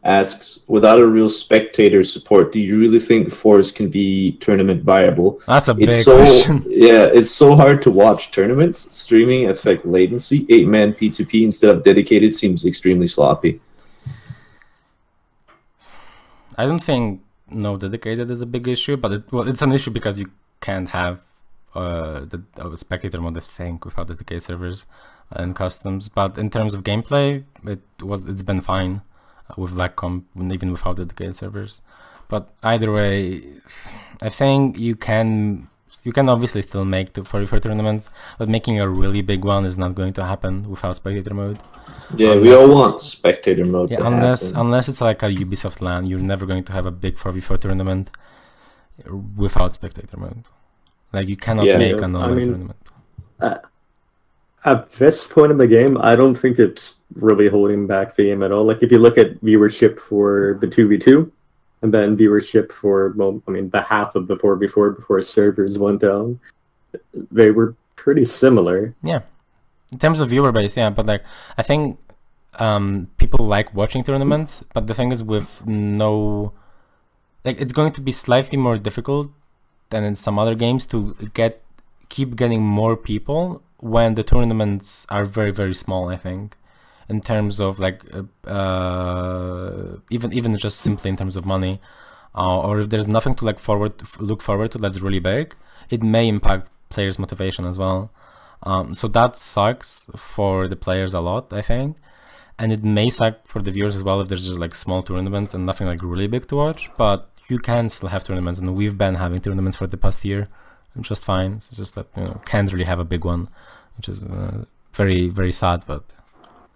asks, without a real spectator support, do you really think fours can be tournament viable? That's a big question. Yeah, it's so hard to watch tournaments. Streaming affect latency. 8-man P2P instead of dedicated seems extremely sloppy. I don't think no dedicated is a big issue, but it's an issue because you can't have the spectator mode, I think, without dedicated servers and customs. But in terms of gameplay, it's been fine with lag comp, even without dedicated servers. But either way, I think you can obviously still make the 44 tournaments, but making a really big one is not going to happen without spectator mode. Yeah, we all want spectator mode. Yeah, unless it's like a Ubisoft LAN, you're never going to have a big 4v4 tournament without spectator mode. Like you cannot make an online tournament. At this point of the game, I don't think it's really holding back the game at all. Like if you look at viewership for the 2v2 and then viewership for, well, I mean, the half of the 4v4 before servers went down, they were pretty similar. Yeah, in terms of viewer base, yeah, but like I think people like watching tournaments, but the thing is with no, like it's going to be slightly more difficult than in some other games to keep getting more people when the tournaments are very, very small, I think, in terms of like even just simply in terms of money, or if there's nothing to look forward to that's really big, it may impact players' motivation as well. So that sucks for the players a lot, I think, and it may suck for the viewers as well if there's just like small tournaments and nothing like really big to watch. But you can still have tournaments, and we've been having tournaments for the past year. It's just fine. It's just that can't really have a big one, which is very, very sad. But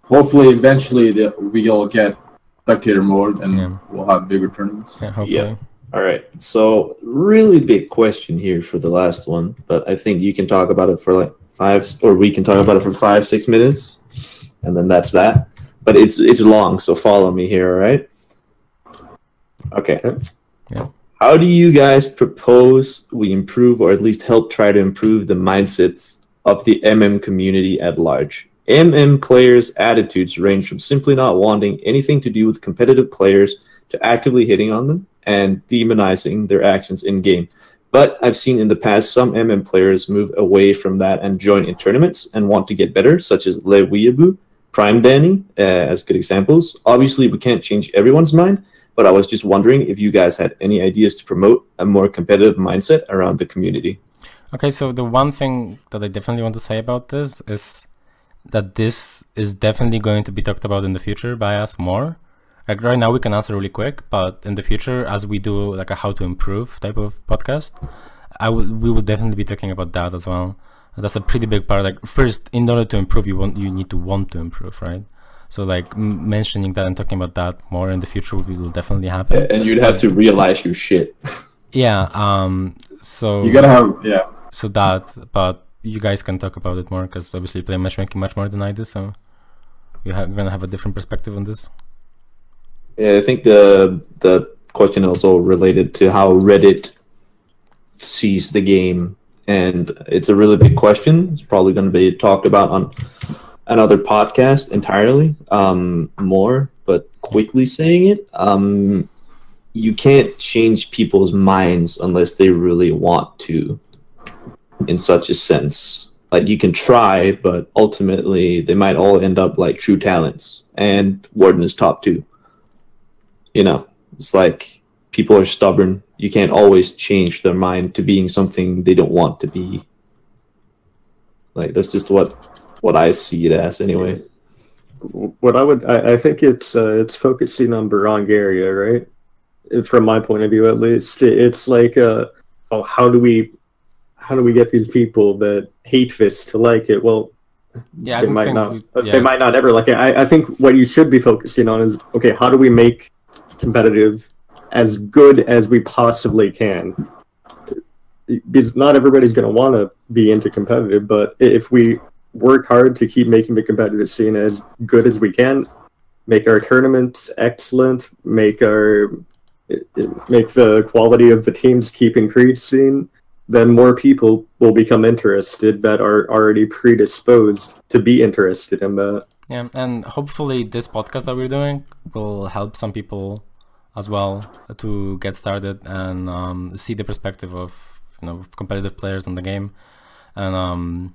hopefully, eventually, we'll get spectator mode and we'll have bigger tournaments. Yeah, hopefully. Yeah. All right. So, really big question here for the last one, but I think you can talk about it for like we can talk about it for 5-6 minutes, and then that's that. But it's long, so follow me here. All right. Okay. Yeah. How do you guys propose we improve, or at least help try to improve, the mindsets of the MM community at large? MM players' attitudes range from simply not wanting anything to do with competitive players to actively hitting on them and demonizing their actions in-game. But I've seen in the past some MM players move away from that and join in tournaments and want to get better, such as Le Weeaboo, Prime Danny, as good examples. Obviously, we can't change everyone's mind, but I was just wondering if you guys had any ideas to promote a more competitive mindset around the community. Okay, so the one thing that I definitely want to say about this is that this is definitely going to be talked about in the future by us more. Like right now we can answer really quick, but in the future, as we do like a how to improve type of podcast, we will definitely be talking about that as well. That's a pretty big part. Like first, in order to improve, you need to want to improve, right? So like mentioning that and talking about that more in the future will definitely happen. And you'd have to realize your shit. Yeah. So You gotta have, yeah. So that, but you guys can talk about it more because obviously you play matchmaking much more than I do. So you're gonna have a different perspective on this. Yeah, I think the question also related to how Reddit sees the game, and it's a really big question. It's probably going to be talked about on another podcast entirely, more. But quickly saying it, you can't change people's minds unless they really want to, in such a sense. Like you can try, but ultimately they might all end up like True Talents and Warden is top 2. You know, it's like people are stubborn. You can't always change their mind to being something they don't want to be. Like that's just what I see it as anyway. What I think it's focusing on Barangaria, right? From my point of view, at least, it's like how do we get these people that hate this to like it? Well, yeah, they might not ever like it. I think what you should be focusing on is, okay, how do we make competitive as good as we possibly can? Because not everybody's going to want to be into competitive, but if we work hard to keep making the competitive scene as good as we can, make our tournaments excellent, make the quality of the teams keep increasing, then more people will become interested that are already predisposed to be interested in that. Yeah, and hopefully this podcast that we're doing will help some people as well to get started and see the perspective of competitive players in the game, and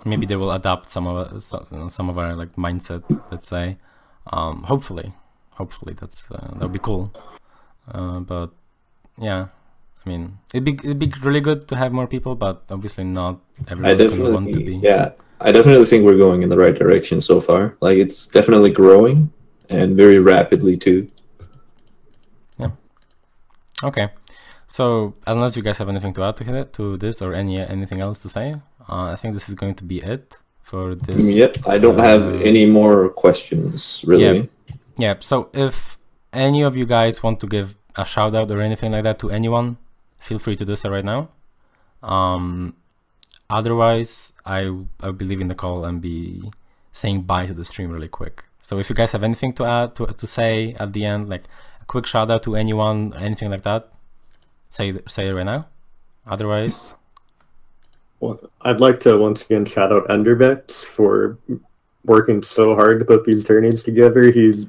maybe they will adapt some of our like mindset. Let's say, hopefully that would be cool. But yeah, I mean, it'd be really good to have more people, but obviously not everyone's gonna want to be. Yeah, I definitely think we're going in the right direction so far. Like it's definitely growing and very rapidly too. Yeah. Okay. So unless you guys have anything to add to this or anything else to say, I think this is going to be it for this. Yep, I don't have any more questions really. Yeah. So if any of you guys want to give a shout out or anything like that to anyone, feel free to do so right now. Otherwise, I'll be leaving the call and be saying bye to the stream really quick. So if you guys have anything to add to say at the end, like a quick shout out to anyone, anything like that, say it right now. Otherwise, well, I'd like to once again shout out Underbets for working so hard to put these tourneys together. He's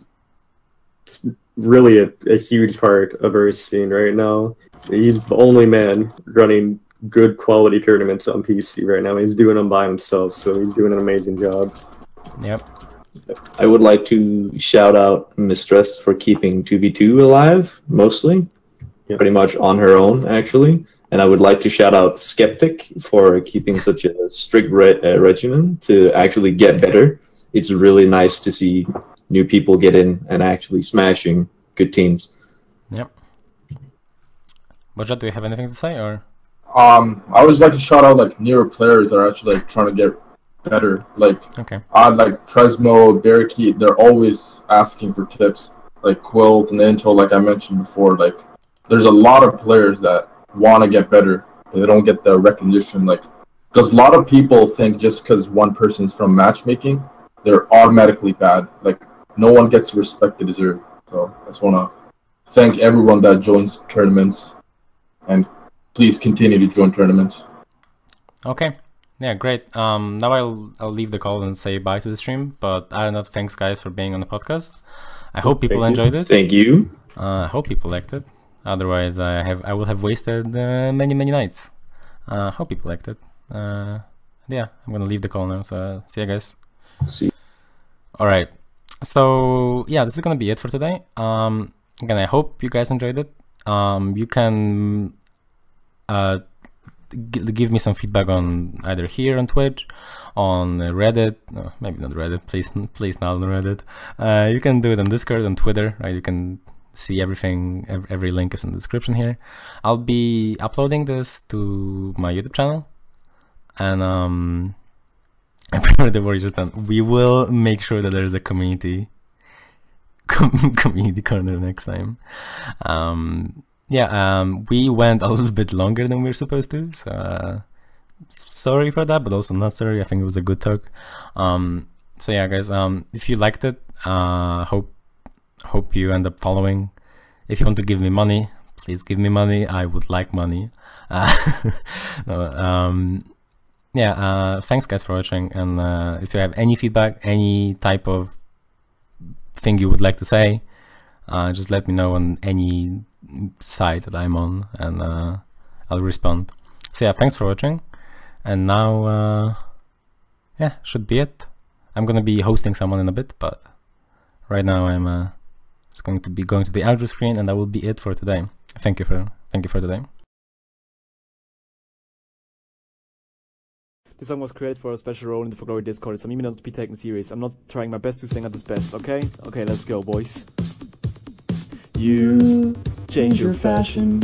really a huge part of our scene right now. He's the only man running good quality tournaments on PC right now. He's doing them by himself, so he's doing an amazing job. Yep. I would like to shout out Mistressed for keeping 2v2 alive, mostly. Yep. Pretty much on her own, actually. And I would like to shout out Skeptic for keeping such a strict regimen to actually get better. It's really nice to see new people get in and actually smashing good teams. Yep. Bodrat, do you have anything to say, or? I always like to shout out like newer players that are actually like trying to get better. Like, okay. Like Tresmo, Barricade, they're always asking for tips. Like Quilt and Intel, like I mentioned before, like there's a lot of players that want to get better, but they don't get the recognition. Like, because a lot of people think just because one person's from matchmaking, they're automatically bad. Like, no one gets the respect they deserve. So I just want to thank everyone that joins tournaments, and please continue to join tournaments. Okay, Yeah, great. Now I'll leave the call and say bye to the stream. But I don't know. Thanks, guys, for being on the podcast. I hope people enjoyed it. Thank you. I hope people liked it. Otherwise, I will have wasted many nights. Hope people liked it. Yeah, I'm gonna leave the call now. So see you guys. See. All right. So yeah, this is gonna be it for today. Again, I hope you guys enjoyed it. You can give me some feedback on either here on Twitch, on Reddit. No, maybe not Reddit. Please not on Reddit. You can do it on Discord, on Twitter. Right? You can see everything. Every link is in the description here. I'll be uploading this to my YouTube channel, and I'm pretty the work just done. We will make sure that there's a community corner next time. We went a little bit longer than we were supposed to, so sorry for that, but also not sorry. I think it was a good talk. So yeah, guys, if you liked it, hope you end up following. If you want to give me money, please give me money. I would like money. Thanks guys for watching, and if you have any feedback, any type of thing you would like to say, just let me know on any site that I'm on, and I'll respond. So yeah, thanks for watching, and now should be it. I'm gonna be hosting someone in a bit, but right now I'm just going to be going to the outro screen, and that will be it for today. Thank you for today. This song was created for a special role in the For Glory Discord. It's a meme not to be taken serious. I'm not trying my best to sing at this best, okay? Okay, let's go, boys. You change your fashion.